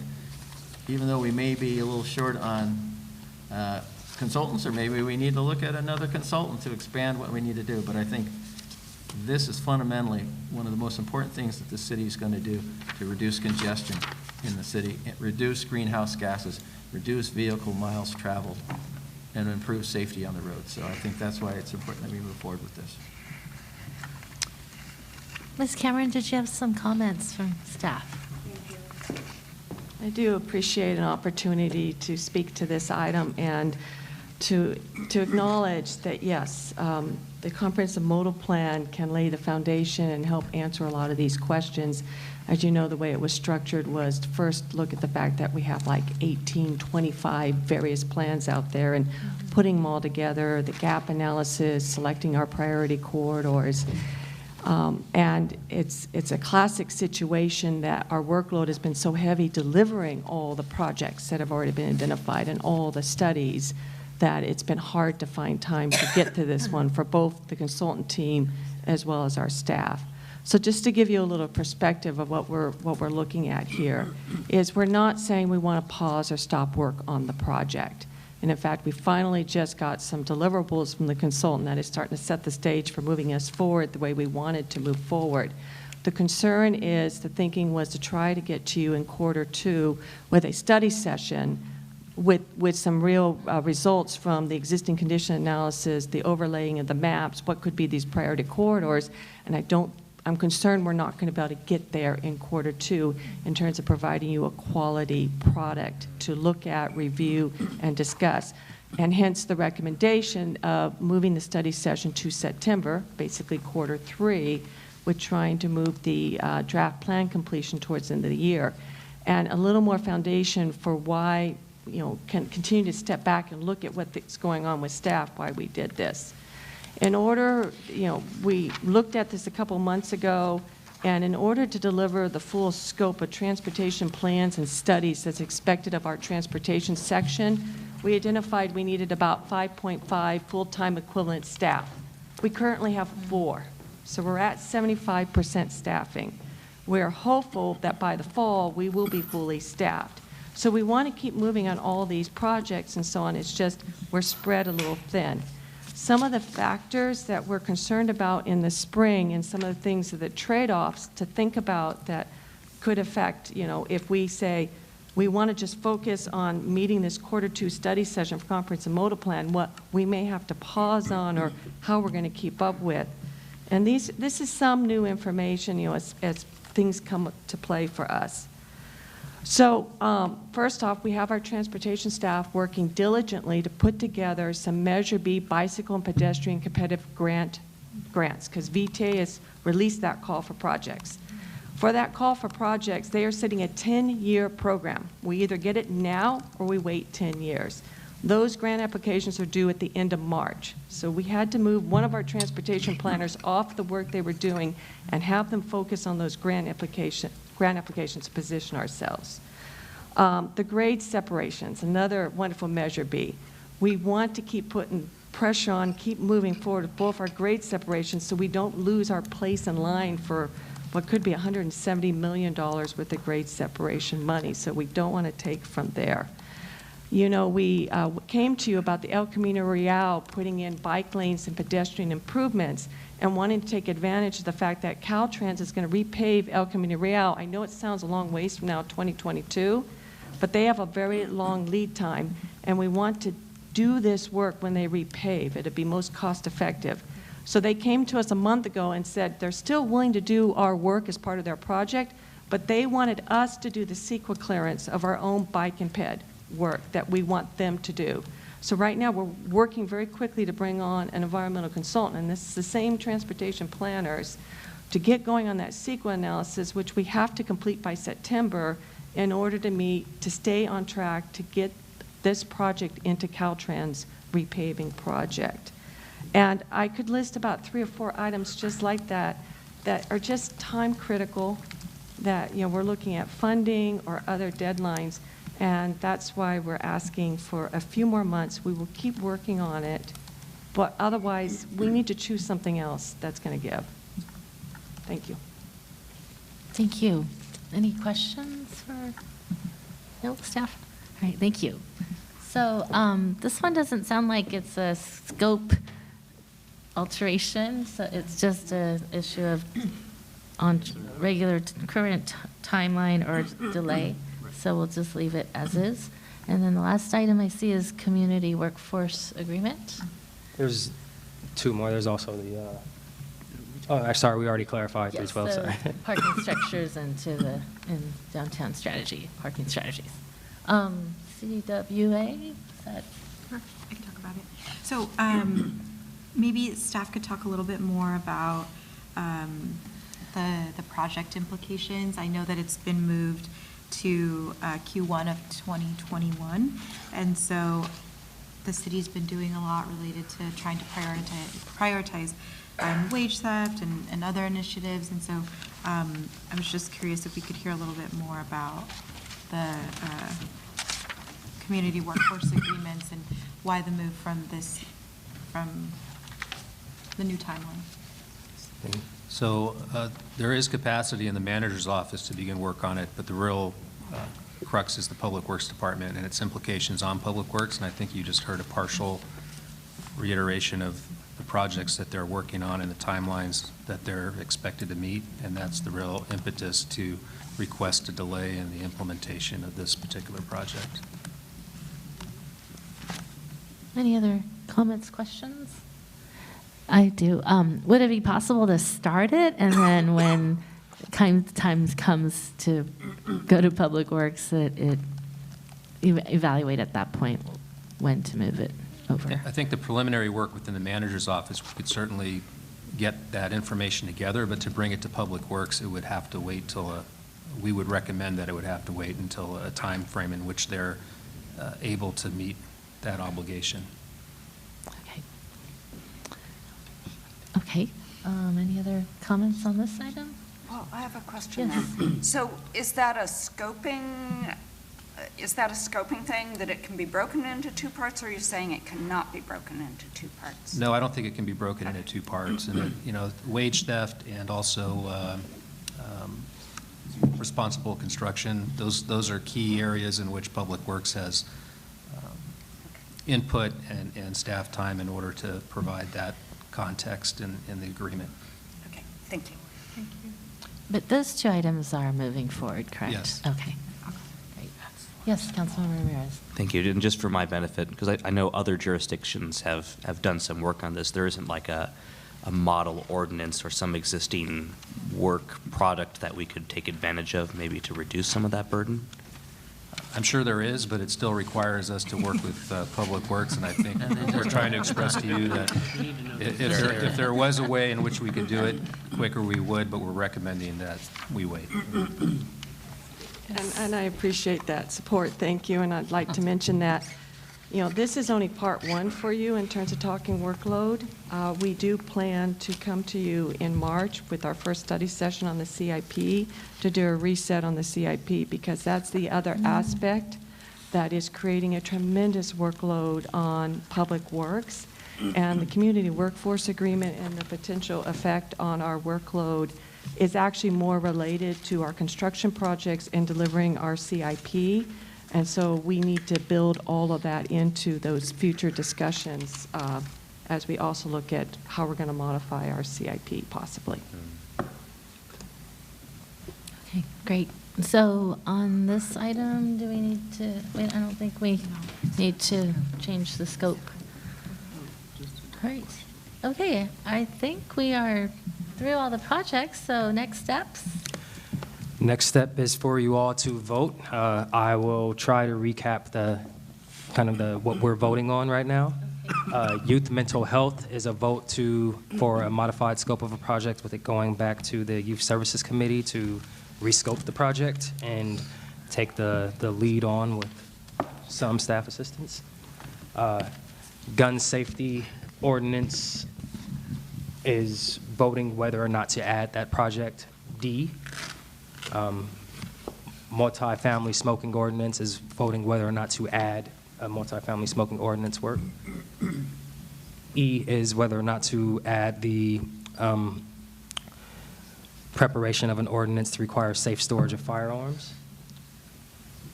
even though we may be a little short on consultants, or maybe we need to look at another consultant to expand what we need to do, but I think this is fundamentally one of the most important things that the city is going to do to reduce congestion in the city, reduce greenhouse gases, reduce vehicle miles traveled, and improve safety on the road. So I think that's why it's important that we move forward with this. Ms. Cameron, did you have some comments from staff? I do appreciate an opportunity to speak to this item and to acknowledge that, yes, the comprehensive modal plan can lay the foundation and help answer a lot of these questions. As you know, the way it was structured was to first look at the fact that we have like 18, 25 various plans out there, and putting them all together, the gap analysis, selecting our priority corridors. And it's a classic situation that our workload has been so heavy delivering all the projects that have already been identified and all the studies that it's been hard to find time to get to this one for both the consultant team as well as our staff. So just to give you a little perspective of what we're looking at here is we're not saying we want to pause or stop work on the project. And in fact, we finally just got some deliverables from the consultant that is starting to set the stage for moving us forward the way we wanted to move forward. The concern is, the thinking was to try to get to you in Q2 with a study session with some real results from the existing condition analysis, the overlaying of the maps, what could be these priority corridors, and I'm concerned we're not going to be able to get there in Q2 in terms of providing you a quality product to look at, review, and discuss. And hence the recommendation of moving the study session to September, basically Q3, with trying to move the draft plan completion towards the end of the year. And a little more foundation for why, you know, can continue to step back and look at what's going on with staff, why we did this. In order, you know, we looked at this a couple months ago, and in order to deliver the full scope of transportation plans and studies that's expected of our transportation section, we identified we needed about 5.5 full-time equivalent staff. We currently have 4, so we're at 75% staffing. We're hopeful that by the fall, we will be fully staffed. So we want to keep moving on all these projects and so on. It's just we're spread a little thin. Some of the factors that we're concerned about in the spring, and some of the things, the trade-offs to think about that could affect, you know, if we say we want to just focus on meeting this Q2 study session for comprehensive modal plan, what we may have to pause on or how we're going to keep up with. And this is some new information, you know, as things come to play for us. So first off, we have our transportation staff working diligently to put together some Measure B bicycle and pedestrian competitive grants, because VTA has released that call for projects. For that call for projects, they are setting a 10-year program. We either get it now or we wait 10 years. Those grant applications are due at the end of March. So we had to move one of our transportation planners off the work they were doing and have them focus on those grant applications to position ourselves. The grade separations, another wonderful Measure B. We want to keep putting pressure on, keep moving forward with both our grade separations so we don't lose our place in line for what could be $170 million worth of grade separation money. So we don't want to take from there. You know, we came to you about the El Camino Real putting in bike lanes and pedestrian improvements and wanting to take advantage of the fact that Caltrans is going to repave El Camino Real. I know it sounds a long ways from now, 2022, but they have a very long lead time, and we want to do this work when they repave. It'd be most cost effective. So they came to us a month ago and said they're still willing to do our work as part of their project, but they wanted us to do the CEQA clearance of our own bike and ped work that we want them to do. So right now, we're working very quickly to bring on an environmental consultant, and this is the same transportation planners, to get going on that CEQA analysis, which we have to complete by September in order to stay on track to get this project into Caltrans repaving project. And I could list about 3 or 4 items just like that that are just time critical, that we're looking at funding or other deadlines, and that's why we're asking for a few more months. We will keep working on it, but otherwise we need to choose something else that's going to give. Thank you. Thank you. Any questions for staff? All right, thank you. So this one doesn't sound like it's a scope alteration, so it's just an issue of on regular current timeline or delay. So we'll just leave it as is. And then the last item I see is community workforce agreement. There's 2 more. There's also the, oh, sorry, we already clarified Yes, 312, the sorry. parking structures and in downtown strategy, parking strategies. CWA, is that? Sure, I can talk about it. So maybe staff could talk a little bit more about the project implications. I know that it's been moved to Q1 of 2021, and so the city's been doing a lot related to trying to prioritize wage theft and other initiatives, and so I was just curious if we could hear a little bit more about the community workforce agreements and why the move from the new timeline. So there is capacity in the manager's office to begin work on it, but the real crux is the Public Works Department and its implications on Public Works, and I think you just heard a partial reiteration of the projects that they're working on and the timelines that they're expected to meet, and that's the real impetus to request a delay in the implementation of this particular project. Any other comments, questions? I do. Would it be possible to start it, and then when time comes to go to Public Works, that it evaluate at that point when to move it over? I think the preliminary work within the manager's office could certainly get that information together, but to bring it to Public Works, it would have to wait till we would recommend that it would have to wait until a time frame in which they're able to meet that obligation. Okay. Okay. Any other comments on this item? Well, I have a question Yes. then. So is that a scoping thing, that it can be broken into 2 parts, or are you saying it cannot be broken into 2 parts? No, I don't think it can be broken into 2 parts. And, wage theft and also responsible construction, those are key areas in which Public Works has input and staff time in order to provide that context in the agreement. Okay, thank you. Thank you. But those 2 items are moving forward, correct? Yes. Okay. Great. Yes, Councilmember Ramirez. Thank you. And just for my benefit, because I know other jurisdictions have done some work on this, there isn't like a model ordinance or some existing work product that we could take advantage of maybe to reduce some of that burden? I'm sure there is, but it still requires us to work with Public Works, and I think we're trying to express to you that if there was a way in which we could do it quicker, we would, but we're recommending that we wait. And I appreciate that support. Thank you. And I'd like to mention that, this is only part 1 for you in terms of talking workload. We do plan to come to you in March with our first study session on the CIP to do a reset on the CIP, because that's the other aspect that is creating a tremendous workload on Public Works. And the community workforce agreement and the potential effect on our workload is actually more related to our construction projects and delivering our CIP. And so we need to build all of that into those future discussions as we also look at how we're going to modify our CIP possibly. Okay, great. So on this item, do we need to, wait, I don't think we need to change the scope. All right. Okay, I think we are through all the projects, so next steps. Next step is for you all to vote. I will try to recap what we're voting on right now. Youth mental health is a vote for a modified scope of a project, with it going back to the Youth Services Committee to rescope the project and take the lead on with some staff assistance. Gun safety ordinance is voting whether or not to add that project. D. Multifamily smoking ordinance is voting whether or not to add a multifamily smoking ordinance work. E is whether or not to add the preparation of an ordinance to require safe storage of firearms.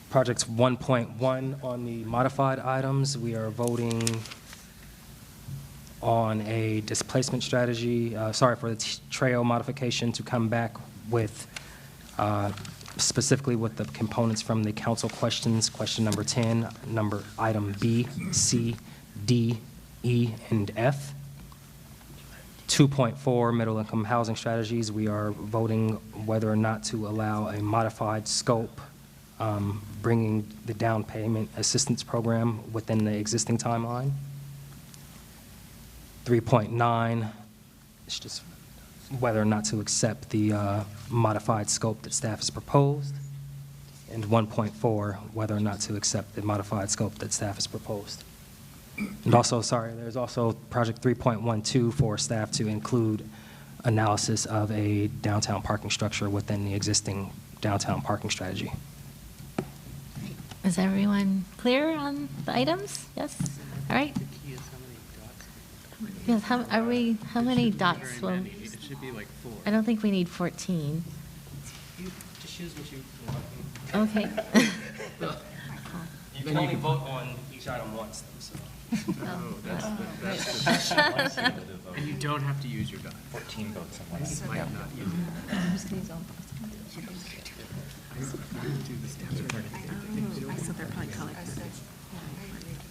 Projects 1.1 on the modified items, we are voting on a displacement strategy, for the trail modification to come back with specifically with the components from the council questions, question number 10, item B, C, D, E, and F. 2.4, middle income housing strategies, we are voting whether or not to allow a modified scope, bringing the down payment assistance program within the existing timeline. 3.9, it's just whether or not to accept the modified scope that staff has proposed. And 1.4, whether or not to accept the modified scope that staff has proposed. And also, there's also project 3.12 for staff to include analysis of a downtown parking structure within the existing downtown parking strategy. Is everyone clear on the items? Yes? All right. Yes, how many dots? Well, It should be like 4. I don't think we need 14. You just choose what you want. Okay. You can only vote on each item once, though, so. Oh, that's the And you don't have to use your dot. 14 votes on You one. might not use it. I'm just going to use all So they're probably colored.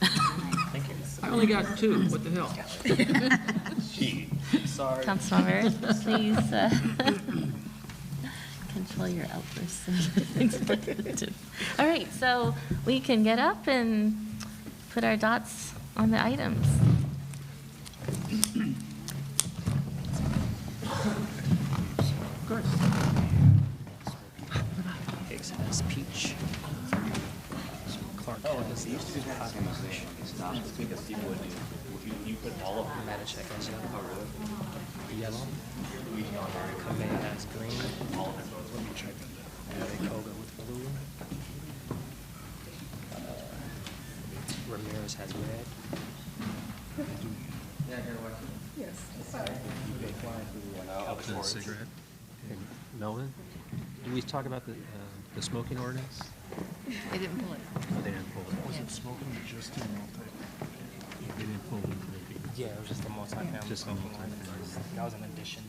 Thank you. I only got 2. What the hell? Sorry. Councilmember, please control your outbursts. All right, so we can get up and put our dots on the items. Of course. Higgs has peach. Clark has the You put all of them. Matacek has yellow. Kamei has green. Let me check that. Koga with blue. Ramirez has red. The cigarette. Melvin, did we talk about the smoking ordinance? They didn't pull it. Oh, they didn't pull it. Was it smoking or just in multi? They didn't pull it. Yeah, it was just a multifamily. Just a smoking multifamily. ordinance. That was an addition.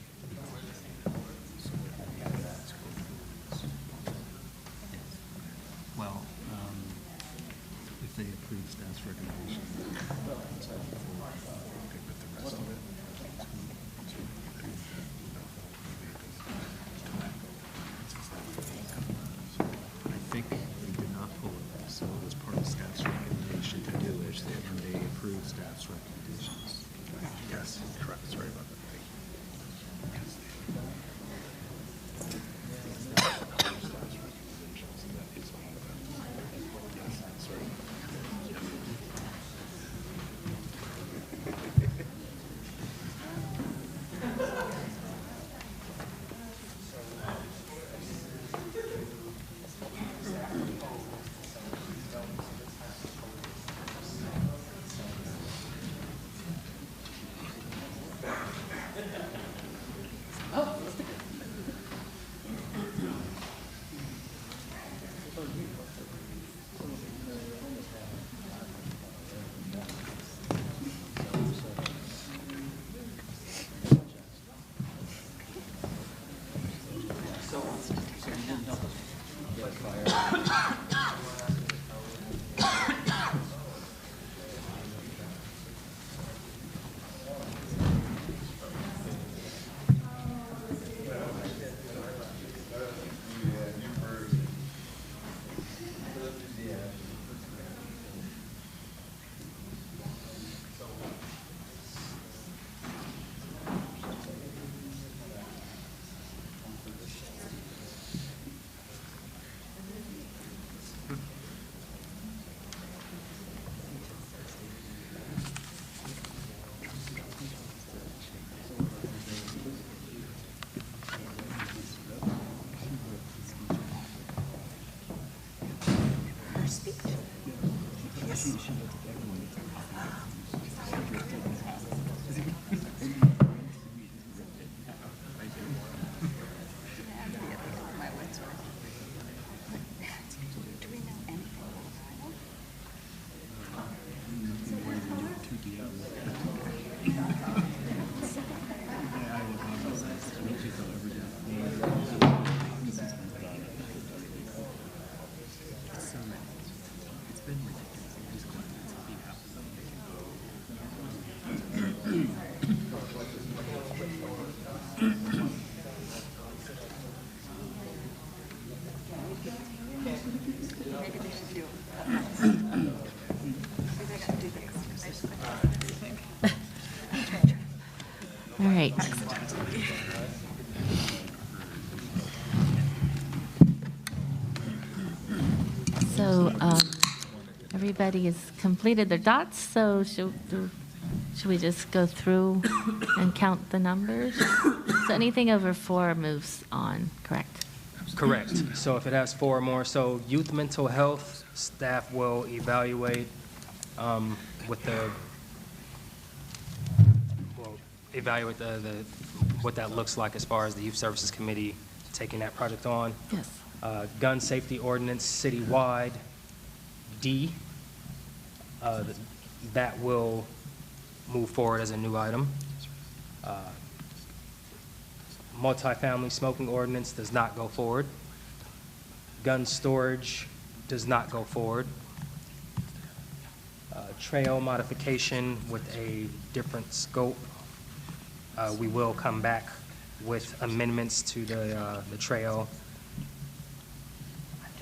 Well, if they approve staff's recommendation. I think they did not pull it, so it was part of staff's recommendation to do it, and they approved staff's recommendations. Yes, correct. Sorry about that. All right. So everybody has completed their dots, so should we just go through and count the numbers? So anything over 4 moves on, correct? Correct. So if it has 4 or more, so youth mental health, staff will evaluate with the, will evaluate what that looks like as far as the Youth Services Committee taking that project on. Yes. Gun safety ordinance citywide, D, that will move forward as a new item. Multifamily smoking ordinance does not go forward. Gun storage does not go forward. Trail modification with a different scope. We will come back with amendments to the trail.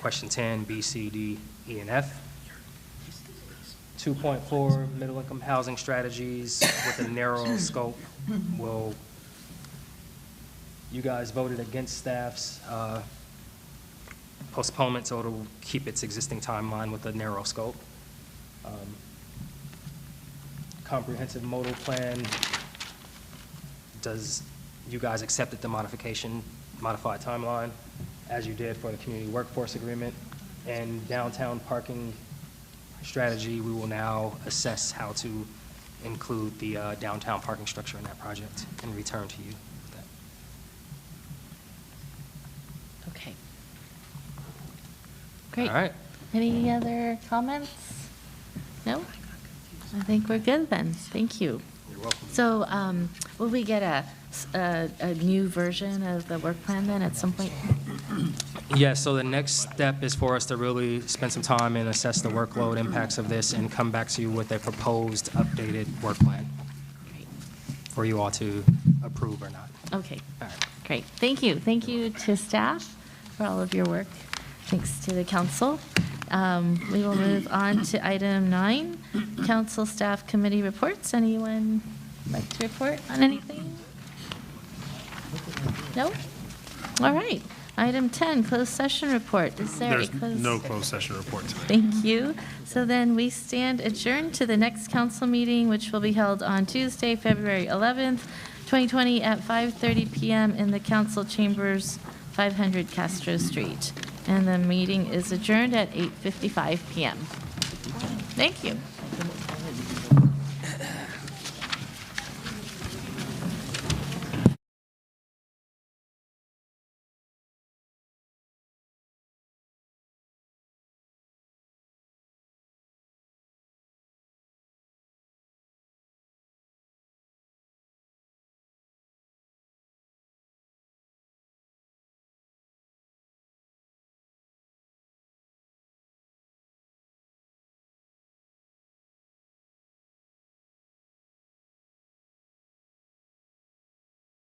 Question 10, B, C, D, E, and F. 2.4, middle-income housing strategies with a narrow scope. You guys voted against staff's postponement, so it'll keep its existing timeline with a narrow scope. Comprehensive modal plan, you guys accepted the modified timeline, as you did for the community workforce agreement. And downtown parking strategy, we will now assess how to include the downtown parking structure in that project and return to you with that. Okay. Great. All right. Any other comments? No? I think we're good then. Thank you. You're welcome. So will we get a new version of the work plan then at some point? Yeah, so the next step is for us to really spend some time and assess the workload impacts of this and come back to you with a proposed updated work plan for you all to approve or not. Okay. All right. Great. Thank you. Thank you to staff for all of your work. Thanks to the council. We will move on to item 9, council staff committee reports. Anyone like to report on anything? No? All right. Item 10, closed session report. Is there There's a closed? no closed session report tonight. Thank you. So then we stand adjourned to the next council meeting, which will be held on Tuesday, February 11th, 2020 at 5:30 p.m. in the council chambers, 500 Castro Street. And the meeting is adjourned at 8:55 p.m. Thank you.